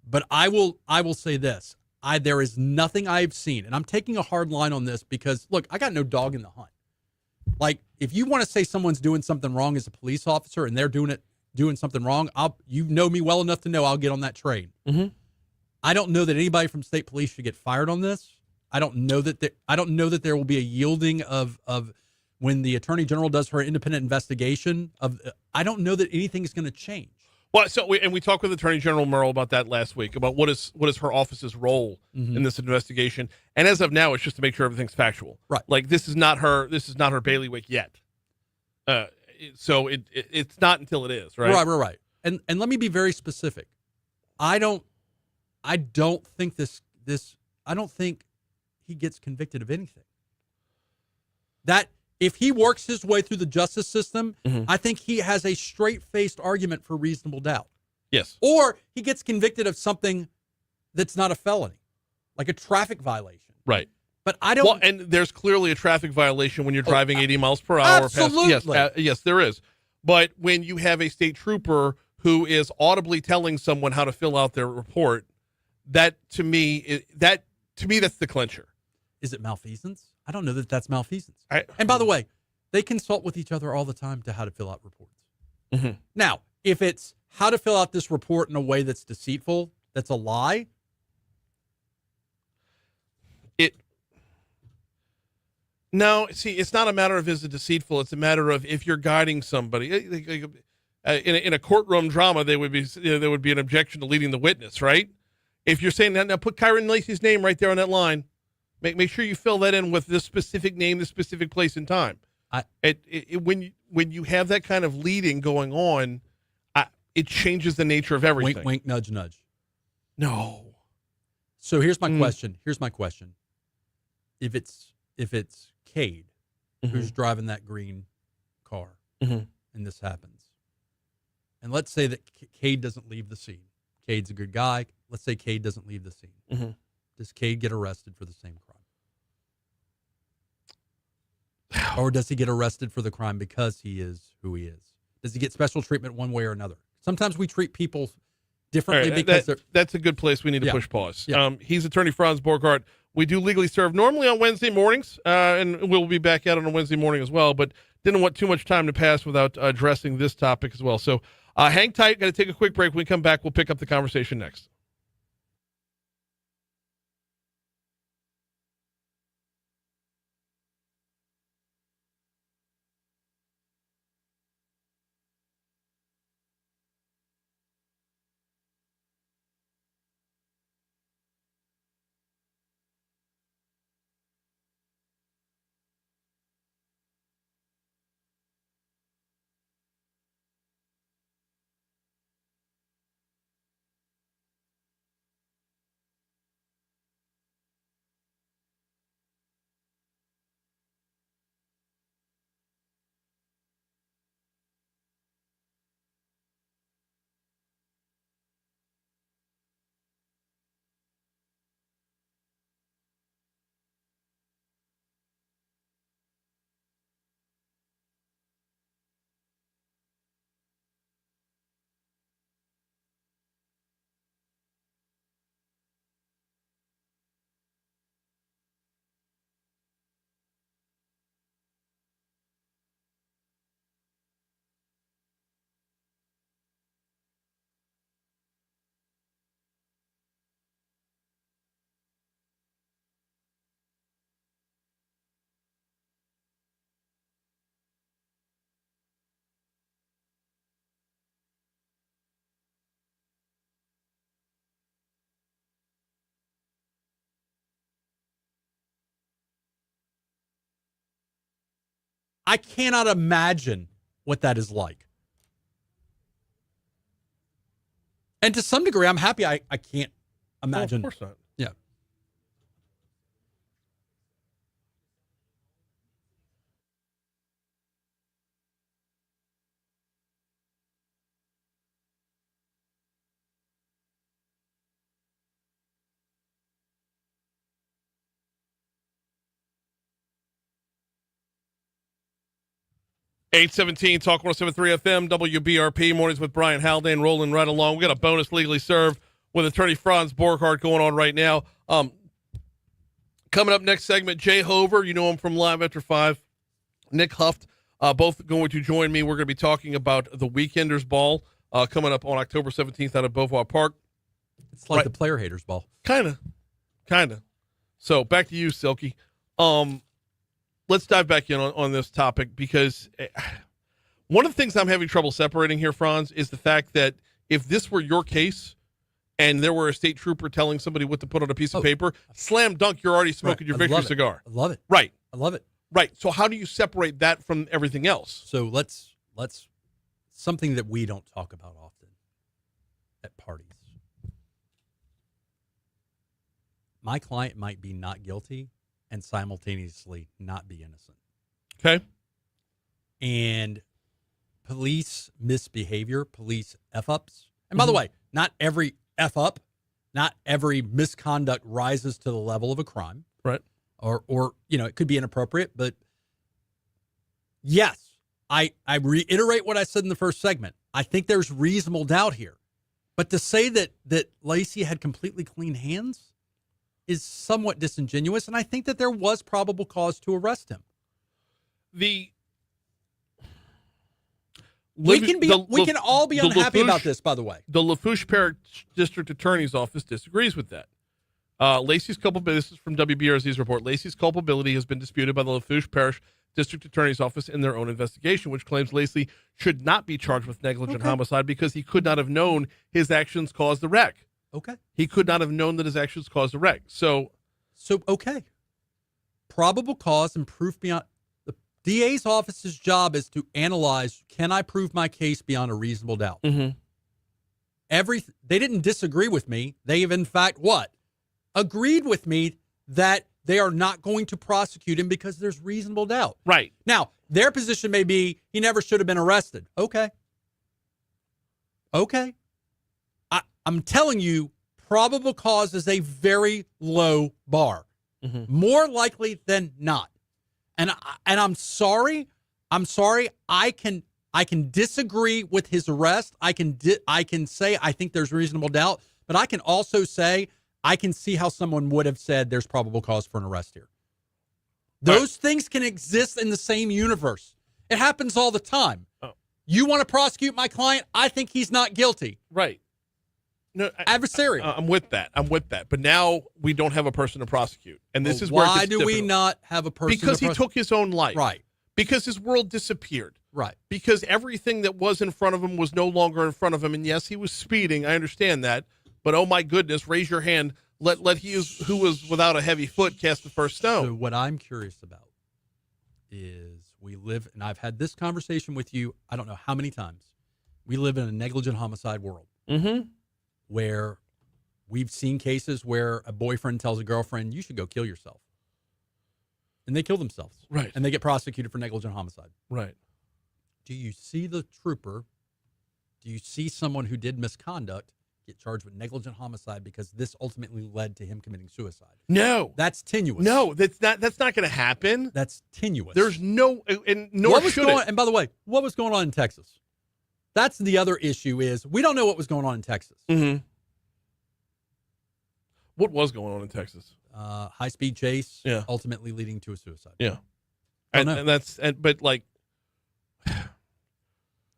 Speaker 10: But I will say this. There is nothing I've seen, and I'm taking a hard line on this because, look, I got no dog in the hunt. Like, if you want to say someone's doing something wrong as a police officer and they're doing something wrong, you know me well enough to know I'll get on that train. I don't know that anybody from state police should get fired on this. I don't know that there will be a yielding of when the attorney general does her independent investigation of. I don't know that anything is going to change.
Speaker 1: Well, we talked with Attorney General Merle about that last week, about what is her office's role in this investigation. And as of now, it's just to make sure everything's factual.
Speaker 10: Right.
Speaker 1: Like this is not her bailiwick yet. So it's not until it is, right?
Speaker 10: Right. And let me be very specific. I don't think I don't think he gets convicted of anything. That if he works his way through the justice system, I think he has a straight-faced argument for reasonable doubt.
Speaker 1: Yes.
Speaker 10: Or he gets convicted of something that's not a felony, like a traffic violation.
Speaker 1: Right.
Speaker 10: But I don't.
Speaker 1: Well, and there's clearly a traffic violation when you're driving 80 miles per hour.
Speaker 10: Absolutely.
Speaker 1: Yes, there is. But when you have a state trooper who is audibly telling someone how to fill out their report, that to me that's the clincher.
Speaker 10: Is it malfeasance? I don't know that that's malfeasance. And by the way, they consult with each other all the time to how to fill out reports. Now, if it's how to fill out this report in a way that's deceitful, that's a lie.
Speaker 1: No, see, it's not a matter of is it deceitful. It's a matter of if you're guiding somebody. In a courtroom drama, there would be an objection to leading the witness, right? If you're saying that, now put Kyren Lacy's name right there on that line. Make sure you fill that in with this specific name, this specific place and time. When you have that kind of leading going on, it changes the nature of everything.
Speaker 10: Wink, wink, nudge, nudge.
Speaker 1: No.
Speaker 10: So here's my question. If it's Cade who's driving that green car and this happens, and let's say that Cade doesn't leave the scene. Cade's a good guy. Let's say Cade doesn't leave the scene. Does Cade get arrested for the same crime? Or does he get arrested for the crime because he is who he is? Does he get special treatment one way or another? Sometimes we treat people differently because
Speaker 1: that's a good place we need to push pause.
Speaker 10: Yeah.
Speaker 1: He's attorney Franz Borghardt. We do legally serve normally on Wednesday mornings, and we'll be back out on a Wednesday morning as well, but didn't want too much time to pass without addressing this topic as well. So hang tight. Got to take a quick break. When we come back, we'll pick up the conversation next.
Speaker 10: I cannot imagine what that is like. And to some degree, I'm happy I can't imagine.
Speaker 1: Of course not.
Speaker 10: Yeah.
Speaker 1: .817 Talk 107.3 FM WBRP mornings with Brian Haldane rolling right along. We got a bonus legally served with attorney Franz Borghardt going on right now. Coming up next segment, Jay Hover, you know him from Live After 5, Nick Huft, both going to join me. We're going to be talking about the Weekenders Ball coming up on October 17th out of Beauvoir Park.
Speaker 10: It's like the player haters ball.
Speaker 1: Kind of. So back to you, Silky. Let's dive back in on this topic, because one of the things I'm having trouble separating here, Franz, is the fact that if this were your case and there were a state trooper telling somebody what to put on a piece of paper, slam dunk, you're already smoking your victory cigar.
Speaker 10: I love it.
Speaker 1: Right.
Speaker 10: I love it.
Speaker 1: Right. So how do you separate that from everything else?
Speaker 10: So let's something that we don't talk about often at parties. My client might be not guilty and simultaneously not be innocent.
Speaker 1: Okay.
Speaker 10: And police misbehavior, police F-ups. And by the way, not every F-up, not every misconduct rises to the level of a crime.
Speaker 1: Right.
Speaker 10: Or it could be inappropriate, but yes, I reiterate what I said in the first segment. I think there's reasonable doubt here. But to say that Lacy had completely clean hands is somewhat disingenuous, and I think that there was probable cause to arrest him.
Speaker 1: We
Speaker 10: can all be unhappy about this, by the way.
Speaker 1: The Lafourche Parish District Attorney's Office disagrees with that. Lacy's culpability, this is from WBRZ's report, Lacy's culpability has been disputed by the Lafourche Parish District Attorney's Office in their own investigation, which claims Lacy should not be charged with negligent homicide because he could not have known his actions caused the wreck.
Speaker 10: Okay.
Speaker 1: He could not have known that his actions caused the wreck. So
Speaker 10: okay. Probable cause and proof beyond. The DA's office's job is to analyze, can I prove my case beyond a reasonable doubt?
Speaker 1: Mm-hmm.
Speaker 10: They didn't disagree with me. They have, in fact, what? Agreed with me that they are not going to prosecute him because there's reasonable doubt.
Speaker 1: Right.
Speaker 10: Now, their position may be he never should have been arrested. Okay. I'm telling you, probable cause is a very low bar.
Speaker 1: Mm-hmm.
Speaker 10: More likely than not. And I'm sorry. I can disagree with his arrest. I can say I think there's reasonable doubt, but I can also say I can see how someone would have said there's probable cause for an arrest here. Those things can exist in the same universe. It happens all the time.
Speaker 1: Oh.
Speaker 10: You want to prosecute my client? I think he's not guilty.
Speaker 1: Right. No,
Speaker 10: adversarial.
Speaker 1: I'm with that. But now we don't have a person to prosecute, and this is where it
Speaker 10: why
Speaker 1: gets
Speaker 10: do we not have a person?
Speaker 1: Because he took his own life.
Speaker 10: Right.
Speaker 1: Because his world disappeared.
Speaker 10: Right.
Speaker 1: Because everything that was in front of him was no longer in front of him, and yes, he was speeding. I understand that, but oh my goodness, raise your hand. Let he who was without a heavy foot cast the first stone.
Speaker 10: So what I'm curious about is we live, and I've had this conversation with you, I don't know how many times. We live in a negligent homicide world.
Speaker 1: Mm-hmm.
Speaker 10: Where we've seen cases where a boyfriend tells a girlfriend, you should go kill yourself. And they kill themselves.
Speaker 1: Right.
Speaker 10: And they get prosecuted for negligent homicide.
Speaker 1: Right.
Speaker 10: Do you see the trooper? Do you see someone who did misconduct get charged with negligent homicide because this ultimately led to him committing suicide?
Speaker 1: No.
Speaker 10: That's tenuous.
Speaker 1: No, that's not going to happen.
Speaker 10: That's tenuous.
Speaker 1: There's no, and nor should it.
Speaker 10: And by the way, what was going on in Texas? That's the other issue is we don't know what was going on in Texas.
Speaker 1: Mm-hmm. What was going on in Texas?
Speaker 10: High-speed chase, ultimately leading to a suicide.
Speaker 1: Yeah.
Speaker 10: But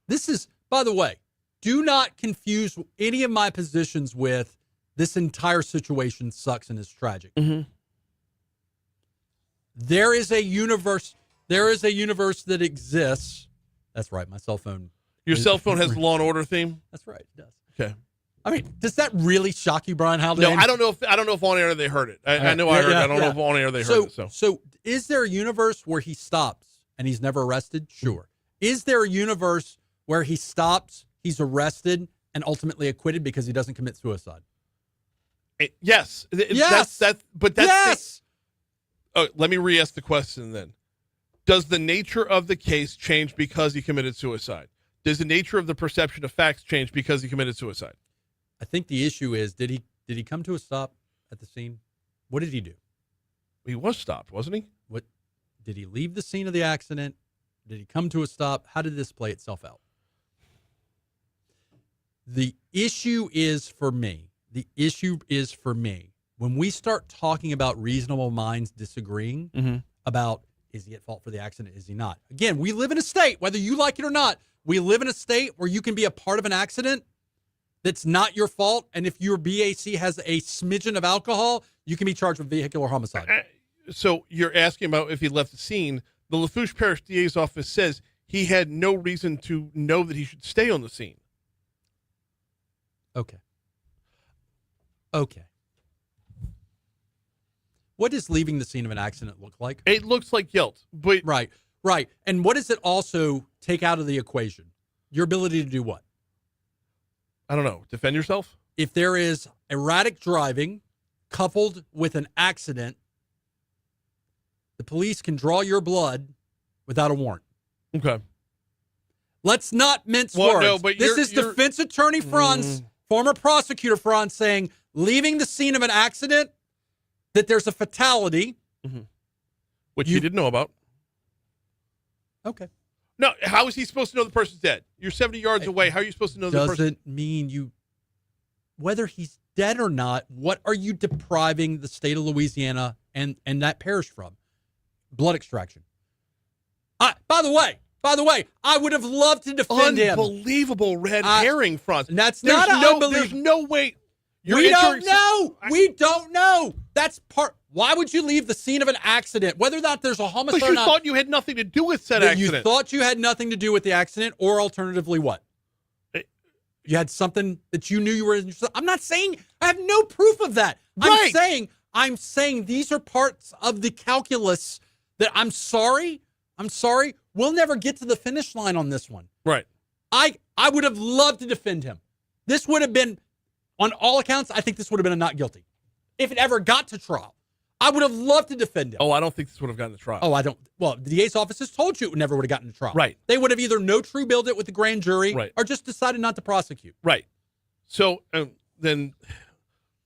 Speaker 10: this is, by the way, do not confuse any of my positions with this entire situation sucks and is tragic.
Speaker 1: Mm-hmm.
Speaker 10: There is a universe that exists. That's right, my cell phone.
Speaker 1: Your cell phone has the Law and Order theme?
Speaker 10: That's right, it does.
Speaker 1: Okay.
Speaker 10: I mean, does that really shock you, Brian Haldane?
Speaker 1: No, I don't know if on air they heard it. I know I heard it. I don't know if on air they heard it.
Speaker 10: So is there a universe where he stops and he's never arrested? Sure. Is there a universe where he stops, he's arrested, and ultimately acquitted because he doesn't commit suicide?
Speaker 1: Yes.
Speaker 10: Yes.
Speaker 1: Yes. Let me re-ask the question then. Does the nature of the case change because he committed suicide? Does the nature of the perception of facts change because he committed suicide?
Speaker 10: I think the issue is, did he come to a stop at the scene? What did he do?
Speaker 1: He was stopped, wasn't he?
Speaker 10: What did he leave the scene of the accident? Did he come to a stop? How did this play itself out? The issue is for me, when we start talking about reasonable minds disagreeing about, is he at fault for the accident? Is he not? Again, we live in a state, whether you like it or not, we live in a state where you can be a part of an accident that's not your fault, and if your BAC has a smidgen of alcohol, you can be charged with vehicular homicide.
Speaker 1: So you're asking about if he left the scene. The Lafourche Parish DA's office says he had no reason to know that he should stay on the scene.
Speaker 10: Okay. What does leaving the scene of an accident look like?
Speaker 1: It looks like guilt, but
Speaker 10: Right. And what does it also take out of the equation? Your ability to do what?
Speaker 1: I don't know. Defend yourself?
Speaker 10: If there is erratic driving coupled with an accident, the police can draw your blood without a warrant.
Speaker 1: Okay.
Speaker 10: Let's not mince
Speaker 1: Well,
Speaker 10: words.
Speaker 1: no, but
Speaker 10: this
Speaker 1: you're-
Speaker 10: is defense attorney Franz, former prosecutor Franz, saying leaving the scene of an accident, that there's a fatality.
Speaker 1: Which you didn't know about.
Speaker 10: Okay.
Speaker 1: No, how is he supposed to know the person's dead? You're 70 yards away. How are you supposed to know the person?
Speaker 10: Doesn't mean you, whether he's dead or not, what are you depriving the state of Louisiana and that parish from? Blood extraction. By the way, I would have loved to defend him.
Speaker 1: Unbelievable red herring, Franz.
Speaker 10: And that's
Speaker 1: There's
Speaker 10: not
Speaker 1: there's no way.
Speaker 10: We don't know. We don't know. That's part. Why would you leave the scene of an accident, whether or not there's a homicide
Speaker 1: Because
Speaker 10: or
Speaker 1: you
Speaker 10: not?
Speaker 1: thought you had nothing to do with said accident.
Speaker 10: You thought you had nothing to do with the accident, or alternatively, what? You had something that you knew you were in. I'm not saying I have no proof of that.
Speaker 1: Right.
Speaker 10: I'm saying these are parts of the calculus that I'm sorry. We'll never get to the finish line on this one.
Speaker 1: Right.
Speaker 10: I would have loved to defend him. This would have been, on all accounts, I think this would have been a not guilty. If it ever got to trial, I would have loved to defend him.
Speaker 1: Oh, I don't think this would have gotten to trial.
Speaker 10: Oh, I don't. Well, the DA's office has told you it never would have gotten to trial.
Speaker 1: Right.
Speaker 10: They would have either no true billed it with the grand jury,
Speaker 1: Right.
Speaker 10: or just decided not to prosecute.
Speaker 1: Right. So then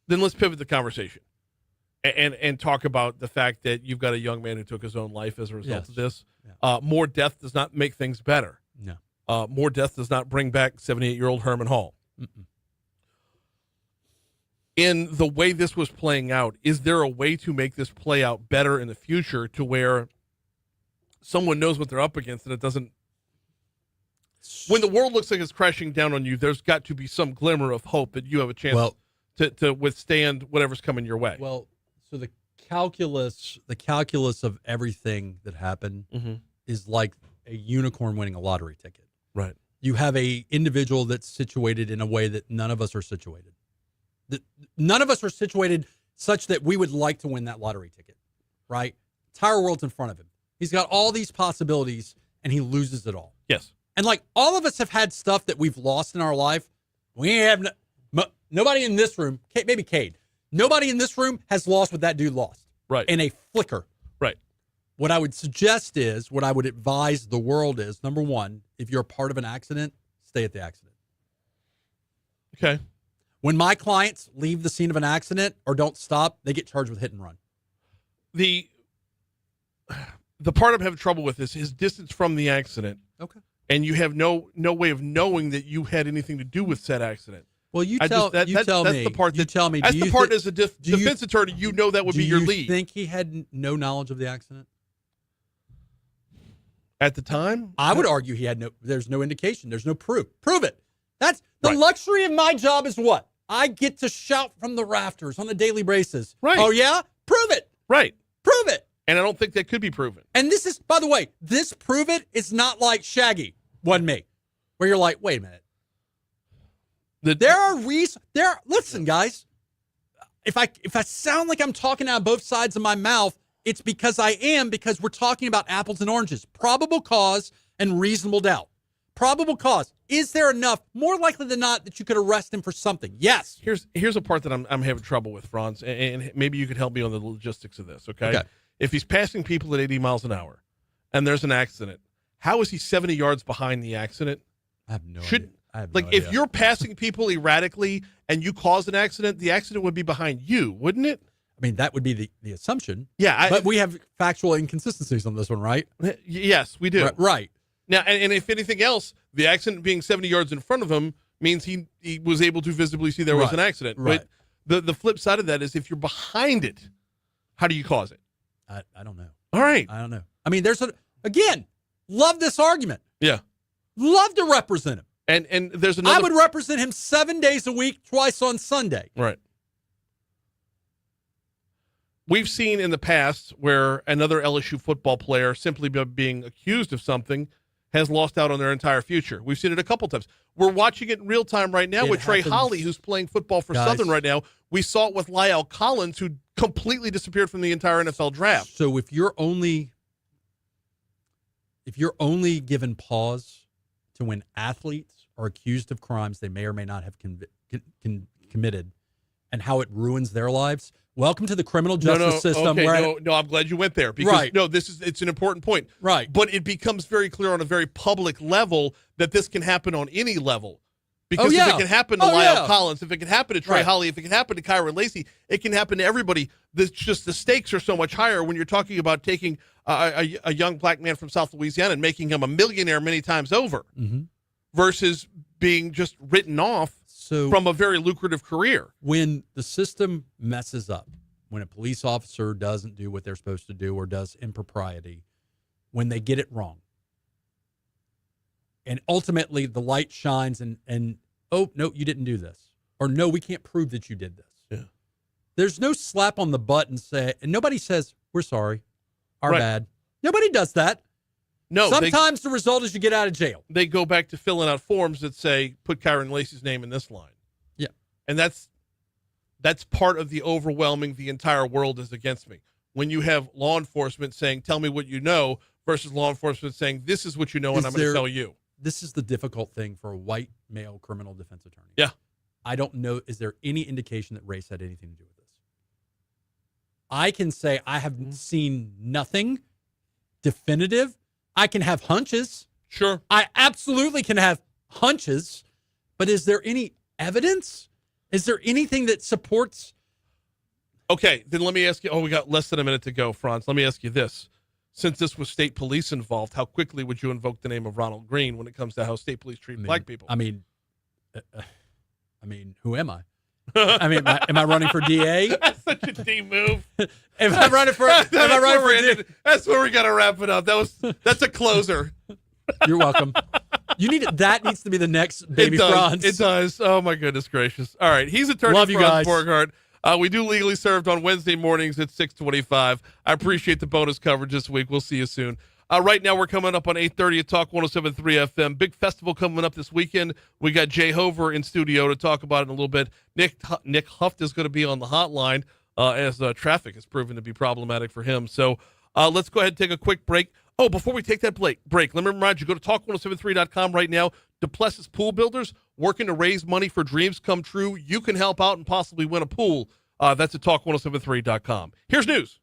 Speaker 1: let's pivot the conversation and talk about the fact that you've got a young man who took his own life as a result of this.
Speaker 10: Yeah.
Speaker 1: More death does not make things better.
Speaker 10: No.
Speaker 1: More death does not bring back 78-year-old Herman Hall.
Speaker 10: Mm-mm.
Speaker 1: In the way this was playing out, is there a way to make this play out better in the future to where someone knows what they're up against and it doesn't... When the world looks like it's crashing down on you, there's got to be some glimmer of hope that you have a chance to withstand whatever's coming your way.
Speaker 10: Well, so the calculus of everything that happened is like a unicorn winning a lottery ticket.
Speaker 1: Right.
Speaker 10: You have a individual that's situated in a way that none of us are situated. None of us are situated such that we would like to win that lottery ticket, right? Entire world's in front of him. He's got all these possibilities, and he loses it all.
Speaker 1: Yes.
Speaker 10: And like all of us have had stuff that we've lost in our life. We have nobody in this room, maybe Cade. Nobody in this room has lost what that dude lost.
Speaker 1: Right.
Speaker 10: In a flicker.
Speaker 1: Right.
Speaker 10: What I would suggest is, what I would advise the world is, number one, if you're a part of an accident, stay at the accident.
Speaker 1: Okay.
Speaker 10: When my clients leave the scene of an accident or don't stop, they get charged with hit and run.
Speaker 1: The part I'm having trouble with is his distance from the accident.
Speaker 10: Okay.
Speaker 1: And you have no way of knowing that you had anything to do with said accident.
Speaker 10: Well,
Speaker 1: That's the part as a defense attorney, you know that would be your lead.
Speaker 10: Do you think he had no knowledge of the accident?
Speaker 1: At the time?
Speaker 10: I would argue there's no indication. There's no proof. Prove it. That's the luxury of my job is what? I get to shout from the rafters on a daily basis.
Speaker 1: Right.
Speaker 10: Oh, yeah? Prove it.
Speaker 1: Right.
Speaker 10: Prove it.
Speaker 1: And I don't think that could be proven.
Speaker 10: And this is, by the way, this prove it is not like Shaggy, wasn't me, where you're like, wait a minute. There are reasons. Listen, guys, if I sound like I'm talking out of both sides of my mouth, it's because because we're talking about apples and oranges. Probable cause and reasonable doubt. Probable cause. Is there enough, more likely than not, that you could arrest him for something? Yes.
Speaker 1: Here's a part that I'm having trouble with, Franz, and maybe you could help me on the logistics of this, okay? If he's passing people at 80 miles an hour and there's an accident, how is he 70 yards behind the accident?
Speaker 10: I have no idea.
Speaker 1: If you're passing people erratically and you cause an accident, the accident would be behind you, wouldn't it?
Speaker 10: I mean, that would be the assumption.
Speaker 1: Yeah.
Speaker 10: But we have factual inconsistencies on this one, right?
Speaker 1: Yes, we do.
Speaker 10: Right.
Speaker 1: Now, and if anything else, the accident being 70 yards in front of him means he was able to visibly see there was an accident.
Speaker 10: Right.
Speaker 1: But the flip side of that is if you're behind it, how do you cause it?
Speaker 10: I don't know.
Speaker 1: All right.
Speaker 10: I don't know. I mean, again, love this argument.
Speaker 1: Yeah.
Speaker 10: Love to represent him.
Speaker 1: And there's another.
Speaker 10: I would represent him 7 days a week, twice on Sunday.
Speaker 1: Right. We've seen in the past where another LSU football player, simply by being accused of something, has lost out on their entire future. We've seen it a couple times. We're watching it in real time right now with Trey Holly, who's playing football for Southern right now. We saw it with Lyle Collins, who completely disappeared from the entire NFL draft.
Speaker 10: So if you're only given pause to when athletes are accused of crimes they may or may not have committed and how it ruins their lives, welcome to the criminal justice system.
Speaker 1: Okay, no, I'm glad you went there because it's an important point.
Speaker 10: Right.
Speaker 1: But it becomes very clear on a very public level that this can happen on any level. Because if it can happen to Lyle Collins, if it can happen to Trey Holly, if it can happen to Kyren Lacy, it can happen to everybody. Just the stakes are so much higher when you're talking about taking a young black man from South Louisiana and making him a millionaire many times over versus being just written off from a very lucrative career.
Speaker 10: When the system messes up, when a police officer doesn't do what they're supposed to do or does impropriety, when they get it wrong, and ultimately the light shines and oh, no, you didn't do this. Or no, we can't prove that you did this.
Speaker 1: Yeah.
Speaker 10: There's no slap on the butt and nobody says, we're sorry, our bad. Nobody does that.
Speaker 1: No.
Speaker 10: Sometimes the result is you get out of jail.
Speaker 1: They go back to filling out forms that say, put Kyren Lacy's name in this line.
Speaker 10: Yeah.
Speaker 1: And that's part of the overwhelming, the entire world is against me. When you have law enforcement saying, tell me what you know, versus law enforcement saying, this is what you know and I'm going to tell you.
Speaker 10: This is the difficult thing for a white male criminal defense attorney.
Speaker 1: Yeah.
Speaker 10: I don't know. Is there any indication that race had anything to do with this? I can say I have seen nothing definitive. I can have hunches.
Speaker 1: Sure.
Speaker 10: I absolutely can have hunches. But is there any evidence? Is there anything that supports?
Speaker 1: Okay, then let me ask you. Oh, we got less than a minute to go, Franz. Let me ask you this. Since this was state police involved, how quickly would you invoke the name of Ronald Green when it comes to how state police treat black people?
Speaker 10: I mean, who am I? Am I running for DA?
Speaker 1: That's such a D move.
Speaker 10: Am I running for DA?
Speaker 1: That's where we got to wrap it up. That's a closer.
Speaker 10: You're welcome. That needs to be the next baby Franz.
Speaker 1: It does. Oh my goodness gracious. All right, he's attorney Franz Borghardt. We do Legally Served on Wednesday mornings at 6:25. I appreciate the bonus coverage this week. We'll see you soon. Right now, we're coming up on 8:30 at Talk 107.3 FM. Big festival coming up this weekend. We got Jay Hover in studio to talk about it in a little bit. Nick Huft is going to be on the hotline as traffic has proven to be problematic for him. So let's go ahead and take a quick break. Oh, before we take that break, let me remind you, go to talk1073.com right now. Duplessis Pool Builders, working to raise money for dreams come true. You can help out and possibly win a pool. That's at talk1073.com. Here's news.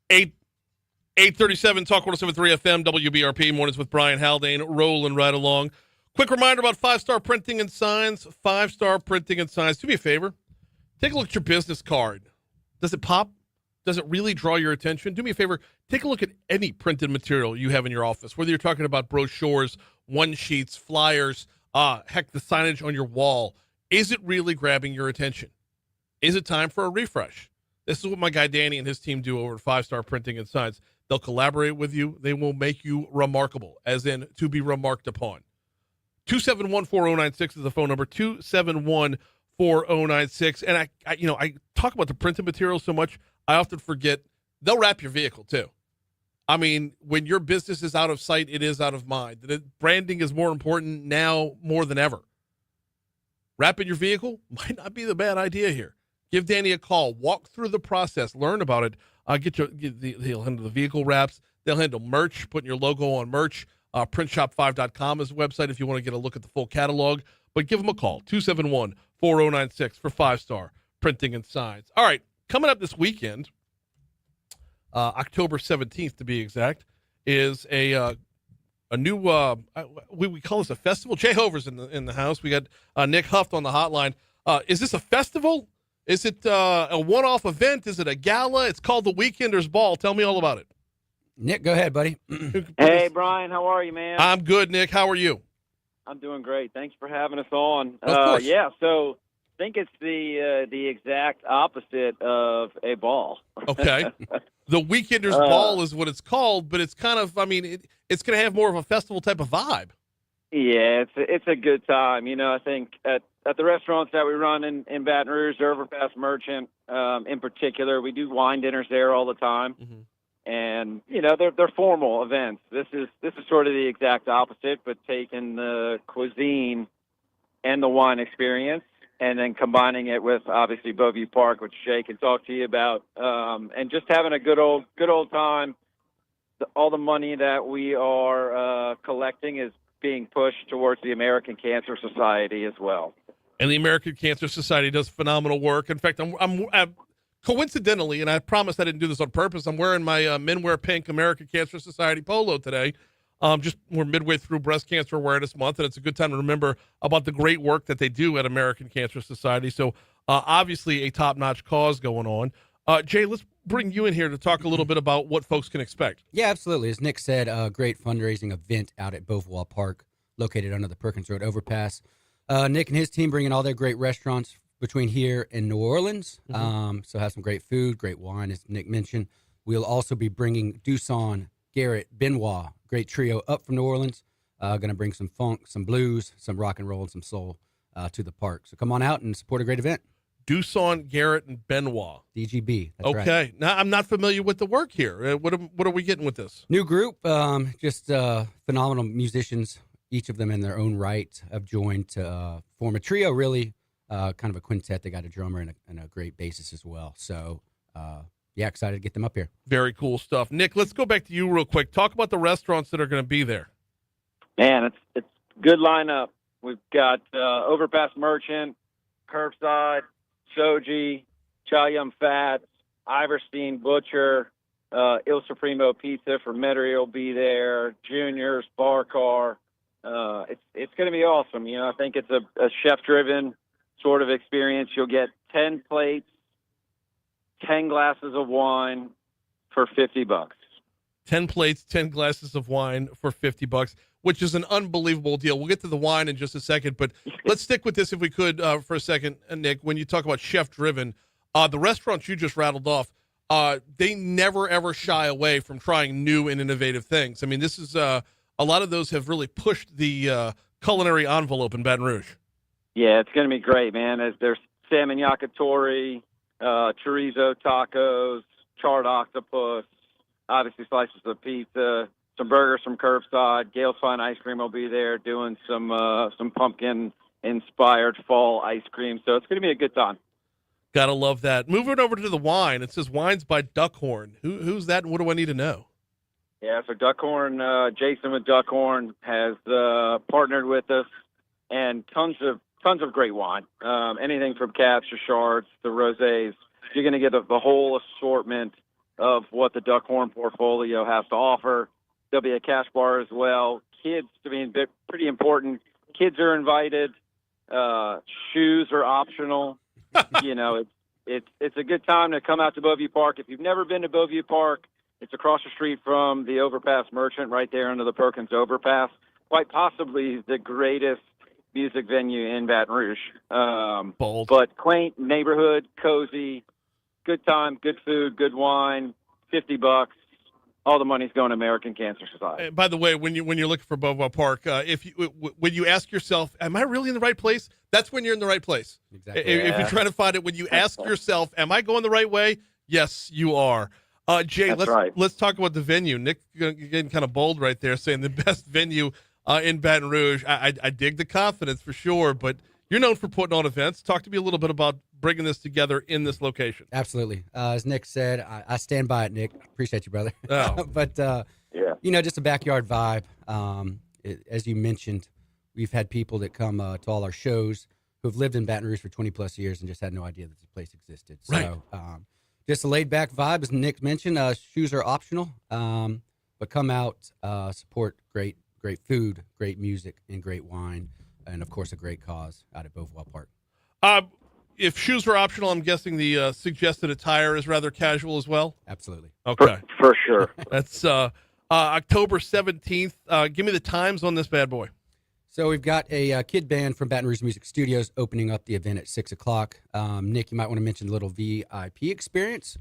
Speaker 1: 837 Talk 107.3 FM, WBRP, mornings with Brian Haldane, rolling right along. Quick reminder about 5-Star Printing and Signs. 5-Star Printing and Signs. Do me a favor. Take a look at your business card. Does it pop? Does it really draw your attention? Do me a favor. Take a look at any printed material you have in your office, whether you're talking about brochures, one-sheets, flyers, heck, the signage on your wall. Is it really grabbing your attention? Is it time for a refresh? This is what my guy Danny and his team do over at 5-Star Printing and Signs. They'll collaborate with you. They will make you remarkable, as in to be remarked upon. 271-4096 is the phone number, 271-4096. And I talk about the printed material so much, I often forget they'll wrap your vehicle too. I mean, when your business is out of sight, it is out of mind. The branding is more important now more than ever. Wrapping your vehicle might not be the bad idea here. Give Danny a call. Walk through the process. Learn about it. He'll handle the vehicle wraps. They'll handle merch, putting your logo on merch. Printshop5.com is the website if you want to get a look at the full catalog. But give them a call, 271-4096 for 5-Star Printing and Signs. All right, coming up this weekend, October 17th to be exact, is a new, we call this a festival. Jay Hover's in the house. We got Nick Huft on the hotline. Is this a festival? Is it a one-off event? Is it a gala? It's called the Weekenders Ball. Tell me all about it.
Speaker 11: Nick, go ahead, buddy.
Speaker 12: Hey, Brian, how are you, man?
Speaker 1: I'm good, Nick. How are you?
Speaker 12: I'm doing great. Thanks for having us on.
Speaker 1: Of course.
Speaker 12: Yeah, so I think it's the exact opposite of a ball.
Speaker 1: Okay. The Weekenders Ball is what it's called, but it's kind of, it's going to have more of a festival type of vibe.
Speaker 12: Yeah, it's a good time. I think at the restaurants that we run in Baton Rouge, the Overpass Merchant in particular, we do wine dinners there all the time.
Speaker 1: Mm-hmm.
Speaker 12: And they're formal events. This is sort of the exact opposite, but taking the cuisine and the wine experience, and then combining it with obviously Beauview Park, which Jay can talk to you about, and just having a good old time. All the money that we are collecting is being pushed towards the American Cancer Society as well.
Speaker 1: And the American Cancer Society does phenomenal work. In fact, I'm coincidentally, and I promise I didn't do this on purpose, I'm wearing my Men Wear Pink American Cancer Society polo today. We're midway through Breast Cancer Awareness Month, and it's a good time to remember about the great work that they do at American Cancer Society. So obviously a top-notch cause going on. Jay, let's bring you in here to talk a little bit about what folks can expect.
Speaker 11: Yeah, absolutely. As Nick said, a great fundraising event out at Beauvoir Park, located under the Perkins Road overpass. Nick and his team bringing all their great restaurants between here and New Orleans.
Speaker 1: Mm-hmm.
Speaker 11: So have some great food, great wine, as Nick mentioned. We'll also be bringing Dusson, Garrett, Benoit, great trio up from New Orleans. Going to bring some funk, some blues, some rock and roll, and some soul to the park. So come on out and support a great event.
Speaker 1: Dusson, Garrett, and Benoit.
Speaker 11: DGB. That's
Speaker 1: okay.
Speaker 11: Right.
Speaker 1: Now, I'm not familiar with the work here. What are we getting with this?
Speaker 11: New group, just phenomenal musicians. Each of them in their own right have joined to form a trio, really, kind of a quintet. They got a drummer and a great bassist as well. So, excited to get them up here.
Speaker 1: Very cool stuff. Nick, let's go back to you real quick. Talk about the restaurants that are going to be there.
Speaker 12: Man, it's good lineup. We've got Overpass Merchant, Curbside, Shoji, Chow Yum Fats, Iverstein Butcher, Il Supremo Pizza for Metairie will be there, Junior's Bar Car. It's going to be awesome. I think it's a chef-driven sort of experience. You'll get 10 plates, 10 glasses of wine for $50.
Speaker 1: 10 plates, 10 glasses of wine for $50, which is an unbelievable deal. We'll get to the wine in just a second, but let's stick with this if we could for a second, Nick. When you talk about chef-driven, the restaurants you just rattled off, they never, ever shy away from trying new and innovative things. I mean, this is a lot of those have really pushed the culinary envelope in Baton Rouge.
Speaker 12: Yeah, it's going to be great, man. There's salmon yakitori, chorizo tacos, charred octopus, obviously slices of pizza, some burgers from Curbside. Gail's Fine Ice Cream will be there doing some pumpkin-inspired fall ice cream. So it's going to be a good time.
Speaker 1: Gotta love that. Moving over to the wine, it says wines by Duckhorn. Who's that, and what do I need to know?
Speaker 12: Yeah, so Duckhorn, Jason with Duckhorn has partnered with us, and tons of great wine. Anything from cabs to shards to rosés. You're going to get the whole assortment of what the Duckhorn portfolio has to offer. There'll be a cash bar as well. Kids, I mean, pretty important. Kids are invited. Shoes are optional. You know, it's a good time to come out to Beauview Park. If you've never been to Beauview Park, it's across the street from the Overpass Merchant, right there under the Perkins Overpass. Quite possibly the greatest music venue in Baton Rouge.
Speaker 1: Bold.
Speaker 12: But quaint neighborhood, cozy, good time, good food, good wine, $50. All the money's going to American Cancer Society.
Speaker 1: By the way, when you're looking for Beauvoir Park, when you ask yourself, "Am I really in the right place?" That's when you're in the right place.
Speaker 11: Exactly.
Speaker 1: If you're trying to find it, when you ask yourself, "Am I going the right way?" Yes, you are. Jay, let's talk about the venue. Nick getting kind of bold right there, saying the best venue in Baton Rouge. I dig the confidence for sure, but you're known for putting on events. Talk to me a little bit about bringing this together in this location.
Speaker 11: Absolutely. As Nick said, I stand by it, Nick. Appreciate you, brother.
Speaker 1: Oh.
Speaker 11: But, you know, just a backyard vibe. As you mentioned, we've had people that come to all our shows who've lived in Baton Rouge for 20-plus years and just had no idea that the place existed. So just a laid-back vibe, as Nick mentioned. Shoes are optional, but come out, support great food, great music, and great wine, and, of course, a great cause out at Beauvoir Park.
Speaker 1: If shoes are optional, I'm guessing the suggested attire is rather casual as well?
Speaker 11: Absolutely.
Speaker 1: Okay.
Speaker 12: For sure.
Speaker 1: That's October 17th. Give me the times on this bad boy.
Speaker 11: So we've got a kid band from Baton Rouge Music Studios opening up the event at 6 o'clock. Nick, you might want to mention a little VIP experience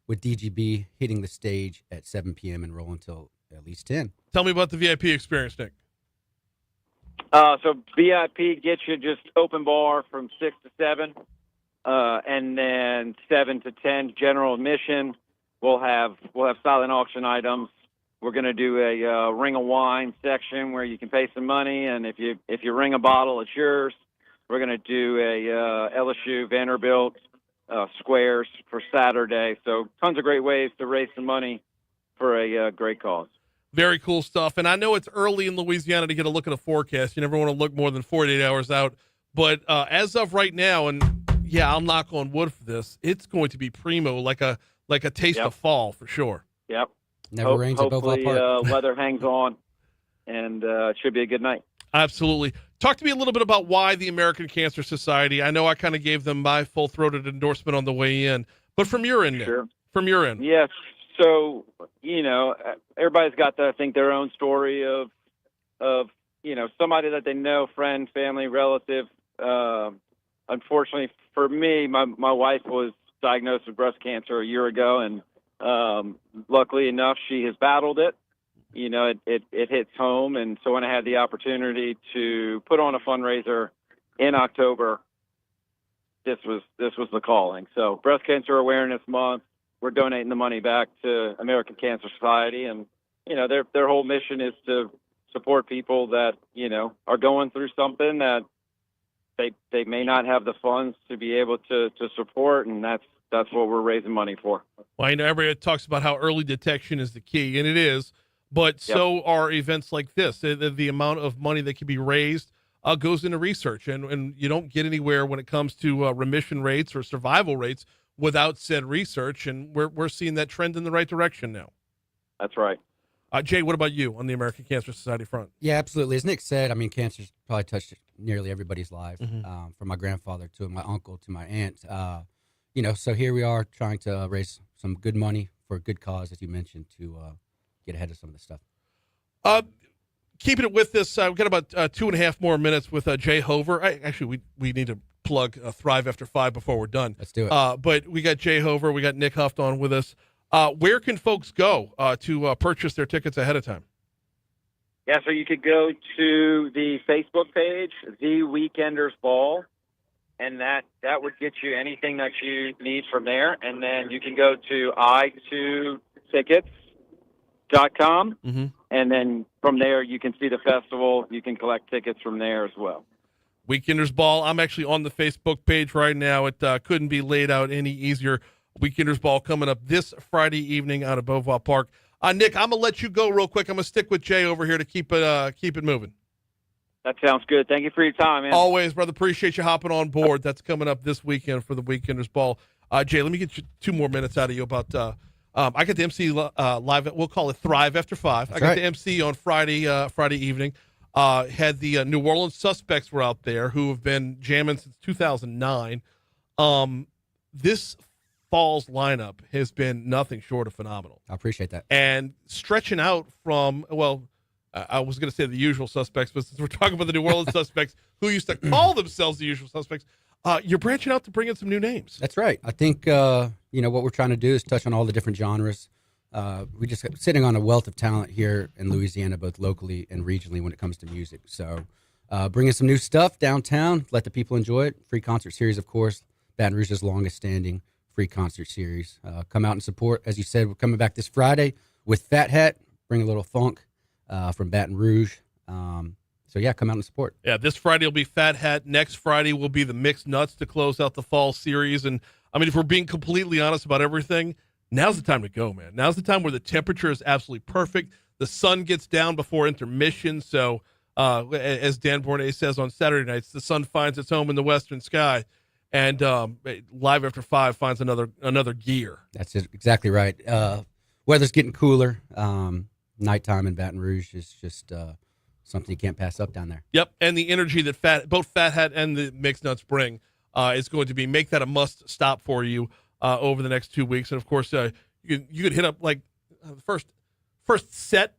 Speaker 11: with DGB hitting the stage at 7 p.m. and roll until at least 10.
Speaker 1: Tell me about the VIP experience, Nick.
Speaker 12: So VIP gets you just open bar from 6 to 7, and then 7 to 10 general admission. We'll have silent auction items. We're going to do a ring of wine section where you can pay some money, and if you ring a bottle, it's yours. We're going to do a LSU Vanderbilt squares for Saturday. So tons of great ways to raise some money for a great cause.
Speaker 1: Very cool stuff. And I know it's early in Louisiana to get a look at a forecast. You never want to look more than 48 hours out. But as of right now, and yeah, I'll knock on wood for this, it's going to be primo, like a taste of fall for sure.
Speaker 12: Yep.
Speaker 11: Never rains at Beauvoir
Speaker 12: Hopefully
Speaker 11: Park.
Speaker 12: weather hangs on, and it should be a good night.
Speaker 1: Absolutely. Talk to me a little bit about why the American Cancer Society. I know I kind of gave them my full-throated endorsement on the way in, but from your end, Nick,
Speaker 12: Sure.
Speaker 1: from your end.
Speaker 12: Yes. So, you know, everybody's got to think their own story of, you know, somebody that they know, friend, family, relative. Unfortunately for me, my wife was diagnosed with breast cancer a year ago, and luckily enough, she has battled it. You know, it hits home, and so when I had the opportunity to put on a fundraiser in October, this was the calling. So, Breast Cancer Awareness Month. We're donating the money back to American Cancer Society, and you know their whole mission is to support people that you know are going through something that they may not have the funds to be able to support, and that's what we're raising money for.
Speaker 1: Well, I know everybody talks about how early detection is the key, and it is, but so are events like this. The amount of money that can be raised goes into research, and you don't get anywhere when it comes to remission rates or survival rates without said research, and we're seeing that trend in the right direction now.
Speaker 12: That's right.
Speaker 1: Jay, what about you on the American Cancer Society front?
Speaker 11: Yeah, absolutely. As Nick said, I mean, cancer's probably touched nearly everybody's life,
Speaker 1: Mm-hmm.
Speaker 11: from my grandfather to my uncle to my aunt. You know, so here we are trying to raise some good money for a good cause, as you mentioned, to get ahead of some of this stuff.
Speaker 1: Keeping it with this, we've got about 2.5 more minutes with Jay Hover. We need to plug Thrive After 5 before we're done.
Speaker 11: Let's do it.
Speaker 1: But we got Jay Hover, we got Nick Huft on with us. Where can folks go to purchase their tickets ahead of time?
Speaker 12: Yeah, so you could go to the Facebook page, The Weekenders Ball, and that would get you anything that you need from there. And then you can go to i2tickets.com, and then from there you can see the festival. You can collect tickets from there as well.
Speaker 1: Weekenders Ball. I'm actually on the Facebook page right now. It couldn't be laid out any easier. Weekenders Ball coming up this Friday evening out of Beauvoir Park. Nick, I'm going to let you go real quick. I'm going to stick with Jay over here to keep it moving.
Speaker 12: That sounds good. Thank you for your time, man.
Speaker 1: Always, brother. Appreciate you hopping on board. That's coming up this weekend for the Weekenders Ball. Jay, let me get you 2 more minutes out of you about I got to MC live. We'll call it Thrive After 5.
Speaker 11: That's
Speaker 1: I got
Speaker 11: right.
Speaker 1: to MC on Friday evening. Had the New Orleans Suspects were out there, who have been jamming since 2009. This fall's lineup has been nothing short of phenomenal.
Speaker 11: I appreciate that.
Speaker 1: And stretching out from, I was going to say the Usual Suspects, but since we're talking about the New Orleans Suspects, who used to call themselves the Usual Suspects, you're branching out to bring in some new names.
Speaker 11: That's right. I think, what we're trying to do is touch on all the different genres. We just sitting on a wealth of talent here in Louisiana, both locally and regionally when it comes to music. So bringing some new stuff downtown, let the people enjoy it. Free concert series, of course. Baton Rouge's longest standing free concert series. Come out and support. As you said, we're coming back this Friday with Fat Hat, bring a little funk from Baton Rouge. Come out and support.
Speaker 1: Yeah, this Friday will be Fat Hat. Next Friday will be the Mixed Nuts to close out the fall series. And, I mean, if we're being completely honest about everything, now's the time to go, man. Now's the time where the temperature is absolutely perfect. The sun gets down before intermission. So, as Dan Bournet says on Saturday nights, the sun finds its home in the western sky. And Live After 5 finds another gear.
Speaker 11: That's exactly right. Weather's getting cooler. Nighttime in Baton Rouge is just something you can't pass up down there.
Speaker 1: Yep, and the energy that both Fat Hat and the Mixed Nuts bring is going to make that a must stop for you over the next 2 weeks. And of course, you could hit up like the first set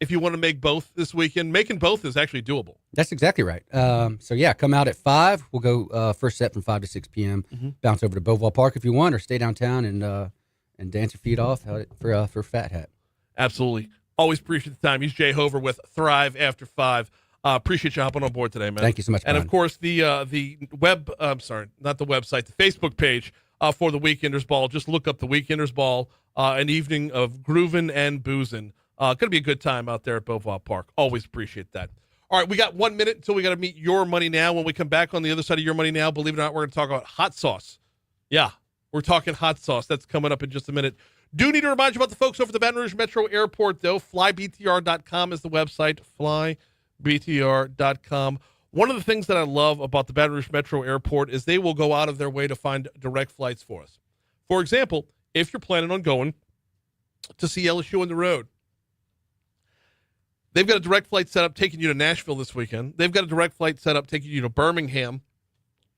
Speaker 1: if you want to make both this weekend. Making both is actually doable.
Speaker 11: That's exactly right. Come out at 5. We'll go first set from 5 to 6 p.m.
Speaker 1: Mm-hmm.
Speaker 11: Bounce over to Beauvoir Park if you want, or stay downtown and dance your feet off for Fat Hat.
Speaker 1: Absolutely. Always appreciate the time. He's Jay Hover with Thrive After 5. Appreciate you hopping on board today, man.
Speaker 11: Thank you so much,
Speaker 1: And
Speaker 11: Brian.
Speaker 1: of course, the web. I'm sorry, not the website. The Facebook page for the Weekenders Ball. Just look up the Weekenders Ball. An evening of grooving and boozing. Going to be a good time out there at Beauvoir Park. Always appreciate that. All right, we got 1 minute until we got to meet Your Money Now. When we come back on the other side of Your Money Now, believe it or not, we're going to talk about hot sauce. Yeah, we're talking hot sauce. That's coming up in just a minute. Do need to remind you about the folks over at the Baton Rouge Metro Airport, though. FlyBTR.com is the website. FlyBTR.com. One of the things that I love about the Baton Rouge Metro Airport is they will go out of their way to find direct flights for us. For example, if you're planning on going to see LSU on the road, they've got a direct flight set up taking you to Nashville this weekend. They've got a direct flight set up taking you to Birmingham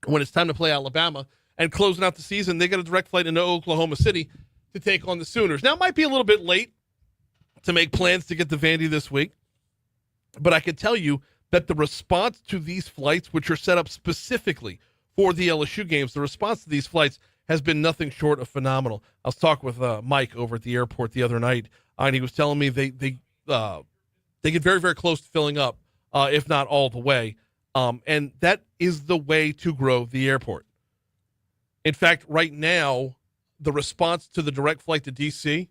Speaker 1: when it's time to play Alabama. And closing out the season, they got a direct flight into Oklahoma City to take on the Sooners. Now, it might be a little bit late to make plans to get to Vandy this week, but I can tell you that the response to these flights, which are set up specifically for the LSU games, the response to these flights has been nothing short of phenomenal. I was talking with Mike over at the airport the other night, and he was telling me they get very, very close to filling up, if not all the way. And that is the way to grow the airport. In fact, right now, the response to the direct flight to D.C.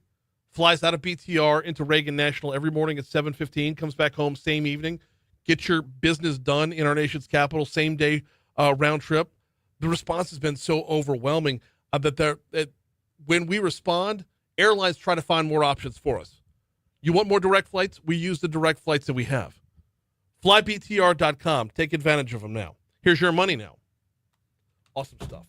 Speaker 1: flies out of BTR into Reagan National every morning at 7:15, comes back home same evening, get your business done in our nation's capital, same day round trip. The response has been so overwhelming that when we respond, airlines try to find more options for us. You want more direct flights? We use the direct flights that we have. FlyBTR.com. Take advantage of them now. Here's Your Money Now. Awesome stuff.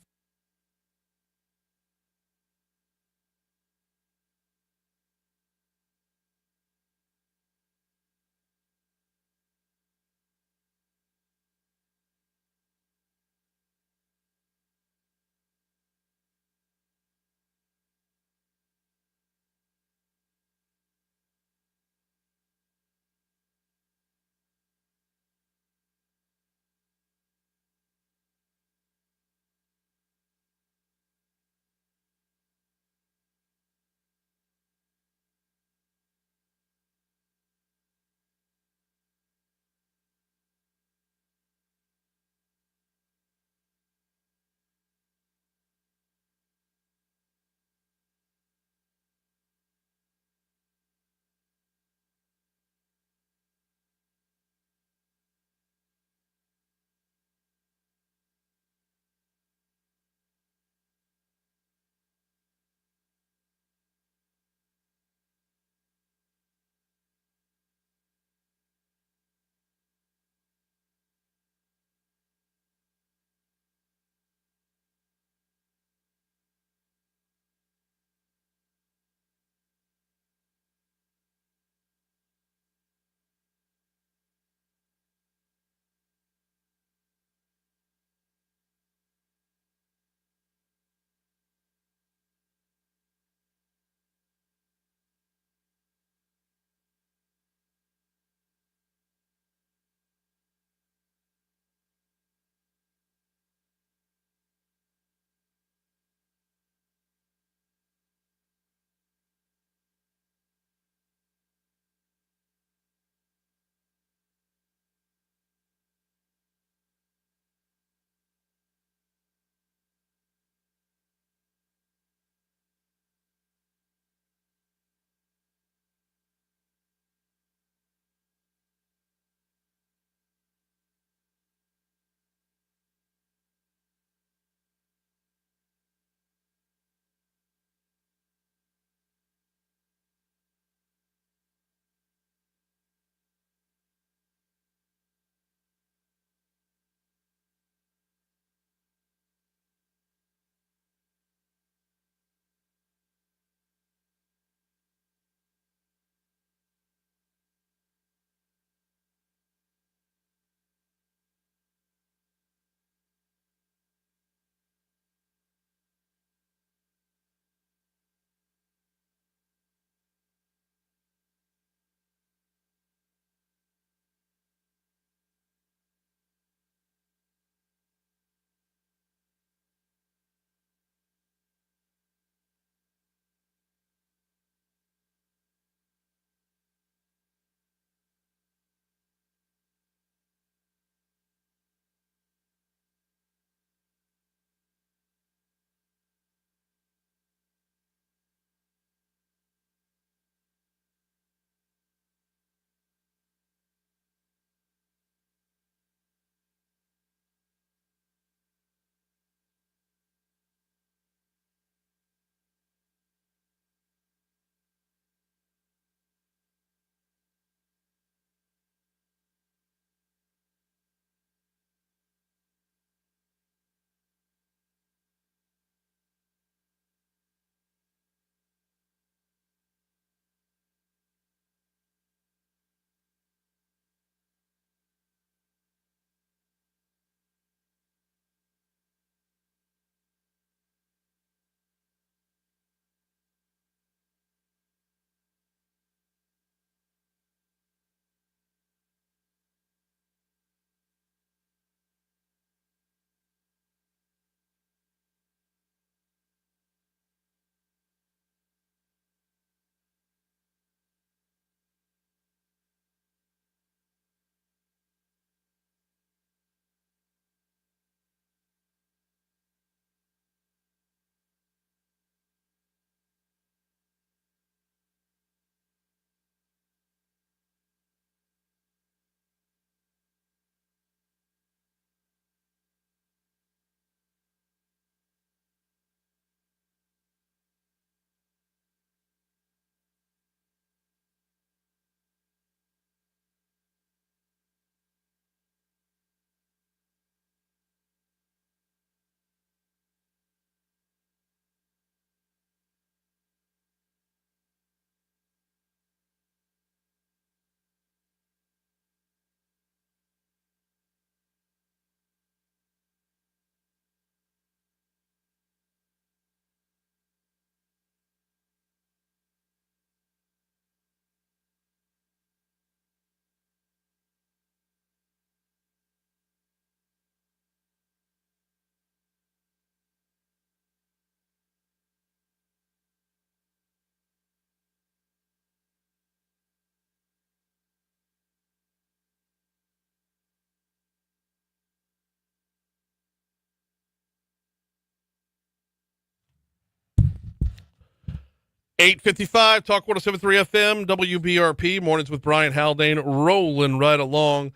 Speaker 1: 8:55, Talk 107.3 FM, WBRP, mornings with Brian Haldane, rolling right along.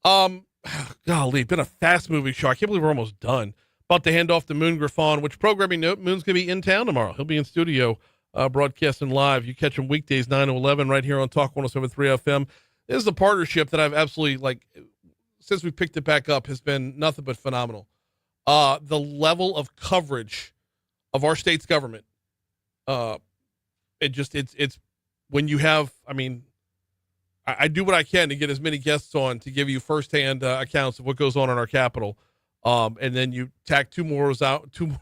Speaker 1: Golly, been a fast-moving show. I can't believe we're almost done. About to hand off to Moon Griffon, which programming note, Moon's going to be in town tomorrow. He'll be in studio broadcasting live. You catch him weekdays 9 to 11 right here on Talk 107.3 FM. This is a partnership that I've absolutely, since we picked it back up, has been nothing but phenomenal. The level of coverage of our state's government, it's when you have, I do what I can to get as many guests on to give you firsthand accounts of what goes on in our Capitol. And then you tack 2 more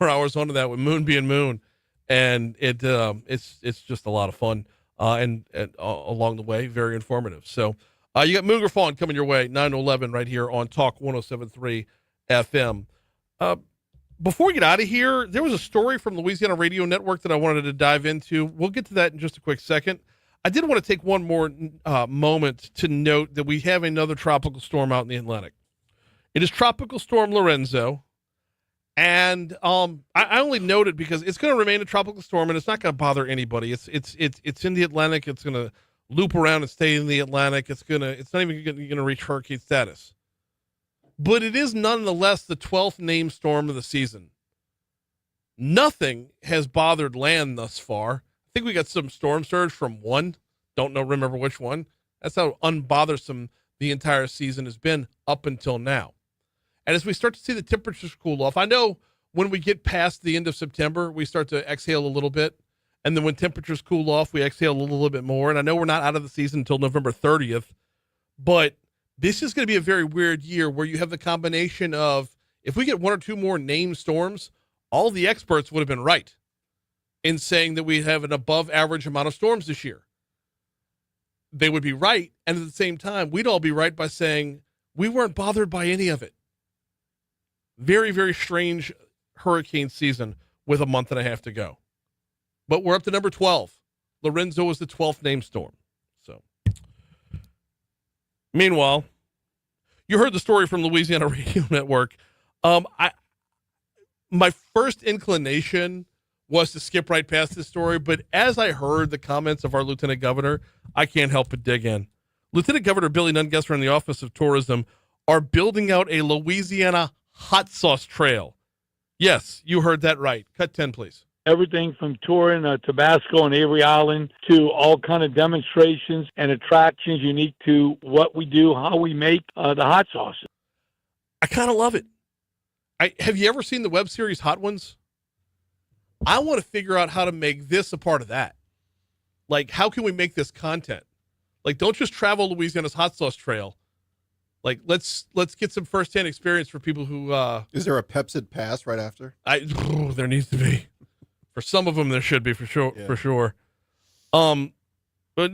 Speaker 1: hours onto that with Moon being Moon. And it's just a lot of fun. And along the way, very informative. So you got Moon Griffon coming your way, 9 to 11 right here on Talk 107.3 FM. Before we get out of here, there was a story from Louisiana Radio Network that I wanted to dive into. We'll get to that in just a quick second. I did want to take one more moment to note that we have another tropical storm out in the Atlantic. It is Tropical Storm Lorenzo. And I only note it because it's going to remain a tropical storm, and it's not going to bother anybody. It's in the Atlantic. It's going to loop around and stay in the Atlantic. It's not even going to reach hurricane status. But it is nonetheless the 12th named storm of the season. Nothing has bothered land thus far. I think we got some storm surge from one. Remember which one. That's how unbothersome the entire season has been up until now. And as we start to see the temperatures cool off, I know when we get past the end of September, we start to exhale a little bit. And then when temperatures cool off, we exhale a little bit more. And I know we're not out of the season until November 30th, but this is going to be a very weird year where you have the combination of, if we get 1 or 2 more named storms, all the experts would have been right in saying that we have an above average amount of storms this year. They would be right. And at the same time, we'd all be right by saying we weren't bothered by any of it. Very, very strange hurricane season with a month and a half to go. But we're up to number 12. Lorenzo was the 12th named storm. So, meanwhile, you heard the story from Louisiana Radio Network. My first inclination was to skip right past this story, but as I heard the comments of our Lieutenant Governor, I can't help but dig in. Lieutenant Governor Billy Nungesser and the Office of Tourism are building out a Louisiana hot sauce trail. Yes, you heard that right. Cut 10, please.
Speaker 13: Everything from touring Tabasco and Avery Island to all kind of demonstrations and attractions unique to what we do, how we make the hot sauces.
Speaker 1: I kind of love it. Have you ever seen the web series Hot Ones? I want to figure out how to make this a part of that. Like, how can we make this content? Like, don't just travel Louisiana's hot sauce trail. Like, let's get some firsthand experience for people who.
Speaker 2: Is there a Pepsid Pass right after?
Speaker 1: There needs to be. For some of them, there should be for sure.
Speaker 2: Yeah.
Speaker 1: For sure. But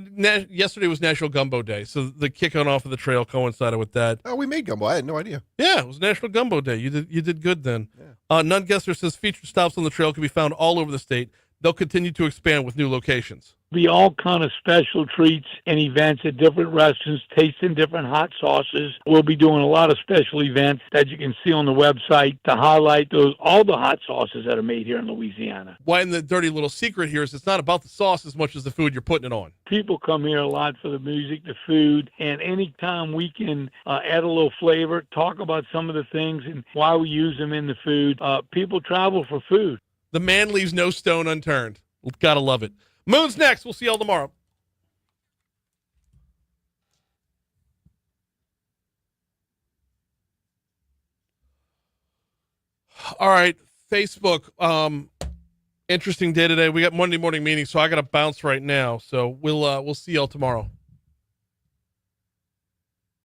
Speaker 1: yesterday was National Gumbo Day, so the kicking off of the trail coincided with that.
Speaker 2: Oh, we made gumbo. I had no idea.
Speaker 1: Yeah, it was National Gumbo Day. You did good then.
Speaker 2: Yeah.
Speaker 1: Nungesser says featured stops on the trail can be found all over the state. They'll continue to expand with new locations.
Speaker 13: Be all kind of special treats and events at different restaurants, tasting different hot sauces. We'll be doing a lot of special events that you can see on the website to highlight all the hot sauces that are made here in Louisiana.
Speaker 1: Why, and the dirty little secret here is it's not about the sauce as much as the food you're putting it on.
Speaker 13: People come here a lot for the music, the food, and anytime we can add a little flavor, talk about some of the things and why we use them in the food, people travel for food.
Speaker 1: The man leaves no stone unturned. Gotta love it. Moon's next. We'll see y'all tomorrow. All right, Facebook. Interesting day today. We got Monday morning meetings, so I got to bounce right now. So we'll see y'all tomorrow.